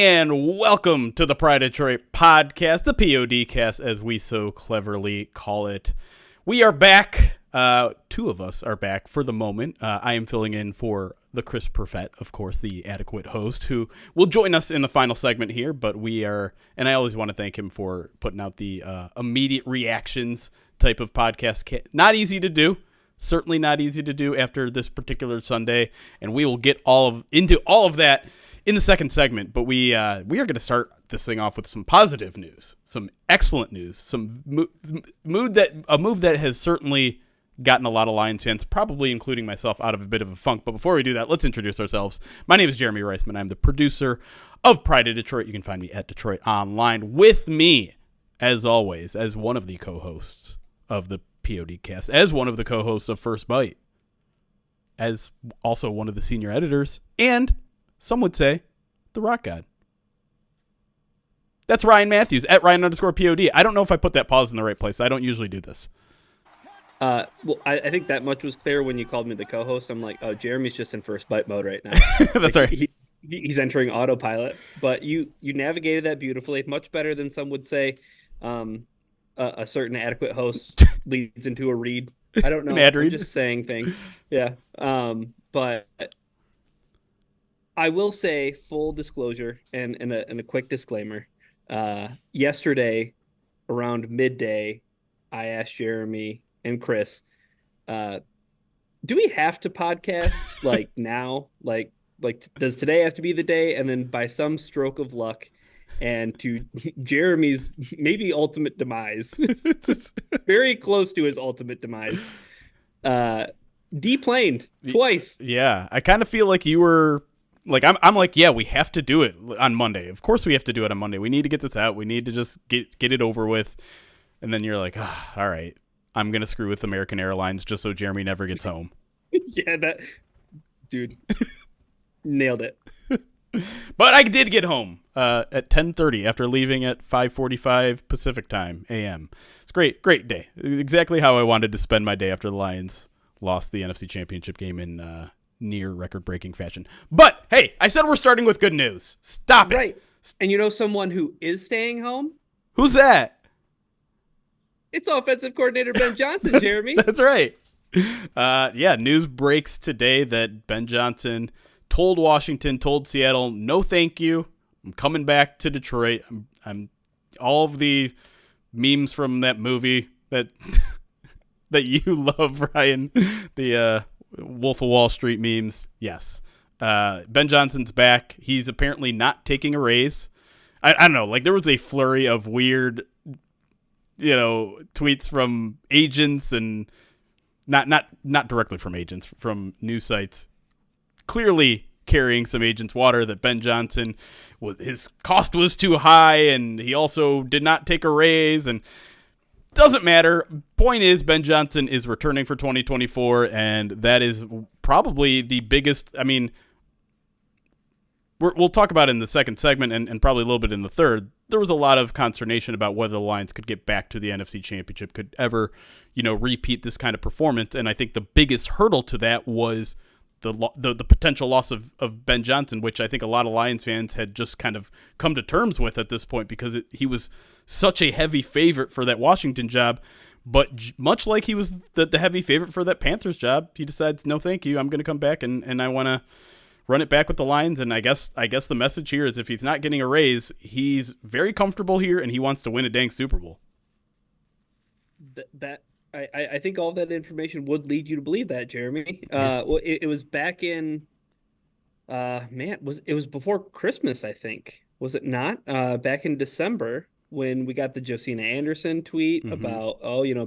And welcome to the Pride Detroit podcast, the POD cast, as we so cleverly call it. We are back. Two of us are back for the moment. I am filling in for the Chris Perfett, of course, the adequate host, who will join us in the final segment here. But we are, and I always want to thank him for putting out the immediate reactions type of podcast. Not easy to do. Certainly not easy to do after this particular Sunday. And we will get into all of that in the second segment, but we are going to start this thing off with some positive news, some excellent news, some move that has certainly gotten a lot of Lions fans, probably including myself, out of a bit of a funk. But before we do that, let's introduce ourselves. My name is Jeremy Reisman. I'm the producer of Pride of Detroit. You can find me at Detroit Online. With me, as always, as one of the co-hosts of the PODcast, as one of the co-hosts of First Bite, as also one of the senior editors, and some would say the rock god. That's Ryan Matthews at Ryan_POD. I don't know if I put that pause in the right place. I don't usually do this. Well, I think that much was clear when you called me the co-host. I'm like, oh, Jeremy's just in First Bite mode right now. That's right. He's entering autopilot, but you navigated that beautifully, much better than some would say. A certain adequate host leads into a read. I don't know. I'm just saying things. Yeah. But I will say, full disclosure and a quick disclaimer. Yesterday, around midday, I asked Jeremy and Chris, do we have to podcast like now? Like does today have to be the day? And then by some stroke of luck, and to Jeremy's maybe ultimate demise, very close to his ultimate demise, deplaned twice. Yeah, I kind of feel like you were like, I'm like, yeah, we have to do it on Monday. Of course we have to do it on Monday. We need to get this out. We need to just get it over with. And then you're like, all right, I'm going to screw with American Airlines just so Jeremy never gets home. Yeah, that dude nailed it. But I did get home at 10:30 after leaving at 5:45 Pacific time a.m. It's great day. Exactly how I wanted to spend my day after the Lions lost the NFC Championship game in near record-breaking fashion. But hey, I said we're starting with good news. Stop it. Right. And you know someone who is staying home? Who's that? It's offensive coordinator Ben Johnson, Jeremy. That's right. Yeah, news breaks today that Ben Johnson told Washington, told Seattle, no thank you. I'm coming back to Detroit. I'm all of the memes from that movie that that you love, Ryan, the Wolf of Wall Street memes. Yes. Ben Johnson's back. He's apparently not taking a raise. I don't know. Like, there was a flurry of weird, tweets from agents and not directly from agents, from news sites, clearly carrying some agent's water that Ben Johnson, his cost was too high, and he also did not take a raise, and doesn't matter. Point is, Ben Johnson is returning for 2024, and that is probably the biggest. I mean, we'll talk about it in the second segment and probably a little bit in the third. There was a lot of consternation about whether the Lions could get back to the NFC Championship, could ever, repeat this kind of performance, and I think the biggest hurdle to that was the potential loss of Ben Johnson, which I think a lot of Lions fans had just kind of come to terms with at this point, because he was such a heavy favorite for that Washington job. But much like he was the heavy favorite for that Panthers job, he decides, no, thank you. I'm going to come back and I want to run it back with the Lions. And I guess the message here is, if he's not getting a raise, he's very comfortable here and he wants to win a dang Super Bowl. I think all that information would lead you to believe that, Jeremy. Well, it was back in, it was before Christmas, I think. Was it not? Back in December, when we got the Josina Anderson tweet about,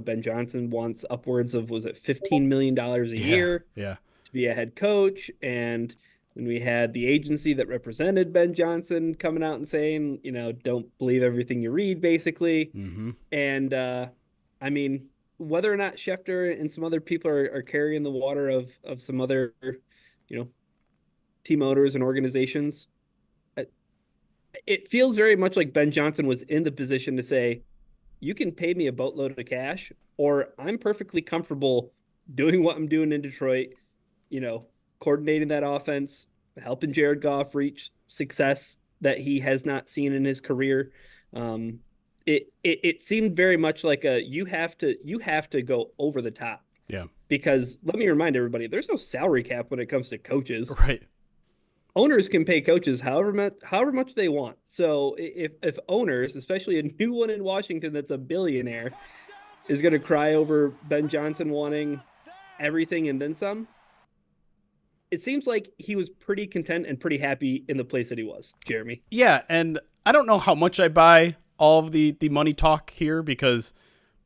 Ben Johnson wants upwards of, was it $15 million a year to be a head coach. And then we had the agency that represented Ben Johnson coming out and saying, don't believe everything you read, basically. And, I mean, whether or not Schefter and some other people are carrying the water of some other, team owners and organizations, it feels very much like Ben Johnson was in the position to say, you can pay me a boatload of cash, or I'm perfectly comfortable doing what I'm doing in Detroit, coordinating that offense, helping Jared Goff reach success that he has not seen in his career. It seemed very much like you have to go over the top. Yeah. Because let me remind everybody, there's no salary cap when it comes to coaches. Right. Owners can pay coaches however much they want. So if owners, especially a new one in Washington that's a billionaire, is going to cry over Ben Johnson wanting everything and then some, it seems like he was pretty content and pretty happy in the place that he was, Jeremy. Yeah, and I don't know how much I buy all of the money talk here, because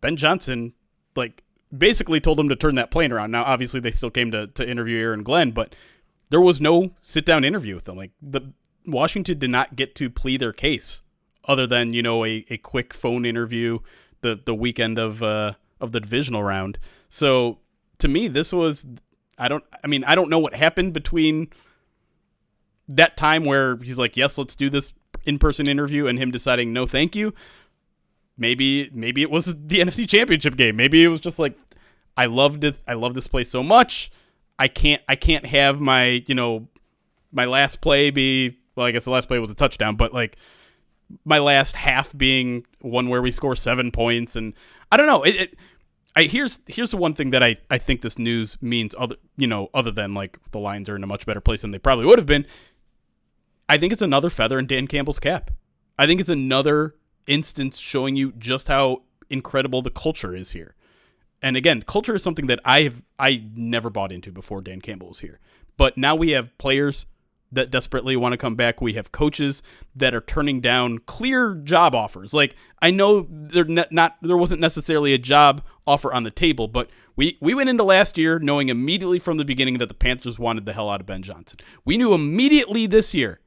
Ben Johnson, like, basically told him to turn that plane around. Now, obviously, they still came to interview Aaron Glenn, but there was no sit-down interview with them. Like, Washington did not get to plead their case other than, a quick phone interview the weekend of the divisional round. So, to me, this was... I don't know what happened between that time where he's like, yes, let's do this in-person interview, and him deciding no, thank you. Maybe it was the NFC Championship game. Maybe it was just like, I love this place so much. I can't have my, my last play be, well, I guess the last play was a touchdown, but like my last half being one where we score 7 points. And I don't know. Here's the one thing that I think this news means, other than like the Lions are in a much better place than they probably would have been. I think it's another feather in Dan Campbell's cap. I think it's another instance showing you just how incredible the culture is here. And again, culture is something that I never bought into before Dan Campbell was here. But now we have players that desperately want to come back. We have coaches that are turning down clear job offers. Like, I know there wasn't necessarily a job offer on the table, but we went into last year knowing immediately from the beginning that the Panthers wanted the hell out of Ben Johnson. We knew immediately this year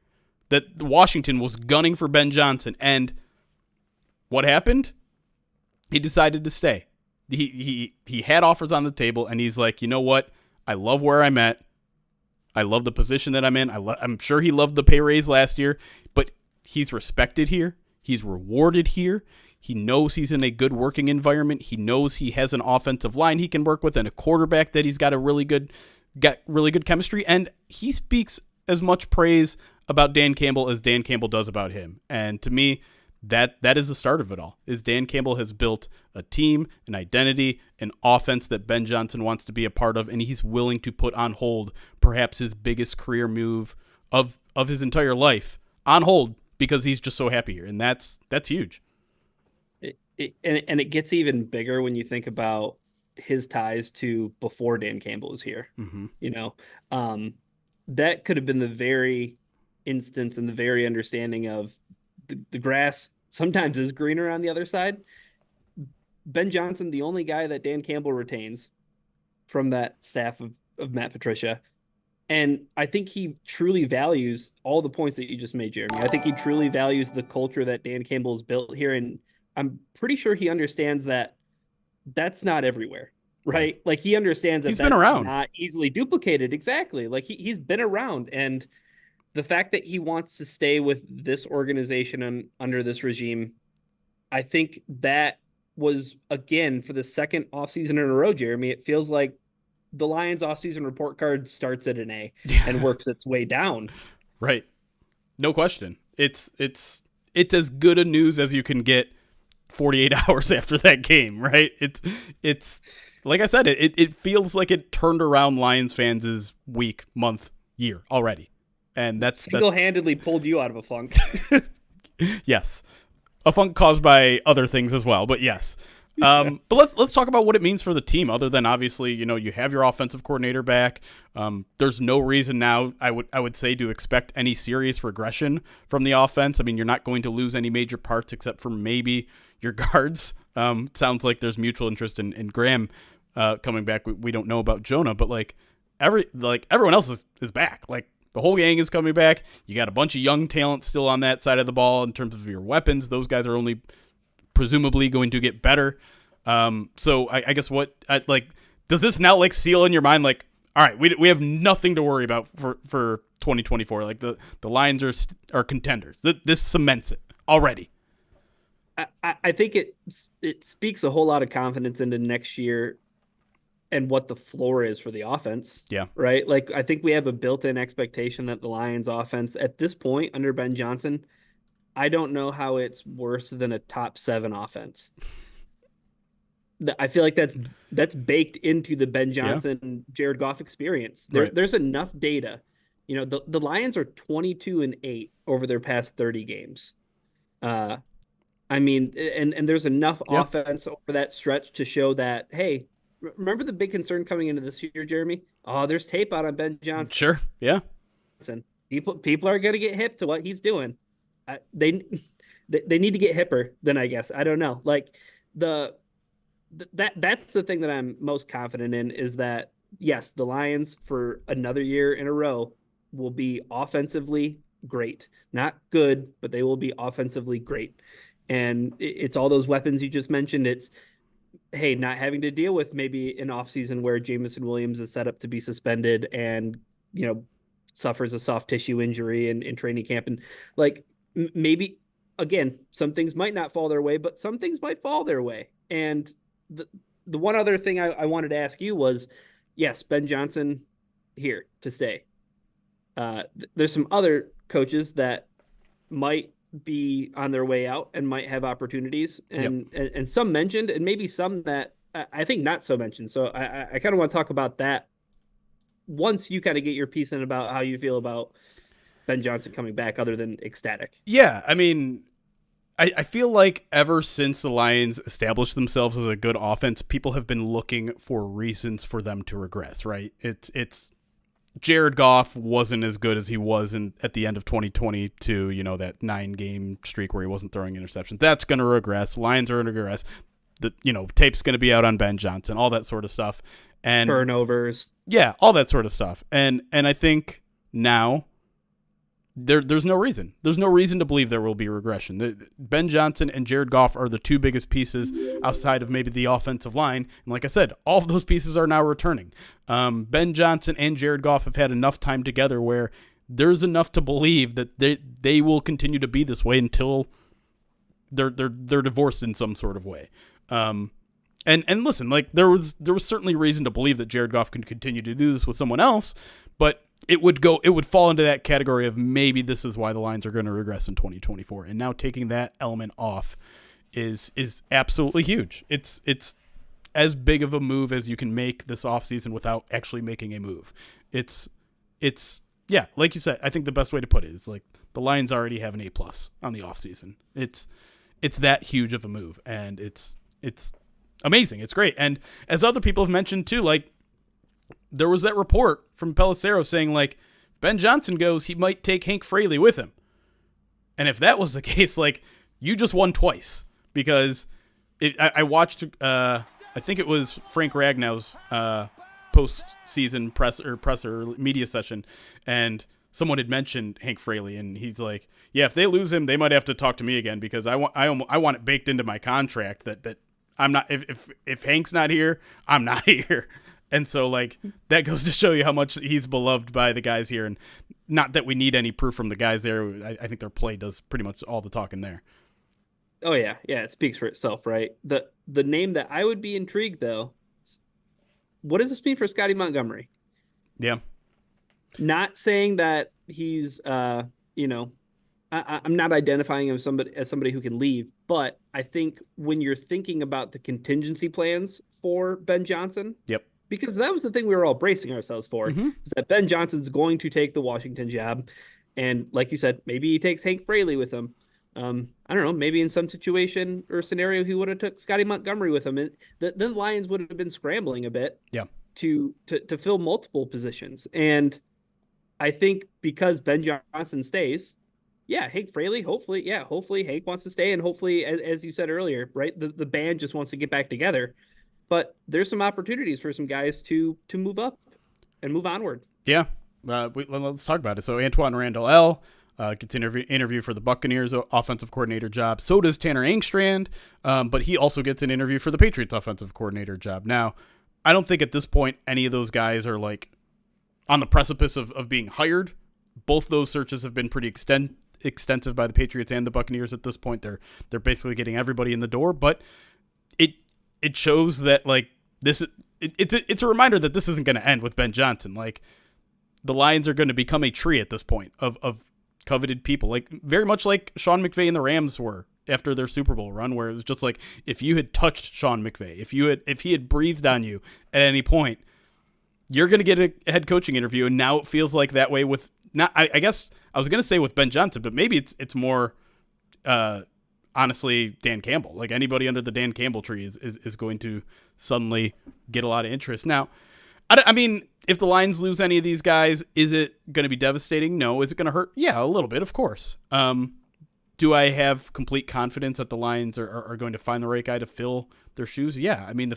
that Washington was gunning for Ben Johnson, and what happened? He decided to stay. He had offers on the table, and he's like, you know what? I love where I'm at. I love the position that I'm in. I'm sure he loved the pay raise last year, but he's respected here. He's rewarded here. He knows he's in a good working environment. He knows he has an offensive line he can work with and a quarterback that he's got really good chemistry. And he speaks as much praise about Dan Campbell as Dan Campbell does about him. And to me, that is the start of it all. Is Dan Campbell has built a team, an identity, an offense that Ben Johnson wants to be a part of, and he's willing to put on hold perhaps his biggest career move of his entire life on hold because he's just so happy here, and that's huge. And it gets even bigger when you think about his ties to before Dan Campbell was here. Mm-hmm. That could have been the very instance and the very understanding of the grass sometimes is greener on the other side. Ben Johnson, the only guy that Dan Campbell retains from that staff of Matt Patricia. And I think he truly values all the points that you just made, Jeremy. I think he truly values the culture that Dan Campbell has built here. And I'm pretty sure he understands that that's not everywhere, right? Like, he understands that he's been around, not easily duplicated. Exactly. Like, he's been around. And the fact that he wants to stay with this organization under this regime, I think that was, again, for the second offseason in a row, Jeremy, it feels like the Lions offseason report card starts at an A and works its way down. Right. No question. It's as good a news as you can get 48 hours after that game, right? It's like I said, it feels like it turned around Lions fans' week, month, year already. And that's single-handedly pulled you out of a funk. Yes. A funk caused by other things as well, but yes. But let's talk about what it means for the team, other than obviously, you have your offensive coordinator back. There's no reason now, I would say, to expect any serious regression from the offense. I mean, you're not going to lose any major parts except for maybe your guards. Sounds like there's mutual interest in Graham coming back. We don't know about Jonah, but everyone else is back. Like, the whole gang is coming back. You got a bunch of young talent still on that side of the ball in terms of your weapons. Those guys are only presumably going to get better. So I guess does this now seal in your mind, like, all right, we have nothing to worry about for 2024. Like, the Lions are contenders. This cements it already. I think it speaks a whole lot of confidence into next year and what the floor is for the offense. Yeah. Right. Like, I think we have a built-in expectation that the Lions offense at this point under Ben Johnson, I don't know how it's worse than a top 7 offense. I feel like that's baked into the Ben Johnson, Jared Goff experience. There's enough data. The Lions are 22-8 over their past 30 games. I mean, and there's enough offense over that stretch to show that, hey, remember the big concern coming into this year, Jeremy? Oh, there's tape out on Ben Johnson. Sure. Yeah. People are going to get hip to what he's doing. They need to get hipper then, I guess. I don't know. Like, that's the thing that I'm most confident in, is that, yes, the Lions for another year in a row will be offensively great. Not good, but they will be offensively great. And it's all those weapons you just mentioned. It's, hey, not having to deal with maybe an offseason where Jamison Williams is set up to be suspended and, suffers a soft tissue injury in training camp. And like, maybe, again, some things might not fall their way, but some things might fall their way. And the one other thing I wanted to ask you was, yes, Ben Johnson here to stay. There's some other coaches that might be on their way out and might have opportunities, and some mentioned, and maybe some that I think not so mentioned. So I kind of want to talk about that once you kind of get your piece in about how you feel about Ben Johnson coming back, other than ecstatic. Yeah, I mean, I feel like ever since the Lions established themselves as a good offense, people have been looking for reasons for them to regress, right? It's Jared Goff wasn't as good as he was at the end of 2022, that 9-game streak where he wasn't throwing interceptions. That's going to regress. Lions are going to regress. The tape's going to be out on Ben Johnson, all that sort of stuff. And turnovers. Yeah, all that sort of stuff. And I think now there's no reason. There's no reason to believe there will be regression. Ben Johnson and Jared Goff are the two biggest pieces outside of maybe the offensive line. And like I said, all of those pieces are now returning. Ben Johnson and Jared Goff have had enough time together where there's enough to believe that they will continue to be this way until they're divorced in some sort of way. And listen, like there was certainly reason to believe that Jared Goff can continue to do this with someone else, but it would fall into that category of maybe this is why the Lions are going to regress in 2024. And now taking that element off is absolutely huge. It's as big of a move as you can make this offseason without actually making a move. It's like you said, I think the best way to put it is like the Lions already have an A+ on the offseason. It's that huge of a move, and it's amazing. It's great. And as other people have mentioned too, like there was that report from Pelissero saying like Ben Johnson goes, he might take Hank Fraley with him. And if that was the case, like you just won twice, because I watched, I think it was Frank Ragnow's post-season presser media session, and someone had mentioned Hank Fraley, and he's like, yeah, if they lose him, they might have to talk to me again, because I want it baked into my contract that I'm not, if Hank's not here, I'm not here. And so, like, that goes to show you how much he's beloved by the guys here. And not that we need any proof from the guys there. I think their play does pretty much all the talking there. Oh, yeah. Yeah, it speaks for itself, right? The name that I would be intrigued, though, what does this mean for Scotty Montgomery? Yeah. Not saying that he's, I'm not identifying him as somebody who can leave. But I think when you're thinking about the contingency plans for Ben Johnson. Yep. Because that was the thing we were all bracing ourselves for, is that Ben Johnson's going to take the Washington job. And like you said, maybe he takes Hank Fraley with him. I don't know, maybe in some situation or scenario, he would have took Scotty Montgomery with him. And the Lions would have been scrambling a bit to fill multiple positions. And I think because Ben Johnson stays, Hank Fraley, hopefully Hank wants to stay. And hopefully, as you said earlier, right, the band just wants to get back together. But there's some opportunities for some guys to move up and move onward. Yeah. Let's talk about it. So Antoine Randall gets an interview for the Buccaneers offensive coordinator job. So does Tanner Engstrand, but he also gets an interview for the Patriots offensive coordinator job. Now, I don't think at this point any of those guys are like on the precipice of being hired. Both those searches have been pretty extensive by the Patriots and the Buccaneers at this point. They're basically getting everybody in the door, but it shows that like this it's a reminder that this isn't going to end with Ben Johnson. Like, the Lions are going to become a tree at this point of coveted people, like very much like Sean McVay and the Rams were after their Super Bowl run, where it was just like, if you had touched Sean McVay, if he had breathed on you at any point, you're going to get a head coaching interview. And now it feels like that way with not. I guess I was going to say with Ben Johnson, but maybe it's more. Honestly, Dan Campbell, like anybody under the Dan Campbell tree is going to suddenly get a lot of interest. Now, I mean, if the Lions lose any of these guys, is it going to be devastating? No. Is it going to hurt? Yeah, a little bit, of course. Do I have complete confidence that the Lions are going to find the right guy to fill their shoes? Yeah. I mean,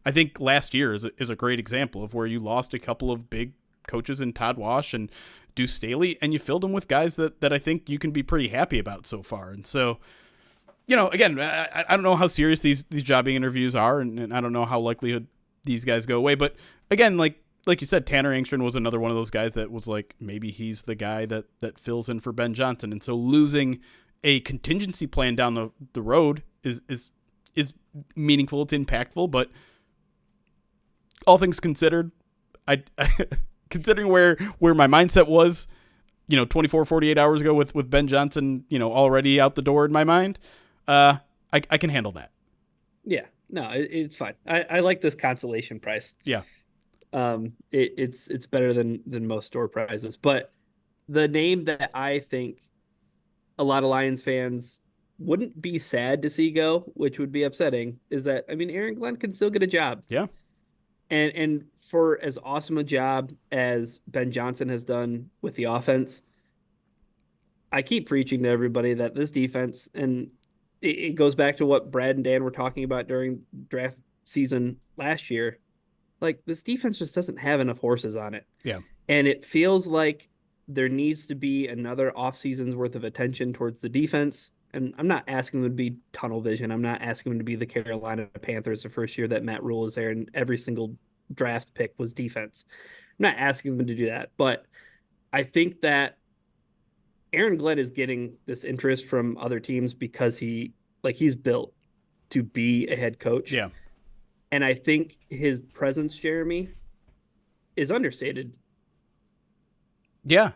I think last year is a great example of where you lost a couple of big coaches in Todd Wash and Deuce Staley, and you filled them with guys that I think you can be pretty happy about so far. And so, again, I don't know how serious these jobbing interviews are, and I don't know how likely these guys go away. But again, like you said, Tanner Engstrand was another one of those guys that was like, maybe he's the guy that fills in for Ben Johnson. And so losing a contingency plan down the road is meaningful. It's impactful, but all things considered, I considering where my mindset was, 24, 48 hours ago with Ben Johnson, already out the door in my mind, I can handle that. Yeah, no, it's fine. I like this consolation price. Yeah. It's better than most store prizes. But the name that I think a lot of Lions fans wouldn't be sad to see go, which would be upsetting, is that, I mean, Aaron Glenn can still get a job. Yeah. And for as awesome a job as Ben Johnson has done with the offense, I keep preaching to everybody that this defense, and it goes back to what Brad and Dan were talking about during draft season last year. Like, this defense just doesn't have enough horses on it. Yeah. And it feels like there needs to be another offseason's worth of attention towards the defense. And I'm not asking them to be tunnel vision. I'm not asking them to be the Carolina Panthers the first year that Matt Rule was there and every single draft pick was defense. I'm not asking them to do that. But I think that Aaron Glenn is getting this interest from other teams because he's built to be a head coach. Yeah. And I think his presence, Jeremy, is understated. Yeah.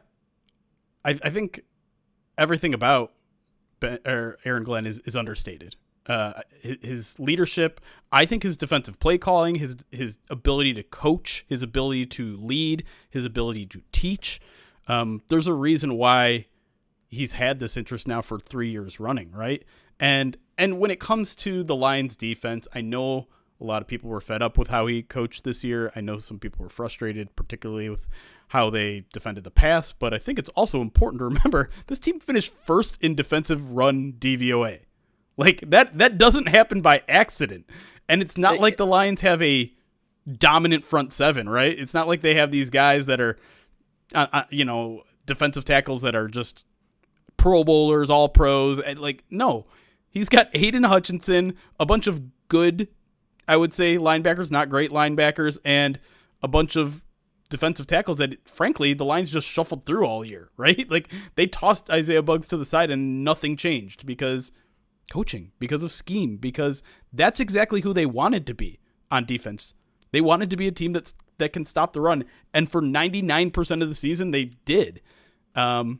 I think everything about Aaron Glenn is understated. His leadership, I think his defensive play calling, his ability to coach, his ability to lead, his ability to teach. There's a reason why he's had this interest now for 3 years running, right? And when it comes to the Lions defense, I know a lot of people were fed up with how he coached this year. I know some people were frustrated, particularly with how they defended the pass, but I think it's also important to remember this team finished first in defensive run DVOA. Like, that doesn't happen by accident. And it's not like the Lions have a dominant front seven, right? It's not like they have these guys that are, defensive tackles that are just Pro Bowlers, all pros. Like, no, he's got Aiden Hutchinson, a bunch of good, I would say, linebackers, not great linebackers, and a bunch of defensive tackles that, frankly, the Lions just shuffled through all year, right? Like, they tossed Isaiah Buggs to the side and nothing changed because coaching, because of scheme, because that's exactly who they wanted to be on defense. They wanted to be a team that can stop the run, and for 99% of the season, they did. And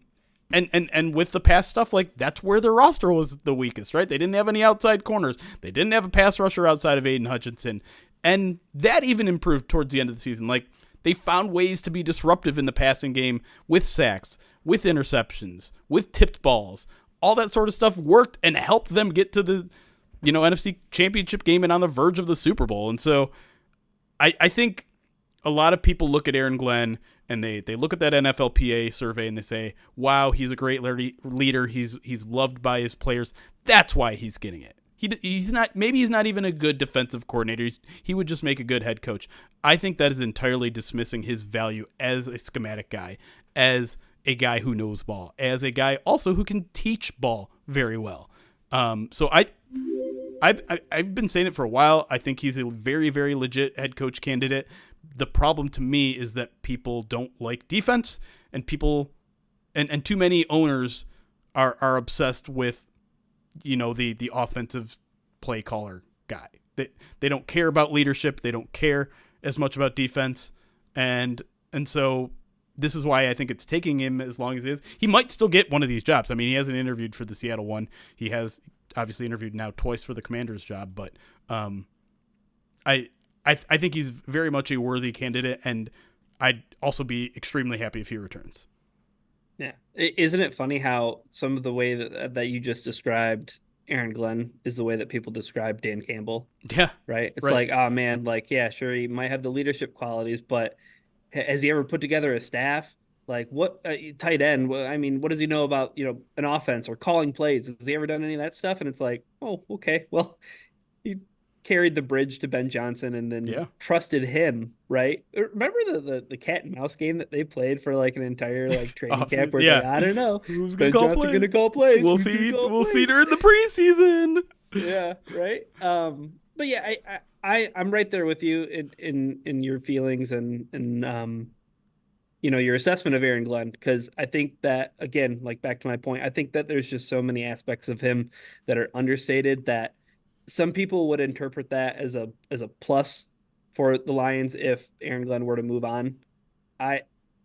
with the pass stuff, like, that's where their roster was the weakest, right? They didn't have any outside corners. They didn't have a pass rusher outside of Aiden Hutchinson. And that even improved towards the end of the season. Like, they found ways to be disruptive in the passing game with sacks, with interceptions, with tipped balls. All that sort of stuff worked and helped them get to the, NFC Championship game and on the verge of the Super Bowl. And so I think a lot of people look at Aaron Glenn and they look at that NFLPA survey and they say, wow, he's a great leader. He's loved by his players. That's why he's getting it. He's not even a good defensive coordinator. He would just make a good head coach. I think that is entirely dismissing his value as a schematic guy, as a guy who knows ball, as a guy also who can teach ball very well. So I've been saying it for a while. I think he's a very, very legit head coach candidate. The problem to me is that people don't like defense, and people and too many owners are obsessed with the offensive play caller guy. They don't care about leadership. They don't care as much about defense, and so this is why I think it's taking him as long as it is. He might still get one of these jobs. I mean, he hasn't interviewed for the Seattle one. He has obviously interviewed now twice for the Commanders job, but I think he's very much a worthy candidate, and I'd also be extremely happy if he returns. Yeah. Isn't it funny how some of the way that you just described Aaron Glenn is the way that people describe Dan Campbell? Yeah. Right? It's like, oh, man, like, yeah, sure, he might have the leadership qualities, but has he ever put together a staff? Like, what tight end? I mean, what does he know about, an offense or calling plays? Has he ever done any of that stuff? And it's like, oh, okay, well, he carried the bridge to Ben Johnson and then trusted him, right? Remember the cat and mouse game that they played for like an entire like training camp where like, I don't know, who's Ben Johnson going to call plays? We'll see during the preseason. Yeah, right. But yeah, I'm right there with you in your feelings and your assessment of Aaron Glenn, because I think that, again, like back to my point, I think that there's just so many aspects of him that are understated that some people would interpret that as a plus for the Lions if Aaron Glenn were to move on.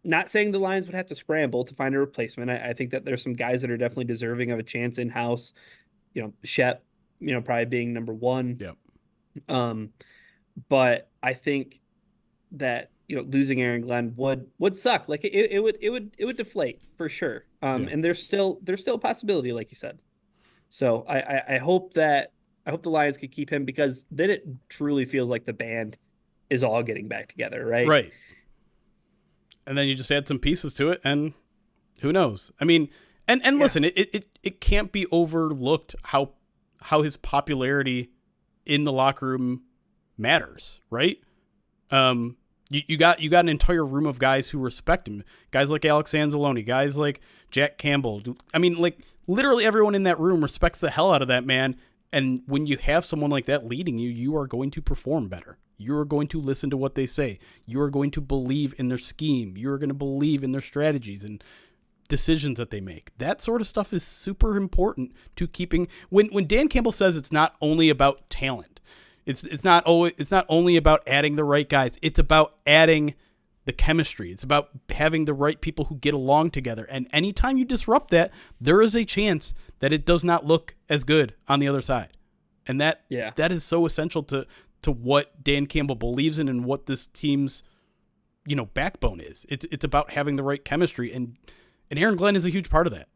Not saying the Lions would have to scramble to find a replacement. I think that there's some guys that are definitely deserving of a chance in-house. Shep, probably being number one. Yep. But I think that losing Aaron Glenn would suck. Like it would deflate for sure. And there's still a possibility, like you said. So I hope the Lions could keep him, because then it truly feels like the band is all getting back together, right? Right. And then you just add some pieces to it, and who knows? I mean, and listen, it can't be overlooked how his popularity in the locker room matters, right? You got an entire room of guys who respect him. Guys like Alex Anzalone, guys like Jack Campbell. I mean, like literally everyone in that room respects the hell out of that man. And when you have someone like that leading you, you are going to perform better. You are going to listen to what they say. You are going to believe in their scheme. You are going to believe in their strategies and decisions that they make. That sort of stuff is super important to keeping. When Dan Campbell says it's not only about talent, it's not only about adding the right guys. It's about adding the chemistry. It's about having the right people who get along together. And anytime you disrupt that, there is a chance that it does not look as good on the other side. And that is so essential to what Dan Campbell believes in and what this team's, backbone is. It's about having the right chemistry, and Aaron Glenn is a huge part of that.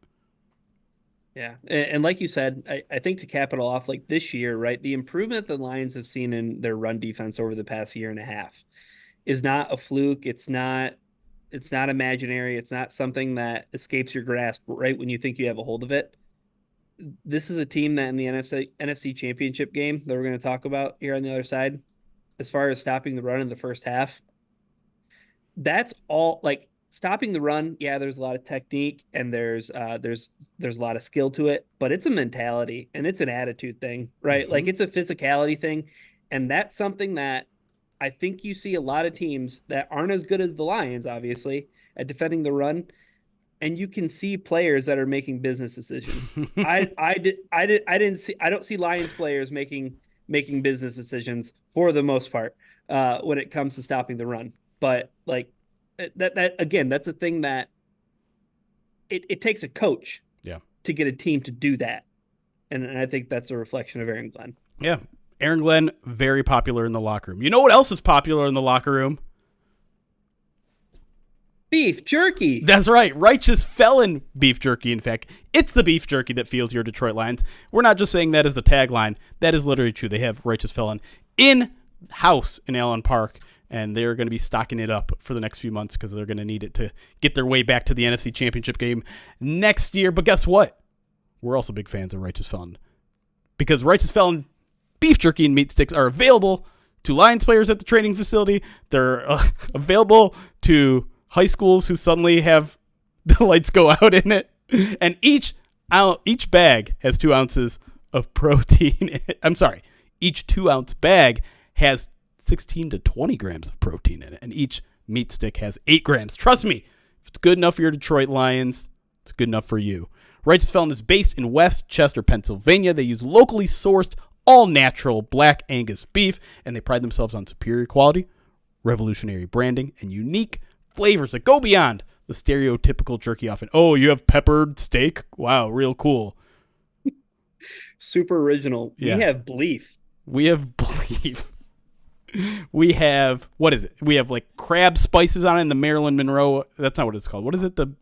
Yeah. And like you said, I think to cap it all off, like this year, right, the improvement the Lions have seen in their run defense over the past year and a half is not a fluke. It's not imaginary. It's not something that escapes your grasp right when you think you have a hold of it. This is a team that in the NFC Championship game that we're going to talk about here on the other side, as far as stopping the run in the first half, that's all. Like stopping the run, yeah, there's a lot of technique and there's a lot of skill to it, but it's a mentality and it's an attitude thing, right? Mm-hmm. Like it's a physicality thing, and that's something that I think you see a lot of teams that aren't as good as the Lions, obviously, at defending the run. And you can see players that are making business decisions. I don't see Lions players making business decisions for the most part when it comes to stopping the run. But like that again, that's a thing that it takes a coach to get a team to do that. And I think that's a reflection of Aaron Glenn. Yeah. Aaron Glenn, very popular in the locker room. You know what else is popular in the locker room? Beef jerky. That's right. Righteous Felon beef jerky. In fact, it's the beef jerky that fuels your Detroit Lions. We're not just saying that as a tagline. That is literally true. They have Righteous Felon in-house in Allen Park, and they're going to be stocking it up for the next few months because they're going to need it to get their way back to the NFC Championship game next year. But guess what? We're also big fans of Righteous Felon, because Righteous Felon beef jerky and meat sticks are available to Lions players at the training facility. They're available to high schools who suddenly have the lights go out in it. And each bag has 2 ounces of protein. I'm sorry. Each 2-ounce bag has 16 to 20 grams of protein in it. And each meat stick has 8 grams. Trust me, if it's good enough for your Detroit Lions, it's good enough for you. Righteous Felon is based in West Chester, Pennsylvania. They use locally sourced, all-natural black Angus beef, and they pride themselves on superior quality, revolutionary branding, and unique flavors that go beyond the stereotypical jerky often. Oh, you have peppered steak? Wow, real cool. Super original. Yeah. We have beef. We have beef. We have, what is it? We have like crab spices on it in the Marilyn Monroe. That's not what it's called. What is it? The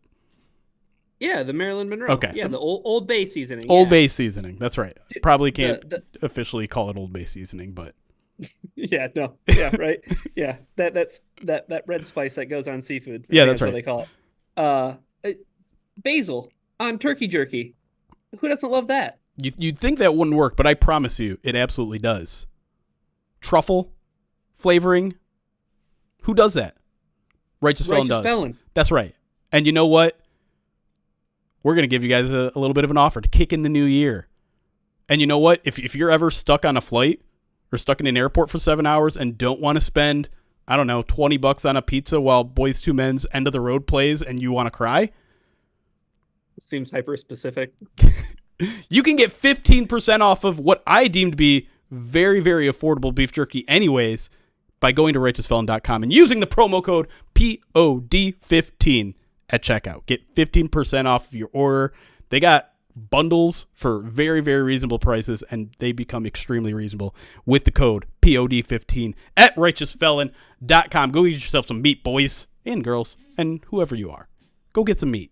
Marilyn Monroe. Okay. Yeah, the Old Bay seasoning. Old Bay seasoning. That's right. Probably can't officially call it Old Bay seasoning, but yeah, no. Yeah, right. Yeah. That's red spice that goes on seafood. Yeah, that's right. What they call it. Basil on turkey jerky. Who doesn't love that? You'd think that wouldn't work, but I promise you, it absolutely does. Truffle flavoring. Who does that? Righteous Felon does. Felon. That's right. And you know what? We're going to give you guys a little bit of an offer to kick in the new year. And you know what? If you're ever stuck on a flight or stuck in an airport for 7 hours and don't want to spend, I don't know, $20 on a pizza while Boys II Men's End of the Road plays and you want to cry, seems hyper specific. You can get 15% off of what I deem to be very, very affordable beef jerky anyways by going to righteousfelon.com and using the promo code POD15 at checkout. Get 15% off of your order. They got bundles for very, very reasonable prices, and they become extremely reasonable with the code POD15 at righteousfelon.com. Go get yourself some meat, boys and girls, and whoever you are. Go get some meat.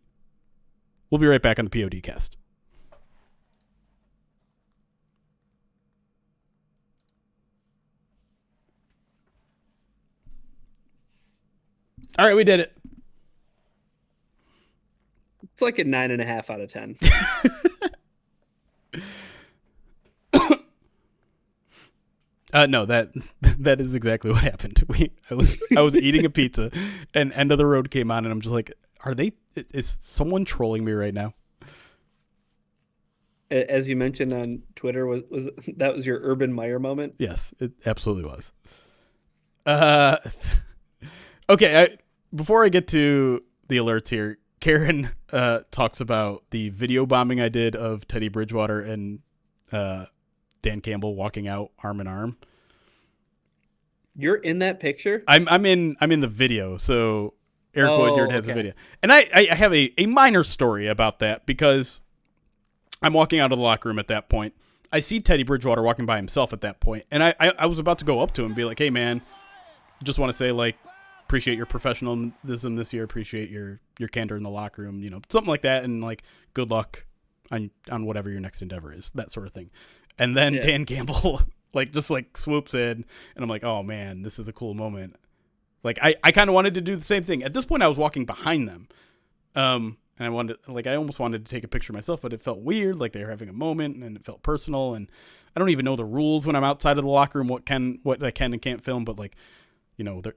We'll be right back on the PODcast. All right, we did it. It's like a 9.5 out of 10. No, that is exactly what happened. I was eating a pizza, and End of the Road came on, and I'm just like, is someone trolling me right now? As you mentioned on Twitter, was that was your Urban Meyer moment? Yes, it absolutely was. Okay, before I get to the alerts here, Karen talks about the video bombing I did of Teddy Bridgewater and Dan Campbell walking out arm in arm. You're in that picture? I'm in the video, so Eric Woodyard has a video. And I have a minor story about that because I'm walking out of the locker room at that point. I see Teddy Bridgewater walking by himself at that point, and I was about to go up to him and be like, hey, man, just want to say, like, appreciate your professionalism this year, appreciate your candor in the locker room, something like that, and, like, good luck on whatever your next endeavor is, that sort of thing. And then Dan Campbell, just swoops in, and I'm like, oh, man, this is a cool moment. Like, I kind of wanted to do the same thing. At this point, I was walking behind them. And I almost wanted to take a picture myself, but it felt weird. Like, they were having a moment, and it felt personal. And I don't even know the rules when I'm outside of the locker room, what I can and can't film. But, like,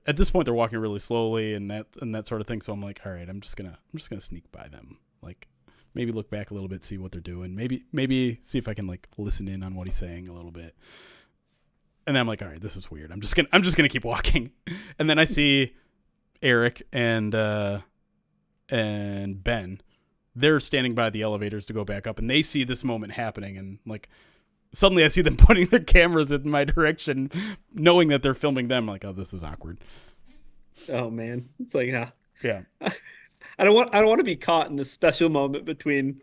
at this point, they're walking really slowly and that sort of thing. So I'm like, all right, I'm just gonna sneak by them. Like, maybe look back a little bit, see what they're doing. Maybe see if I can, like, listen in on what he's saying a little bit. And then I'm like, all right, this is weird. I'm just gonna keep walking. And then I see Eric and Ben. They're standing by the elevators to go back up, and they see this moment happening, and, like, suddenly I see them pointing their cameras in my direction, knowing that they're filming them. I'm like, oh, this is awkward. Oh man, it's like, yeah. I don't want to be caught in this special moment between,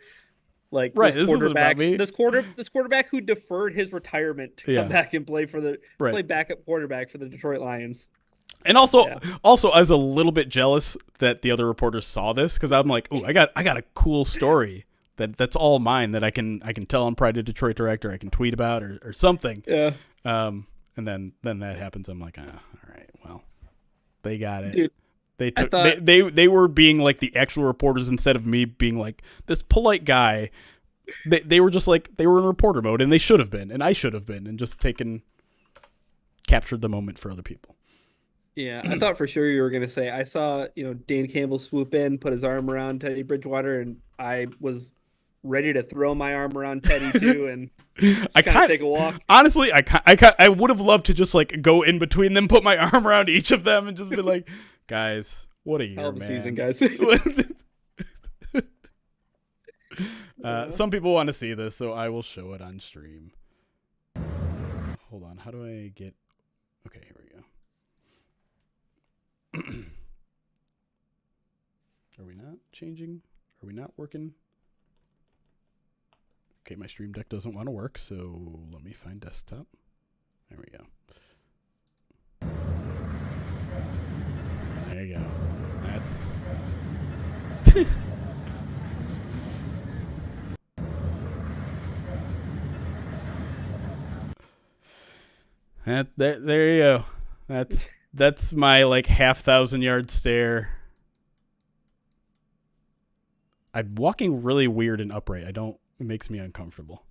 like, right, this quarterback who deferred his retirement to come back and play play backup quarterback for the Detroit Lions. And also I was a little bit jealous that the other reporters saw this, because I'm like, oh, I got a cool story that's all mine that I can tell on Pride of Detroit Director, I can tweet about or something. Yeah. And then that happens. I'm like, all right, well, they got it. Dude, they were being like the actual reporters instead of me being like this polite guy. They were just like, they were in reporter mode, and they should have been, and I should have been, and just captured the moment for other people. Yeah, I thought for sure you were going to say, I saw, Dan Campbell swoop in, put his arm around Teddy Bridgewater, and I was ready to throw my arm around Teddy too, and take a walk. Honestly, I would have loved to just, like, go in between them, put my arm around each of them, and just be like, guys, what a year, hell of a man. season, guys. Some people want to see this, so I will show it on stream. Hold on, how do I get... Okay, here we go. Are we not changing? Are we not working? Okay, my Stream Deck doesn't want to work, so let me find desktop. There we go. There you go. That's... there you go. That's my like 1,000-yard stare. I'm walking really weird and upright. It makes me uncomfortable.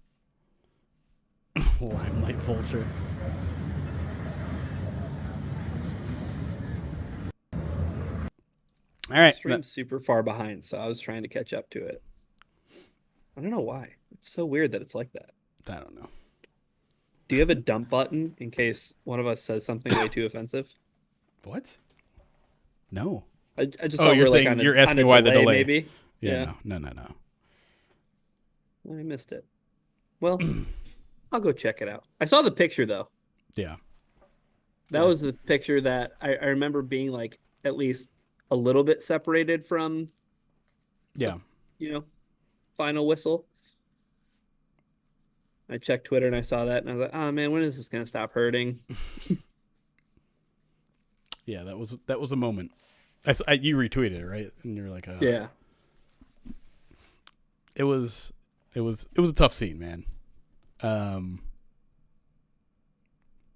Limelight vulture. All right. Stream's super far behind, so I was trying to catch up to it. I don't know why. It's so weird that it's like that. I don't know. Do you have a dump button in case one of us says something way too offensive? What? No. I just thought you're saying you're asking why the delay. Maybe. Yeah. No. I missed it. Well, I'll go check it out. I saw the picture though. Yeah. That was the picture that I remember being like at least a little bit separated from. Yeah. Final whistle. I checked Twitter and I saw that and I was like, oh man, when is this going to stop hurting? Yeah, that was a moment. You retweeted it, right? And you're like, yeah. It was a tough scene, man.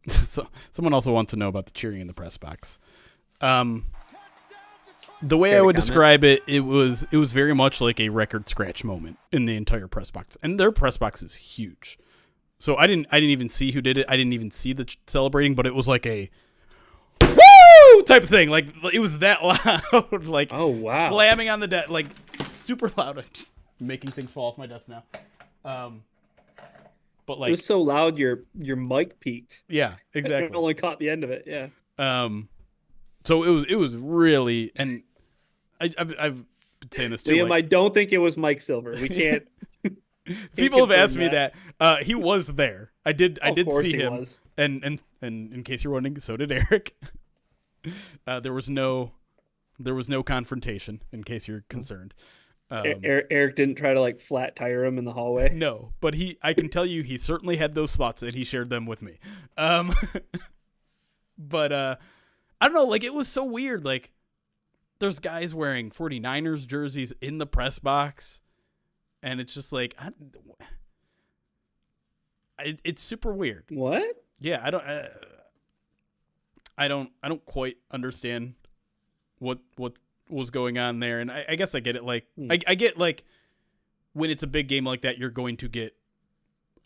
So someone also wants to know about the cheering in the press box. The way I would describe it, it was very much like a record scratch moment in the entire press box, and their press box is huge. So I didn't even see who did it. I didn't even see the celebrating, but it was like a woo type of thing. Like it was that loud, like oh wow, slamming on the desk, like super loud. I'm just making things fall off my desk now. But like it was so loud, your mic peaked. Yeah, exactly. I only caught the end of it. Yeah. So it was really, and I've been saying this too. Liam, I don't think it was Mike Silver. We can't. People have asked me that. He was there. I did see him. Was. And in case you're wondering, so did Eric. There was no confrontation. In case you're concerned. Eric didn't try to like flat tire him in the hallway. No, but I can tell you, he certainly had those thoughts, and he shared them with me. But I don't know. Like it was so weird. Like there's guys wearing 49ers jerseys in the press box. And it's just like, it's super weird. What? Yeah, I don't quite understand what was going on there. And I guess I get it. Like, I get like when it's a big game like that, you're going to get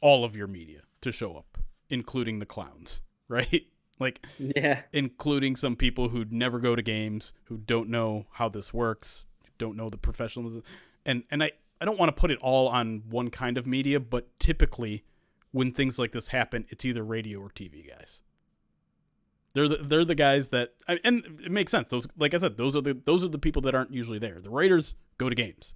all of your media to show up, including the clowns, right? Like, yeah, including some people who never go to games, who don't know how this works, don't know the professionalism, and I don't want to put it all on one kind of media, but typically when things like this happen, it's either radio or TV guys. They're the guys that, and it makes sense. Those, like I said, those are the people that aren't usually there. The writers go to games.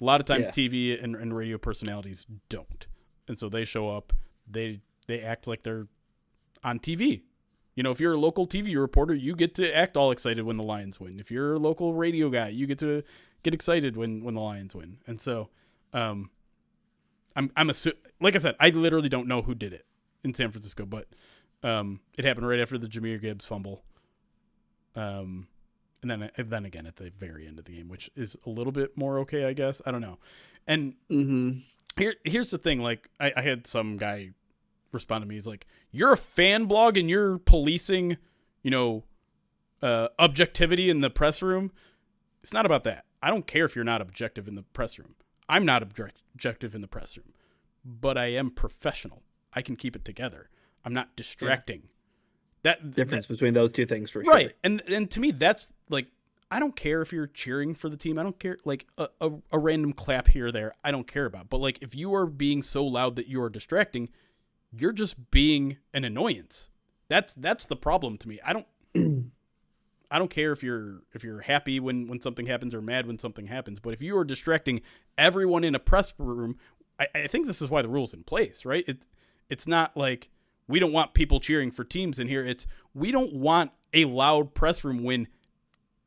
A lot of times TV and radio personalities don't. And so they show up, they act like they're on TV. If you're a local TV reporter, you get to act all excited when the Lions win. If you're a local radio guy, you get to get excited when the Lions win. And so, I'm like I said, I literally don't know who did it in San Francisco, but it happened right after the Jahmyr Gibbs fumble. And then again at the very end of the game, which is a little bit more okay, I guess. I don't know. And here's the thing. Like I had some guy respond to me. He's like, "You're a fan blog and you're policing, objectivity in the press room." It's not about that. I don't care if you're not objective in the press room. I'm not objective in the press room, but I am professional. I can keep it together. I'm not distracting. Yeah. That difference between those two things for sure. Right. And to me, that's like, I don't care if you're cheering for the team. I don't care, like a random clap here or there. I don't care about. But like, if you are being so loud that you are distracting, you're just being an annoyance. That's the problem to me. I don't care if you're happy when something happens or mad when something happens, but if you are distracting everyone in a press room, I think this is why the rule's in place, right? It's not like we don't want people cheering for teams in here. It's we don't want a loud press room when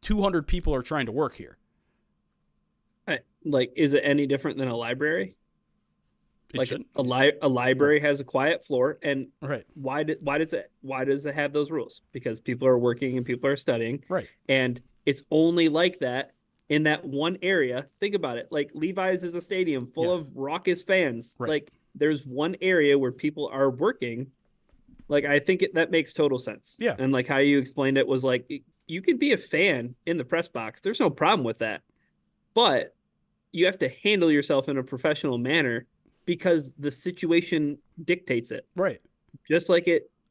200 people are trying to work here. Is it any different than a library? A library has a quiet floor, and right. Why does it have those rules? Because people are working and people are studying, right? And it's only like that in that one area. Think about it. Like Levi's is a stadium full of raucous fans. Right. Like there's one area where people are working. Like I think that makes total sense. Yeah. And like how you explained it was like you could be a fan in the press box. There's no problem with that, but you have to handle yourself in a professional manner because the situation dictates it. Right. Just like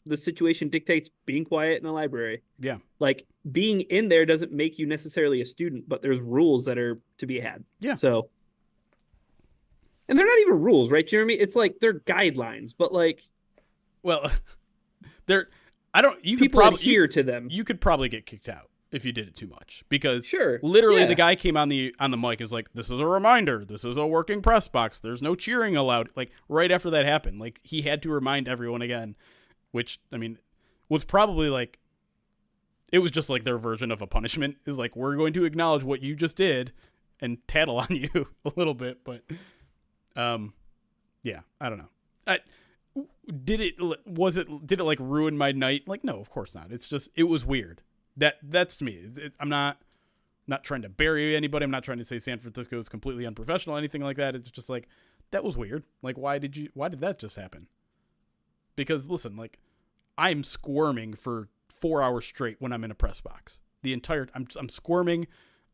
the situation dictates being quiet in a library. Yeah. Like being in there doesn't make you necessarily a student, but there's rules that are to be had. Yeah. So, and they're not even rules, right, Jeremy? It's like they're guidelines, but like, well, you people could probably adhere to them. You could probably get kicked out if you did it too much, because literally the guy came on the mic is like, this is a reminder, this is a working press box, there's no cheering allowed. Like right after that happened, like he had to remind everyone again, which I mean was probably like, it was just like their version of a punishment, is like, we're going to acknowledge what you just did and tattle on you a little bit. But yeah, I don't know. Did it like ruin my night? Like, no, of course not. It's just, it was weird. That's to me. I'm not trying to bury anybody. I'm not trying to say San Francisco is completely unprofessional, anything like that. It's just like, that was weird. Like, why did that just happen? Because listen, like, I'm squirming for 4 hours straight when I'm in a press box. I'm squirming.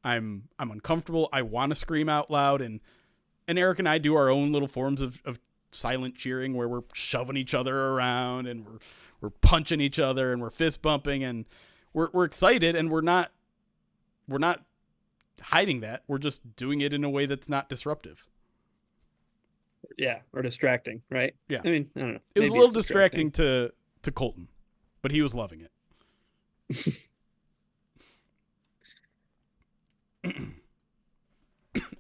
I'm uncomfortable. I want to scream out loud. And Eric and I do our own little forms of silent cheering where we're shoving each other around and we're punching each other and we're fist bumping and we're excited, and we're not hiding that. We're just doing it in a way that's not disruptive. Yeah, or distracting, right? Yeah. I mean, I don't know. It was a little distracting to Colton, but he was loving it.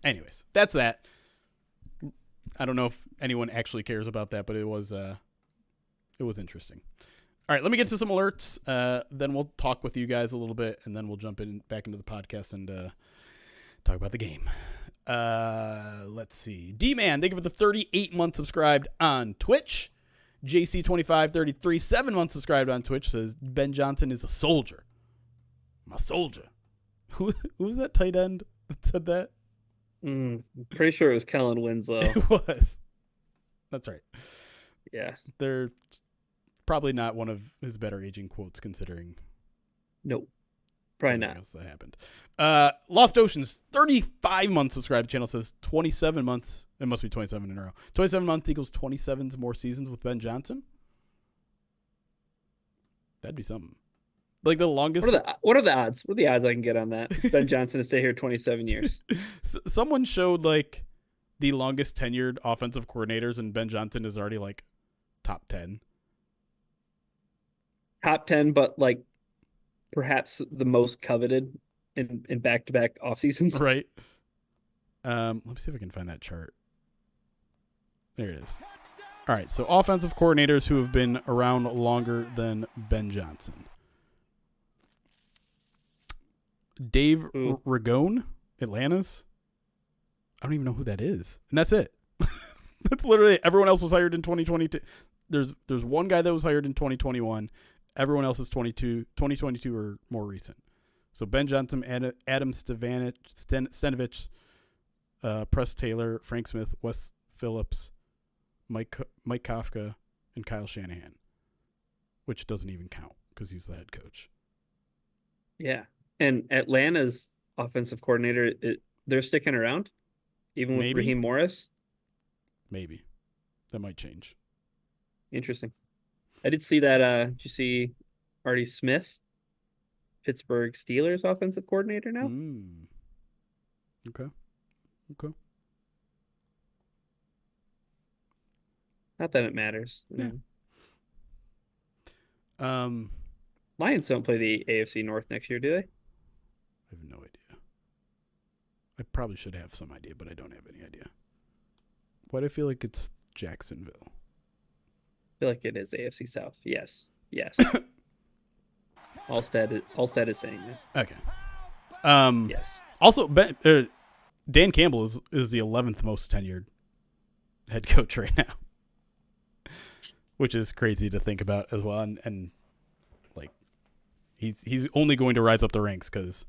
Anyways, that's that. I don't know if anyone actually cares about that, but it was interesting. All right, let me get to some alerts. Then we'll talk with you guys a little bit, and then we'll jump back into the podcast and talk about the game. Let's see. D-Man, thank you for the 38 months subscribed on Twitch. JC2533, 7 months subscribed on Twitch, says Ben Johnson is a soldier. I'm a soldier. Who was that tight end that said that? I'm pretty sure it was Kellen Winslow. It was. That's right. Yeah. They're probably not one of his better aging quotes, considering. Nope. Probably not. Else that happened. Lost Oceans, 35 months subscribed. Channel says 27 months. It must be 27 in a row. 27 months equals 27 more seasons with Ben Johnson. That'd be something. Like the longest. What are the odds? What are the odds I can get on that? Ben Johnson to stay here 27 years. Someone showed like the longest tenured offensive coordinators, and Ben Johnson is already like top 10. Top 10, but like perhaps the most coveted in back-to-back off seasons. Right. Let me see if I can find that chart. There it is. All right. So offensive coordinators who have been around longer than Ben Johnson. Dave Ragone, Atlanta's. I don't even know who that is. And that's it. That's literally, everyone else was hired in 2022. There's one guy that was hired in 2021. Everyone else is 2022 or more recent. So Ben Johnson, Adam Stenovich, Press Taylor, Frank Smith, Wes Phillips, Mike Kafka, and Kyle Shanahan, which doesn't even count because he's the head coach. Yeah. And Atlanta's offensive coordinator, they're sticking around, even with Raheem Morris? Maybe. That might change. Interesting. I did see that. Did you see Artie Smith, Pittsburgh Steelers offensive coordinator now? Okay. Not that it matters. Yeah. Lions don't play the AFC North next year, do they? I have no idea. I probably should have some idea, but I don't have any idea. Why do I feel like it's Jacksonville? I feel like it is AFC South. Yes. Allstat is saying that. Okay. Yes. Also, Dan Campbell is the 11th most tenured head coach right now, which is crazy to think about as well. And like, he's only going to rise up the ranks because,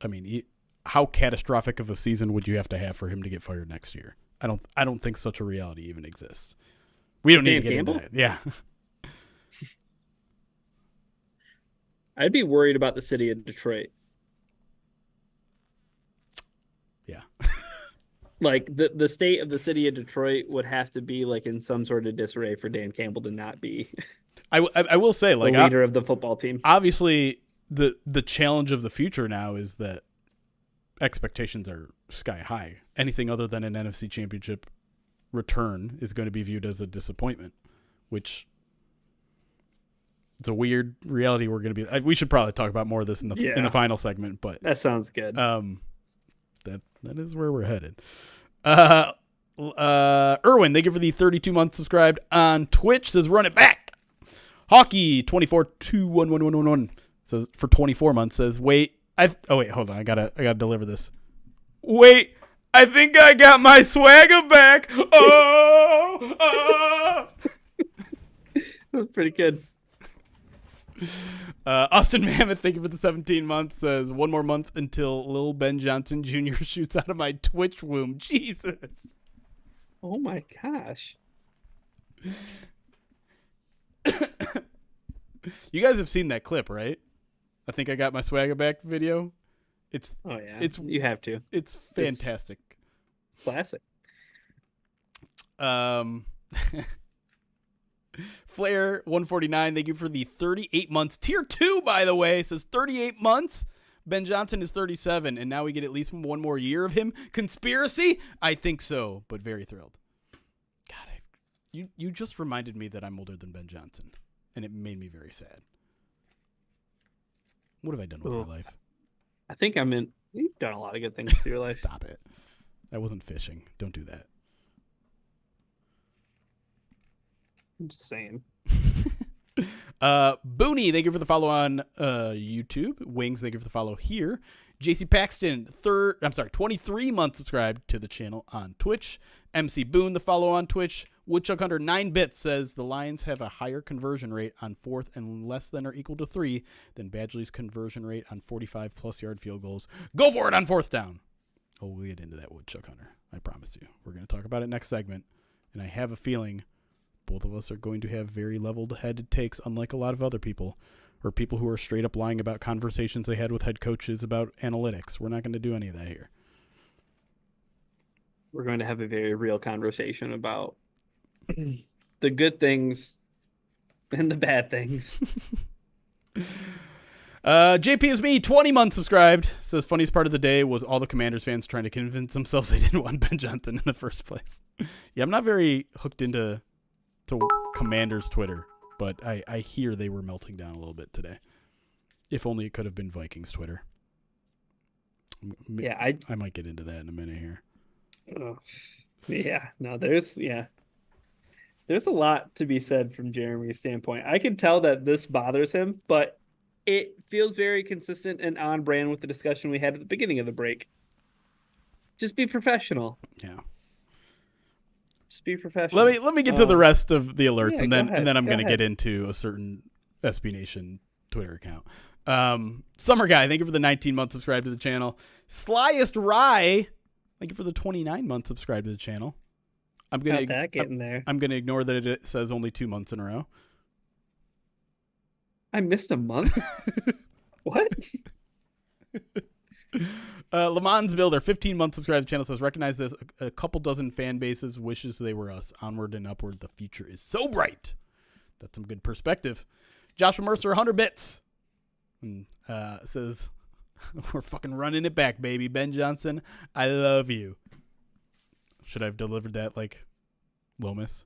I mean, how catastrophic of a season would you have to have for him to get fired next year? I don't think such a reality even exists. We don't need to get into it. Yeah. I'd be worried about the city of Detroit. Yeah. Like the state of the city of Detroit would have to be like in some sort of disarray for Dan Campbell to not be I will say, like, the leader of the football team. Obviously, the challenge of the future now is that expectations are sky high. Anything other than an NFC Championship return is going to be viewed as a disappointment, which it's a weird reality we're going to be. We should probably talk about more of this in the final segment, but that sounds good. That is where we're headed. Erwin, thank you for the 32 months subscribed on Twitch. Says run it back. Hockey 24211111 says for 24 months says wait. Hold on. I gotta deliver this. Wait, I think I got my swagger back. Oh. That was pretty good. Austin Mammoth, thank you for the 17 months. Says one more month until Lil Ben Johnson Jr. shoots out of my Twitch womb. Jesus. Oh my gosh. You guys have seen that clip, right? I think I got my swagger back video. You have to. It's fantastic. It's classic. Flair 149, thank you for the 38 months. Tier 2, by the way, says 38 months. Ben Johnson is 37, and now we get at least one more year of him. Conspiracy? I think so, but very thrilled. God, you just reminded me that I'm older than Ben Johnson, and it made me very sad. What have I done with my life? I think you've done a lot of good things with your life. Stop it. I wasn't fishing. Don't do that. I'm just saying. Booney, thank you for the follow on YouTube. Wings, thank you for the follow here. JC Paxton, 23 months subscribed to the channel on Twitch. MC Boone, the follow on Twitch. Woodchuck Hunter 9-bit says the Lions have a higher conversion rate on 4th and less than or equal to 3 than Badgley's conversion rate on 45-plus yard field goals. Go for it on 4th down. Oh, we'll get into that, Woodchuck Hunter. I promise you. We're going to talk about it next segment, and I have a feeling both of us are going to have very leveled-headed takes, unlike a lot of other people, or people who are straight up lying about conversations they had with head coaches about analytics. We're not going to do any of that here. We're going to have a very real conversation about the good things and the bad things. JP is me, 20 months subscribed. Says funniest part of the day was all the Commanders fans trying to convince themselves they didn't want Ben Johnson in the first place. Yeah, I'm not very hooked into Commanders Twitter, but I hear they were melting down a little bit today. If only it could have been Vikings Twitter. Yeah, I might get into that in a minute here. Oh, yeah, no, there's a lot to be said from Jeremy's standpoint. I can tell that this bothers him, but it feels very consistent and on brand with the discussion we had at the beginning of the break. Just be professional. Yeah. Just be professional. Let me get to the rest of the alerts, yeah, and then I'm going to get into a certain SB Nation Twitter account. Summer Guy, thank you for the 19-month subscribe to the channel. Slyest Rye, thank you for the 29-month subscribe to the channel. I'm going to ignore that it says only 2 months in a row. I missed a month? What? Le Mans Builder, 15-month subscribe to the channel, says, recognize this. A couple dozen fan bases wishes they were us. Onward and upward, the future is so bright. That's some good perspective. Joshua Mercer, 100 bits. Says, we're fucking running it back, baby. Ben Johnson, I love you. Should I have delivered that like Lomas?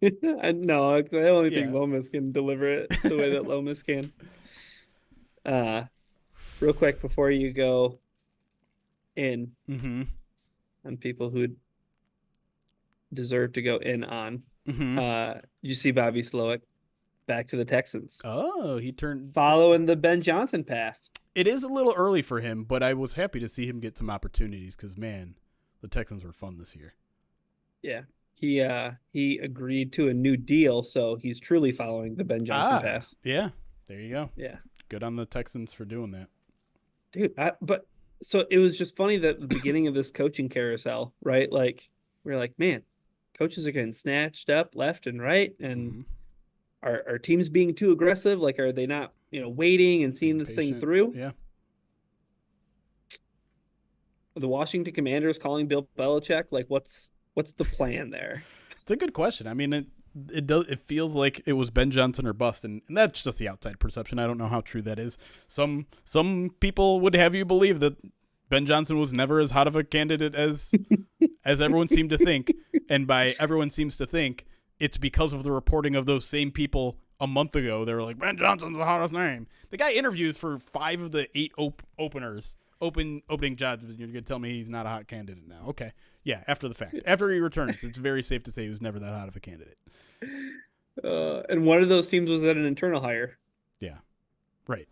No, I only think Lomas can deliver it the way that Lomas can. Real quick before you go in on people who deserve to go in on. Did you see Bobby Slowick back to the Texans. Oh, he turned following the Ben Johnson path. It is a little early for him, but I was happy to see him get some opportunities because, man, the Texans were fun this year. Yeah. He agreed to a new deal, so he's truly following the Ben Johnson path. Yeah, there you go. Yeah. Good on the Texans for doing that. Dude, so it was just funny that the beginning of this coaching carousel, right? Like, we're like, man, coaches are getting snatched up left and right, and our teams being too aggressive? Like, are they not, waiting and seeing this thing through? Yeah. The Washington Commanders calling Bill Belichick, like, what's the plan there? It's a good question. I mean, it feels like it was Ben Johnson or bust, and that's just the outside perception. I don't know how true that is. Some people would have you believe that Ben Johnson was never as hot of a candidate as everyone seemed to think, and by everyone seems to think, it's because of the reporting of those same people a month ago. They were like, Ben Johnson's the hottest name. The guy interviews for 5 of the 8 opening jobs. You're gonna tell me he's not a hot candidate now? Okay. Yeah, after the fact. After he returns, it's very safe to say he was never that hot of a candidate. And one of those teams was at an internal hire. Yeah, right.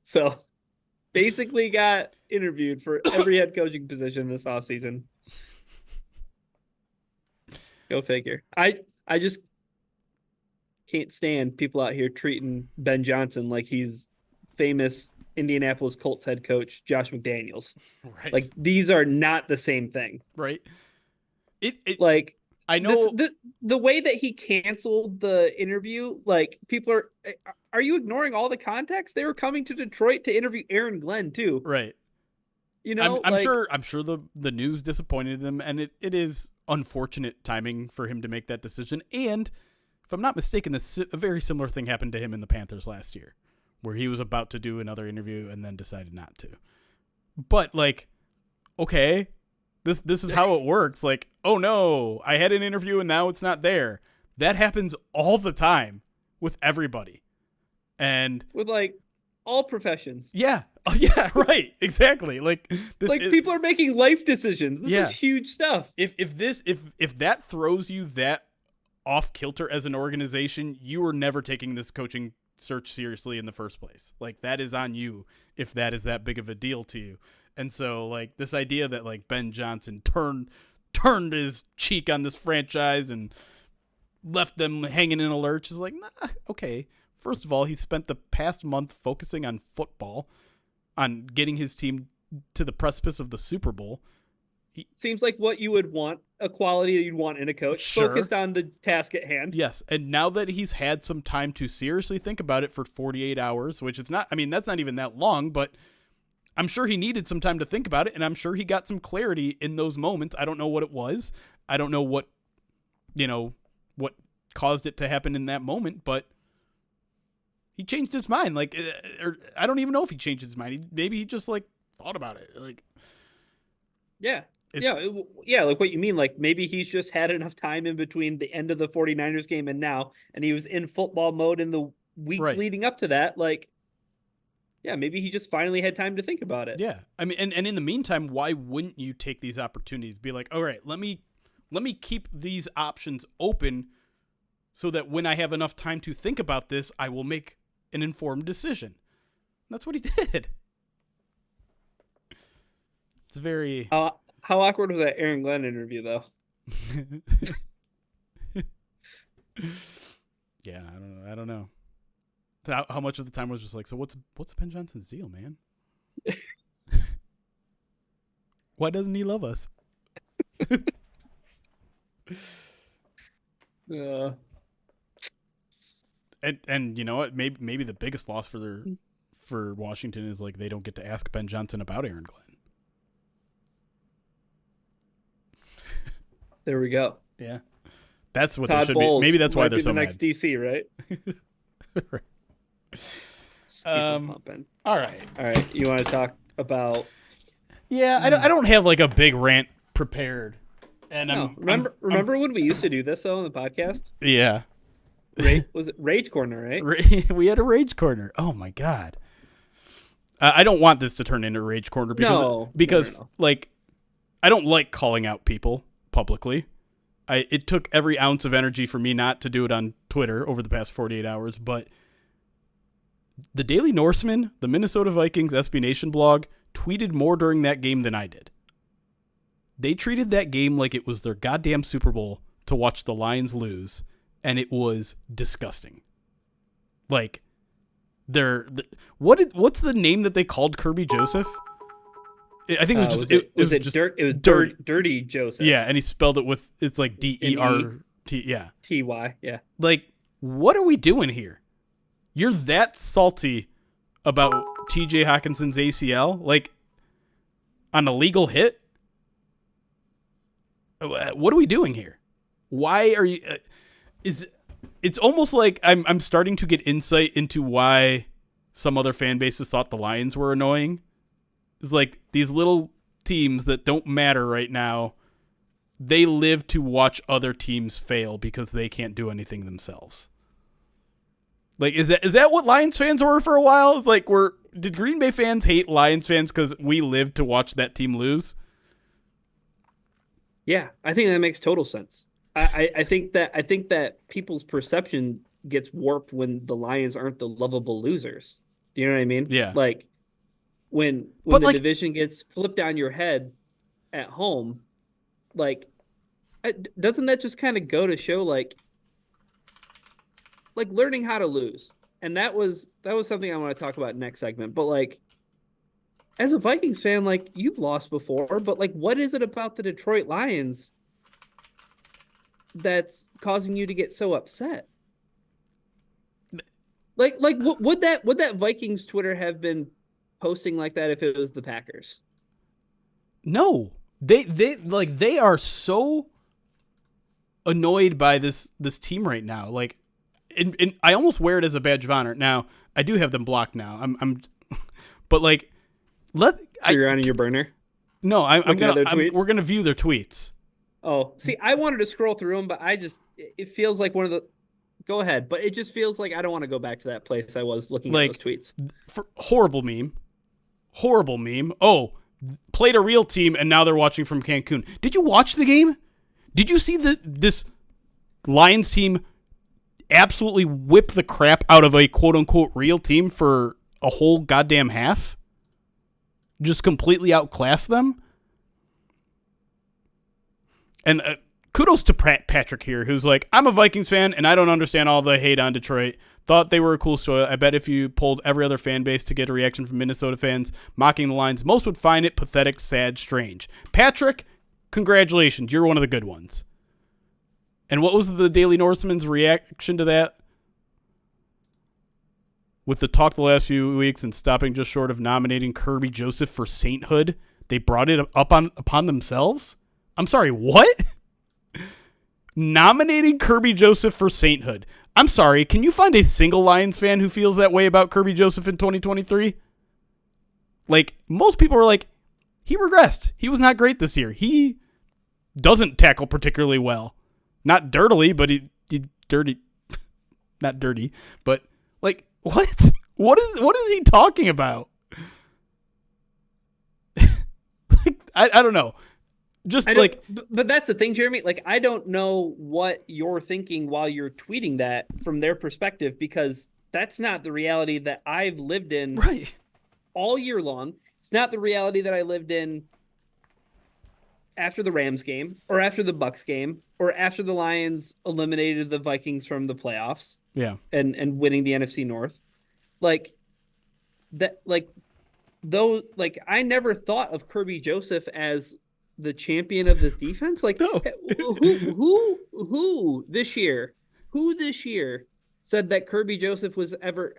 So, basically got interviewed for every head coaching position this offseason. Go figure. I just can't stand people out here treating Ben Johnson like he's famous Indianapolis Colts head coach Josh McDaniels. Right. Like, these are not the same thing. Right. It like, I know the way that he canceled the interview, like, people are you ignoring all the context? They were coming to Detroit to interview Aaron Glenn too. Right. I'm sure the news disappointed them, and it is unfortunate timing for him to make that decision. And if I'm not mistaken, a very similar thing happened to him in the Panthers last year, where he was about to do another interview and then decided not to. But, like, okay, this is how it works. Like, oh no, I had an interview and now it's not there. That happens all the time with everybody. And with, like, all professions. Yeah. Yeah, right. Exactly. Like, people are making life decisions. This is huge stuff. If that throws you that off kilter as an organization, you are never taking this coaching search seriously in the first place. Like, that is on you if that is that big of a deal to you. And so, like, this idea that, like, Ben Johnson turned his cheek on this franchise and left them hanging in a lurch is like, nah, okay. First of all, he spent the past month focusing on football, on getting his team to the precipice of the Super Bowl. Seems like what you would want, a quality that you'd want in a coach, sure, focused on the task at hand. Yes, and now that he's had some time to seriously think about it for 48 hours, which is not, I mean, that's not even that long, but I'm sure he needed some time to think about it, and I'm sure he got some clarity in those moments. I don't know what it was. I don't know what caused it to happen in that moment, but he changed his mind. Like, or I don't even know if he changed his mind. Maybe he just, like, thought about it. Like, yeah. Like what you mean. Like, maybe he's just had enough time in between the end of the 49ers game and now, and he was in football mode in the weeks leading up to that. Like, yeah, maybe he just finally had time to think about it. Yeah. I mean, and in the meantime, why wouldn't you take these opportunities? Be like, all right, let me keep these options open so that when I have enough time to think about this, I will make an informed decision. And that's what he did. It's very... How awkward was that Aaron Glenn interview, though? Yeah, I don't know. How much of the time was just like, so what's Ben Johnson's deal, man? Why doesn't he love us? And you know what? Maybe the biggest loss for Washington is, like, they don't get to ask Ben Johnson about Aaron Glenn. There we go. Yeah, that's what Todd they should Bowles be. Maybe that's why they're so the next mad. DC, right? Right. All right. You want to talk about? Yeah, I don't have, like, a big rant prepared. And no, remember when we used to do this though on the podcast? Yeah. Was it Rage Corner, right? We had a Rage Corner. Oh my God. I don't want this to turn into Rage Corner because no. like, I don't like calling out people publicly. It took every ounce of energy for me not to do it on Twitter over the past 48 hours, but the Daily Norseman, the Minnesota Vikings SB Nation blog, tweeted more during that game than I did. They treated that game like it was their goddamn Super Bowl to watch the Lions lose, and it was disgusting. Like, what's the name that they called Kirby Joseph? I think it was just Dirty Joseph. Yeah, and he spelled it with, it's like D-E-R-T, yeah. T-Y, yeah. Like, what are we doing here? You're that salty about TJ Hawkinson's ACL? Like, on a legal hit? What are we doing here? Why are you... It's almost like I'm starting to get insight into why some other fan bases thought the Lions were annoying. It's like these little teams that don't matter right now, they live to watch other teams fail because they can't do anything themselves. Like, is that what Lions fans were for a while? It's like, did Green Bay fans hate Lions fans because we live to watch that team lose? Yeah, I think that makes total sense. I think that people's perception gets warped when the Lions aren't the lovable losers. Do you know what I mean? Yeah. Like when the division gets flipped on your head at home, like doesn't that just kind of go to show like learning how to lose? And that was something I want to talk about next segment. But like, as a Vikings fan, like, you've lost before, but like, what is it about the Detroit Lions that's causing you to get so upset? Like would that Vikings Twitter have been posting like that if it was the Packers? No, they are so annoyed by this team right now. Like, and I almost wear it as a badge of honor. Now I do have them blocked now. But like, you're on your burner. No, we're gonna view their tweets. Oh, see, I wanted to scroll through them, but it feels like one of the. Go ahead, but it just feels like I don't want to go back to that place I was looking at those tweets. Horrible meme. Oh, played a real team, and now they're watching from Cancun. Did you watch the game? Did you see this Lions team absolutely whip the crap out of a quote-unquote real team for a whole goddamn half? Just completely outclass them? And kudos to Patrick here, who's like, I'm a Vikings fan, and I don't understand all the hate on Detroit. Thought they were a cool story. I bet if you polled every other fan base to get a reaction from Minnesota fans mocking the Lions, most would find it pathetic, sad, strange. Patrick, congratulations. You're one of the good ones. And what was the Daily Norseman's reaction to that? With the talk the last few weeks and stopping just short of nominating Kirby Joseph for sainthood, they brought it upon themselves? I'm sorry, what? Nominating Kirby Joseph for sainthood. I'm sorry, can you find a single Lions fan who feels that way about Kirby Joseph in 2023? Like, most people were like, he regressed. He was not great this year. He doesn't tackle particularly well. Not dirtily, but he dirty. Not dirty, but like, what? What is he talking about? Like, I don't know. But that's the thing, Jeremy. Like, I don't know what you're thinking while you're tweeting that from their perspective, because that's not the reality that I've lived in all year long. It's not the reality that I lived in after the Rams game or after the Bucks game or after the Lions eliminated the Vikings from the playoffs. Yeah. And winning the NFC North. Like that, I never thought of Kirby Joseph as the champion of this defense. Like, no. who this year said that Kirby Joseph was ever?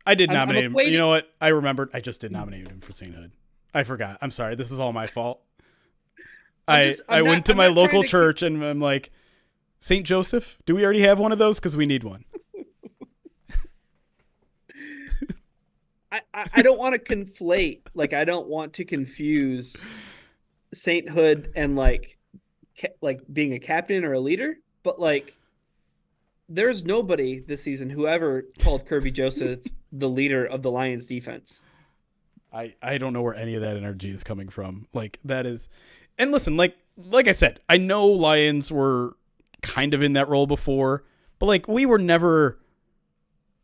I did nominate him. You know what? I remembered. I just did nominate him for sainthood. I forgot. I'm sorry. This is all my fault. I went to my local church and I'm like, Saint Joseph, do we already have one of those? Because we need one. I don't want to conflate. Like, I don't want to confuse sainthood and like being a captain or a leader, but like, there's nobody this season who ever called Kirby Joseph the leader of the Lions defense. I don't know where any of that energy is coming from. Like, that is, and listen, like, like I said, I know Lions were kind of in that role before, but like we were never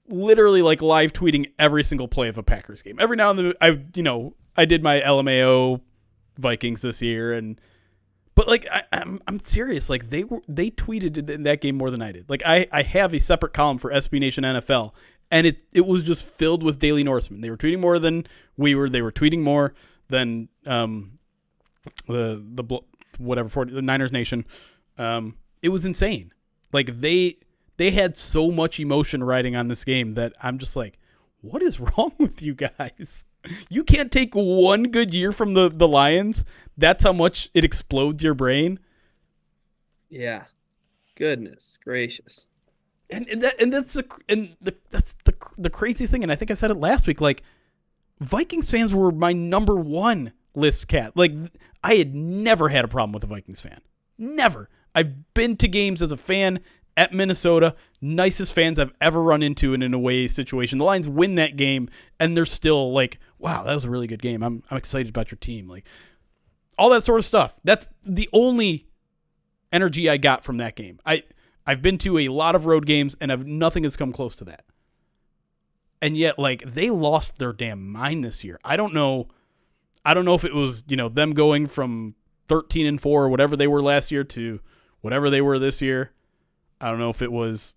literally like live tweeting every single play of a Packers game. Every now and then I did my LMAO Vikings this year, but like I'm serious. Like they tweeted in that game more than I did. Like I have a separate column for SB Nation NFL, and it was just filled with Daily Norsemen. They were tweeting more than we were. They were tweeting more than the Niners Nation. It was insane. Like they had so much emotion riding on this game that I'm just like, what is wrong with you guys? You can't take one good year from the Lions. That's how much it explodes your brain. Yeah. Goodness gracious. That's the craziest thing. And I think I said it last week. Like, Vikings fans were my number one list cat. Like, I had never had a problem with a Vikings fan. Never. I've been to games as a fan at Minnesota, nicest fans I've ever run into in an away situation. The Lions win that game, and they're still like, wow, that was a really good game. I'm excited about your team. Like, all that sort of stuff. That's the only energy I got from that game. I've been to a lot of road games, and nothing has come close to that. And yet, like, they lost their damn mind this year. I don't know if it was, them going from 13-4 or whatever they were last year to whatever they were this year. I don't know if it was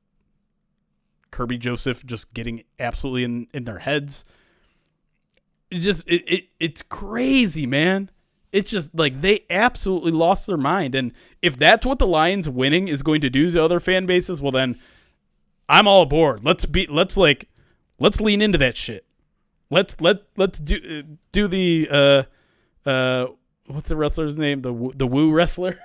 Kirby Joseph just getting absolutely in their heads. It's crazy, man. It's just like they absolutely lost their mind. And if that's what the Lions winning is going to do to other fan bases, well then I'm all aboard. Let's lean into that shit. Let's do the what's the wrestler's name? The Woo wrestler.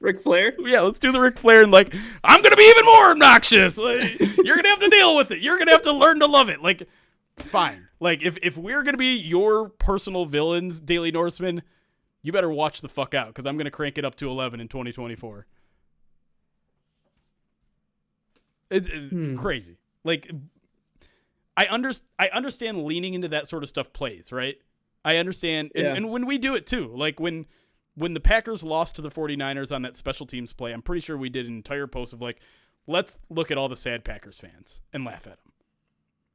Ric Flair? Yeah, let's do the Ric Flair and like, I'm going to be even more obnoxious. Like, you're going to have to deal with it. You're going to have to learn to love it. Like, fine. Like, if we're going to be your personal villains, Daily Norseman, you better watch the fuck out because I'm going to crank it up to 11 in 2024. It's crazy. Like, I understand leaning into that sort of stuff plays, right? I understand. And when we do it too, like when the Packers lost to the 49ers on that special teams play, I'm pretty sure we did an entire post of like, let's look at all the sad Packers fans and laugh at them.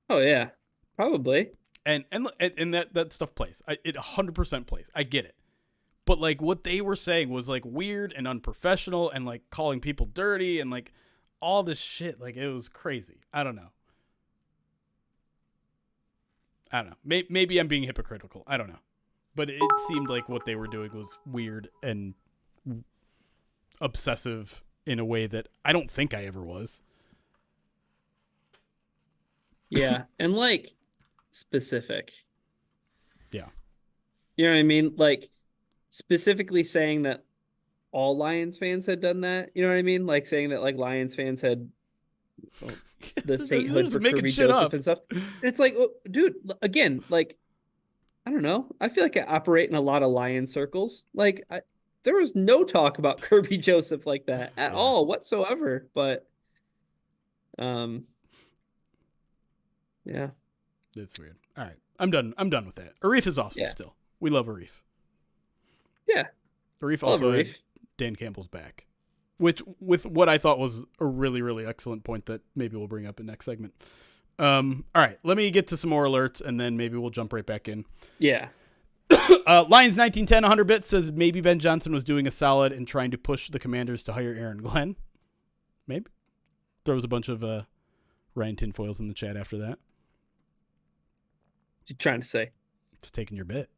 Oh yeah, probably. And that stuff plays. It 100% plays. I get it. But like what they were saying was like weird and unprofessional and like calling people dirty and like all this shit. Like it was crazy. I don't know. Maybe I'm being hypocritical. I don't know. But it seemed like what they were doing was weird and obsessive in a way that I don't think I ever was. Yeah, and like specific. Yeah. You know what I mean? Like specifically saying that all Lions fans had done that. You know what I mean? Like saying that like Lions fans had the sainthood for Kirby Joseph and stuff. It's like, oh, dude, again, like, I don't know. I feel like I operate in a lot of Lion circles. Like, there was no talk about Kirby Joseph like that at all whatsoever. But, yeah, it's weird. All right, I'm done with that. Arif is awesome still. We love Arif. Yeah, Arif also had Dan Campbell's back, which with what I thought was a really, really excellent point that maybe we'll bring up in next segment. All right, let me get to some more alerts, and then maybe we'll jump right back in. Yeah. Lions 1910 100 bits says maybe Ben Johnson was doing a solid in trying to push the Commanders to hire Aaron Glenn. Maybe. Throws a bunch of Ryan tinfoils in the chat after that. What you trying to say? It's taking your bit.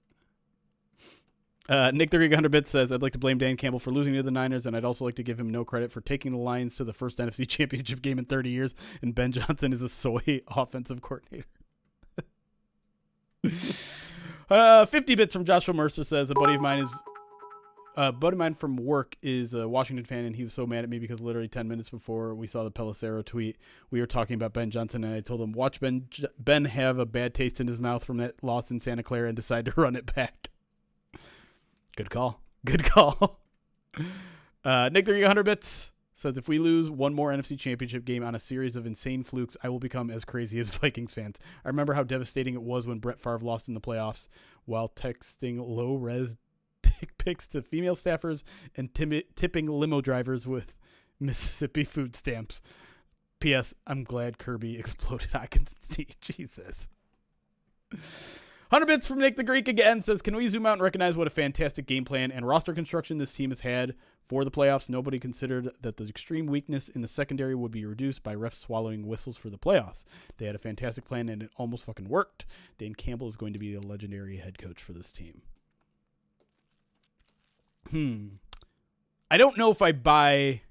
Nick the Greek 100 bits says, I'd like to blame Dan Campbell for losing to the Niners, and I'd also like to give him no credit for taking the Lions to the first NFC Championship game in 30 years, and Ben Johnson is a soy offensive coordinator. 50 bits from Joshua Mercer says, a buddy of mine from work is a Washington fan, and he was so mad at me because literally 10 minutes before we saw the Pelissero tweet, we were talking about Ben Johnson, and I told him, watch Ben have a bad taste in his mouth from that loss in Santa Clara and decide to run it back. Good call. Nick the 100 bits says, if we lose one more NFC Championship game on a series of insane flukes, I will become as crazy as Vikings fans. I remember how devastating it was when Brett Favre lost in the playoffs while texting low-res dick pics to female staffers and tipping limo drivers with Mississippi food stamps. P.S. I'm glad Kirby exploded Hawkins' Jesus. 100 bits from Nick the Greek again says, can we zoom out and recognize what a fantastic game plan and roster construction this team has had for the playoffs? Nobody considered that the extreme weakness in the secondary would be reduced by refs swallowing whistles for the playoffs. They had a fantastic plan and it almost fucking worked. Dan Campbell is going to be a legendary head coach for this team. I don't know if I buy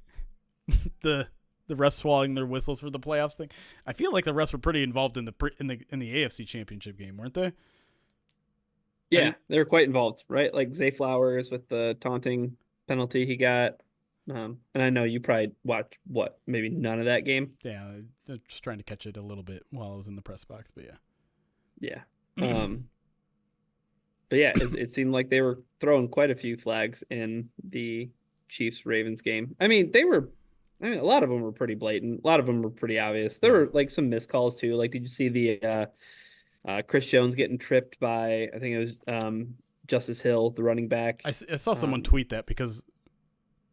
the refs swallowing their whistles for the playoffs thing. I feel like the refs were pretty involved in the AFC Championship game, weren't they? Yeah, they were quite involved, right? Like Zay Flowers with the taunting penalty he got. And I know you probably watched, maybe none of that game? Yeah, just trying to catch it a little bit while I was in the press box, but yeah. Yeah. But yeah, it seemed like they were throwing quite a few flags in the Chiefs-Ravens game. I mean, a lot of them were pretty blatant. A lot of them were pretty obvious. There were like some missed calls too. Like, did you see the Chris Jones getting tripped by, I think it was Justice Hill, the running back? I saw someone tweet that because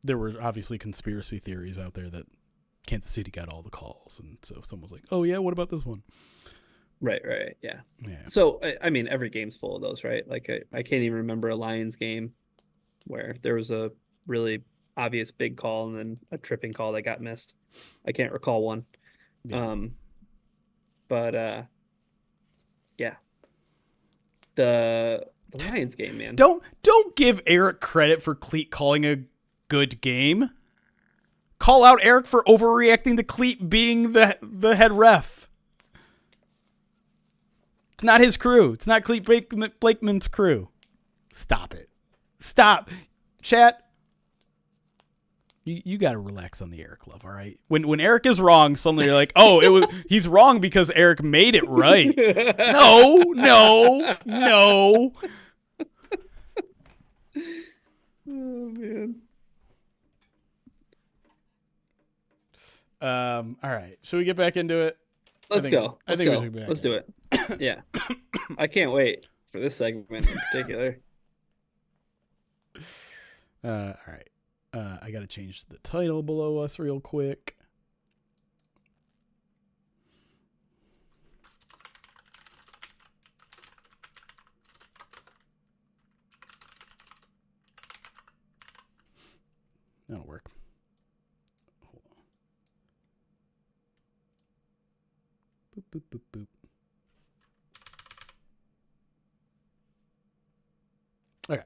there were obviously conspiracy theories out there that Kansas City got all the calls. And so someone was like, oh, yeah, what about this one? Right. Yeah. So, I mean, every game's full of those, right? Like, I can't even remember a Lions game where there was a really obvious big call and then a tripping call that got missed. I can't recall one. Yeah. Yeah. The Lions game, man. Don't give Eric credit for Cleat calling a good game. Call out Eric for overreacting to Cleat being the head ref. It's not his crew. It's not Cleat Blakeman's crew. Stop it. Stop. Chat. You got to relax on the Eric love, all right? When Eric is wrong, suddenly you're like, oh, he's wrong because Eric made it right. No. Oh, man. All right. Should we get back into it? Let's go. I think we should be back. Let's do it. Yeah. I can't wait for this segment in particular. All right. I got to change the title below us real quick. That'll work. Hold on. Boop, boop, boop, boop. Okay.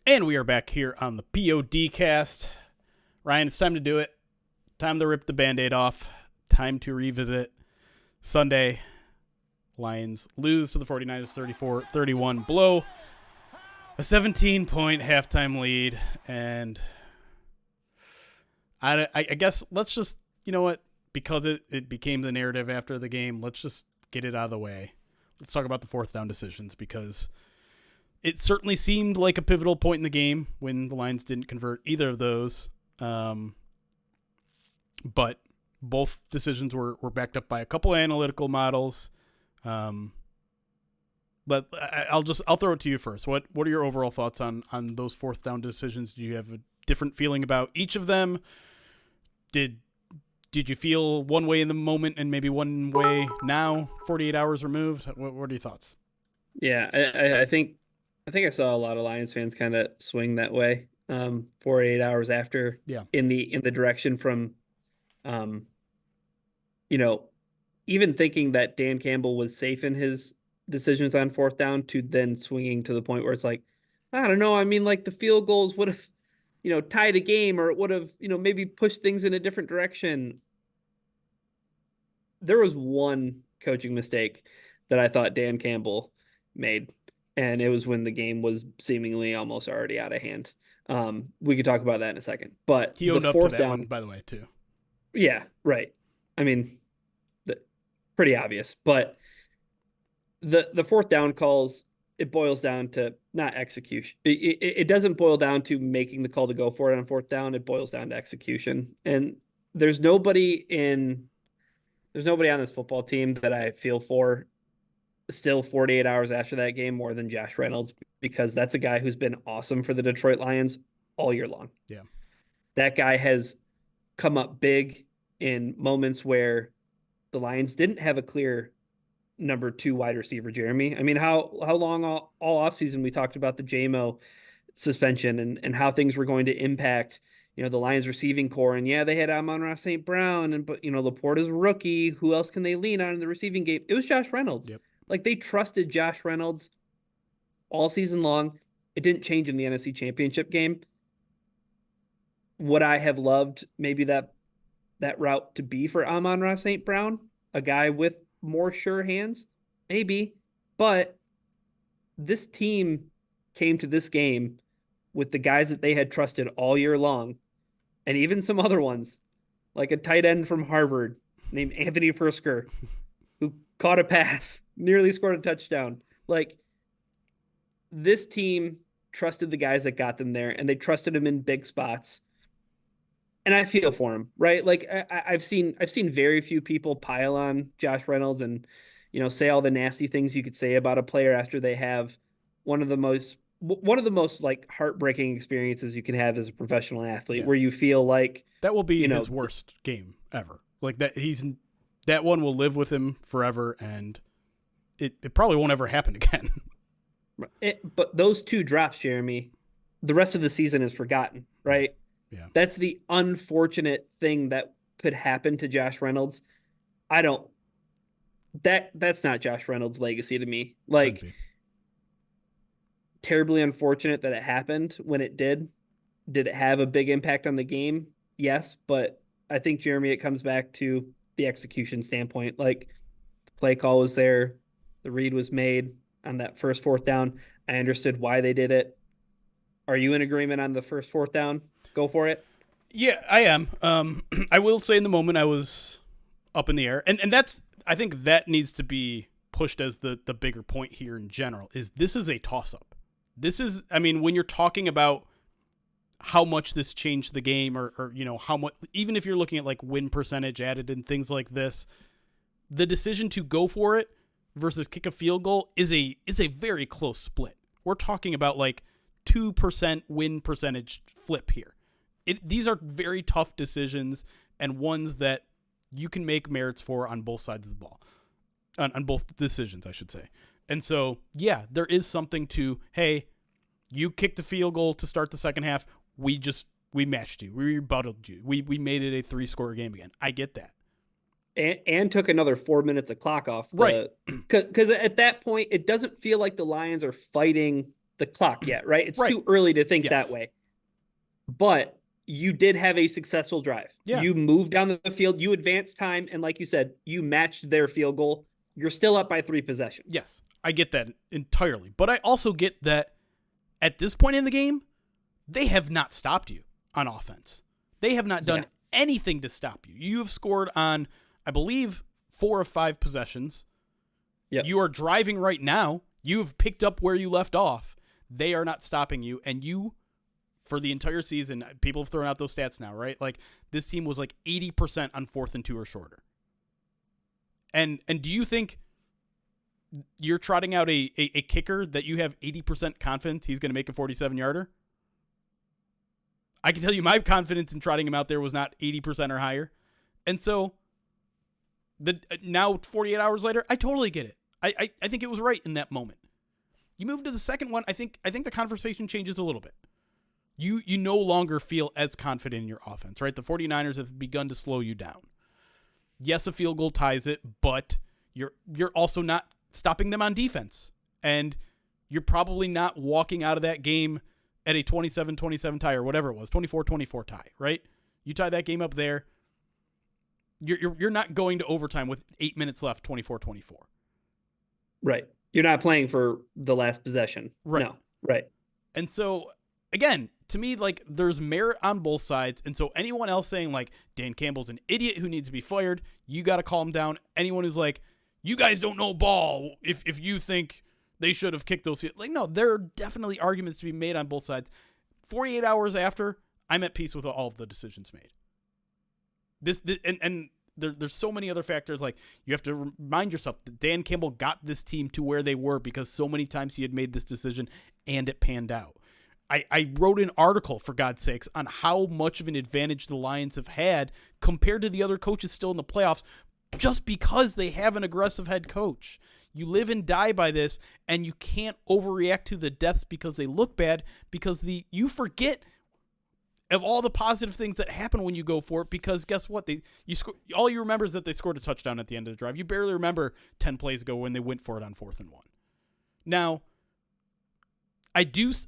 And we are back here on the POD Ryan, it's time to do it. Time to rip the Band-Aid off. Time to revisit Sunday. Lions lose to the 49ers 34-31. Blow a 17-point halftime lead. And I guess let's just, you know what? Because it became the narrative after the game, let's just get it out of the way. Let's talk about the fourth down decisions because it certainly seemed like a pivotal point in the game when the Lions didn't convert either of those. But both decisions were backed up by a couple of analytical models. But I'll throw it to you first. What are your overall thoughts on those fourth down decisions? Do you have a different feeling about each of them? Did you feel one way in the moment and maybe one way now, 48 hours removed? What are your thoughts? Yeah, I think I saw a lot of Lions fans kind of swing that way 48 hours after. Yeah. In the direction from, even thinking that Dan Campbell was safe in his decisions on fourth down to then swinging to the point where it's like, I don't know. I mean, like the field goals would have, tied a game or it would have, maybe pushed things in a different direction. There was one coaching mistake that I thought Dan Campbell made. And it was when the game was seemingly almost already out of hand. We could talk about that in a second. But he owned up to that one, by the way, too. Yeah, right. I mean, pretty obvious. But the fourth down calls, it boils down to not execution. It doesn't boil down to making the call to go for it on fourth down. It boils down to execution. And there's nobody on this football team that I feel for still 48 hours after that game more than Josh Reynolds, because that's a guy who's been awesome for the Detroit Lions all year long. Yeah. That guy has come up big in moments where the Lions didn't have a clear number 2 wide receiver, Jeremy. I mean, how long all offseason we talked about the JMO suspension and how things were going to impact, the Lions receiving core. And yeah, they had Amon-Ra St. Brown, but Laporta's a rookie. Who else can they lean on in the receiving game? It was Josh Reynolds. Yep. Like, they trusted Josh Reynolds all season long. It didn't change in the NFC Championship game. Would I have loved maybe that route to be for Amon-Ra St. Brown, a guy with more sure hands? Maybe. But this team came to this game with the guys that they had trusted all year long, and even some other ones, like a tight end from Harvard named Anthony Frisker, who caught a pass, nearly scored a touchdown. Like, this team trusted the guys that got them there, and they trusted him in big spots. And I feel for him, right? Like, I've seen very few people pile on Josh Reynolds and, say all the nasty things you could say about a player after they have one of the most like heartbreaking experiences you can have as a professional athlete, where you feel like that will be his worst game ever. Like, that one will live with him forever, and it probably won't ever happen again. But those 2 drops, Jeremy, the rest of the season is forgotten, right? Yeah. That's the unfortunate thing that could happen to Josh Reynolds. That's not Josh Reynolds' legacy to me. Like, terribly unfortunate that it happened when it did. Did it have a big impact on the game? Yes, but I think, Jeremy, it comes back to the execution standpoint. Like, the play call was there, the read was made on that first fourth down. I understood why they did it. Are you in agreement on the first fourth down? Go for it. Yeah, I am. I will say in the moment I was up in the air. And I think that needs to be pushed as the bigger point here in general, is this is a toss-up. This is, I mean, when you're talking about how much this changed the game or how much, even if you're looking at like win percentage added and things like this, the decision to go for it versus kick a field goal is a very close split. We're talking about like 2% win percentage flip here. These are very tough decisions, and ones that you can make merits for on both sides of the ball, on both decisions, I should say. And so, yeah, there is something to, hey, you kicked a field goal to start the second half. We matched you. We rebutted you. We made it a 3-score game again. I get that. And took another 4 minutes of clock off. Right. Because at that point, it doesn't feel like the Lions are fighting the clock yet, right? It's too early to think that way. But you did have a successful drive. Yeah. You moved down the field. You advanced time. And like you said, you matched their field goal. You're still up by 3 possessions. Yes, I get that entirely. But I also get that at this point in the game, they have not stopped you on offense. They have not done anything to stop you. You have scored on, I believe, 4 of 5 possessions. Yep. You are driving right now. You've picked up where you left off. They are not stopping you. And you, for the entire season, people have thrown out those stats now, right? Like, this team was like 80% on 4th and 2 or shorter. And do you think you're trotting out a kicker that you have 80% confidence he's going to make a 47-yarder? I can tell you my confidence in trotting him out there was not 80% or higher. And so now 48 hours later, I totally get it. I think it was right in that moment. You move to the second one, I think the conversation changes a little bit. You no longer feel as confident in your offense, right? The 49ers have begun to slow you down. Yes, a field goal ties it, but you're also not stopping them on defense. And you're probably not walking out of that game at a 27-27 tie or whatever it was, 24-24 tie, right? You tie that game up there, you're not going to overtime with 8 minutes left, 24-24. Right. You're not playing for the last possession. Right. No. Right. And so, again, to me, like, there's merit on both sides. And so anyone else saying, like, Dan Campbell's an idiot who needs to be fired, you got to calm down. Anyone who's like, you guys don't know ball if you think They should have kicked those. Like, no, there are definitely arguments to be made on both sides. 48 hours after, I'm at peace with all of the decisions made. There's so many other factors. Like, you have to remind yourself that Dan Campbell got this team to where they were because so many times he had made this decision and it panned out. I wrote an article, for God's sakes, on how much of an advantage the Lions have had compared to the other coaches still in the playoffs just because they have an aggressive head coach. You live and die by this, and you can't overreact to the deaths because they look bad, because you forget of all the positive things that happen when you go for it, because guess what? All you remember is that they scored a touchdown at the end of the drive. You barely remember 10 plays ago when they went for it on 4th and 1. Now, I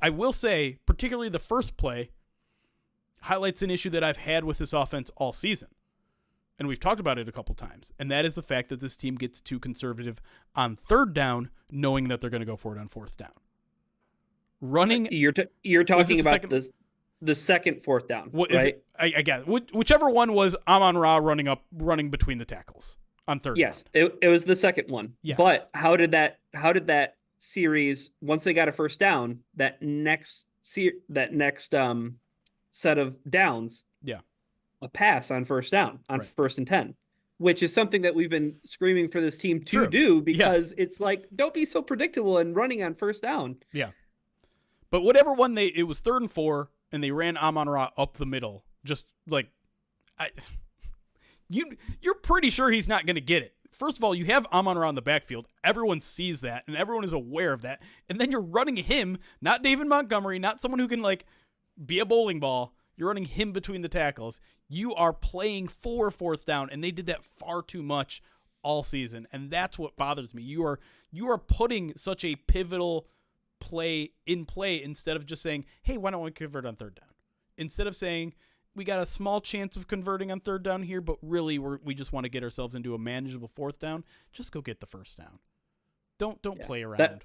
will say, particularly the first play, highlights an issue that I've had with this offense all season. And we've talked about it a couple times. And that is the fact that this team gets too conservative on 3rd down, knowing that they're going to go for it on 4th down. Running. You're talking about the second 4th down, right? I guess. Whichever one was Amon-Ra running between the tackles on 3rd down. Yes, it was the second one. Yes. But how did that series, once they got a 1st down, that next set of downs, a pass on 1st down on 1st and 10, which is something that we've been screaming for this team to do, because it's like, don't be so predictable and running on 1st down. Yeah. But whatever one it was 3rd and 4, and they ran Amon-Ra up the middle. Just like, you're pretty sure he's not going to get it. First of all, you have Amon-Ra in the backfield. Everyone sees that, and everyone is aware of that. And then you're running him, not David Montgomery, not someone who can like be a bowling ball. You're running him between the tackles. You are playing for 4th down, and they did that far too much all season, and that's what bothers me. You are putting such a pivotal play in play instead of just saying, hey, why don't we convert on 3rd down? Instead of saying, we got a small chance of converting on 3rd down here, but really we just want to get ourselves into a manageable 4th down. Just go get the 1st down. Don't play around.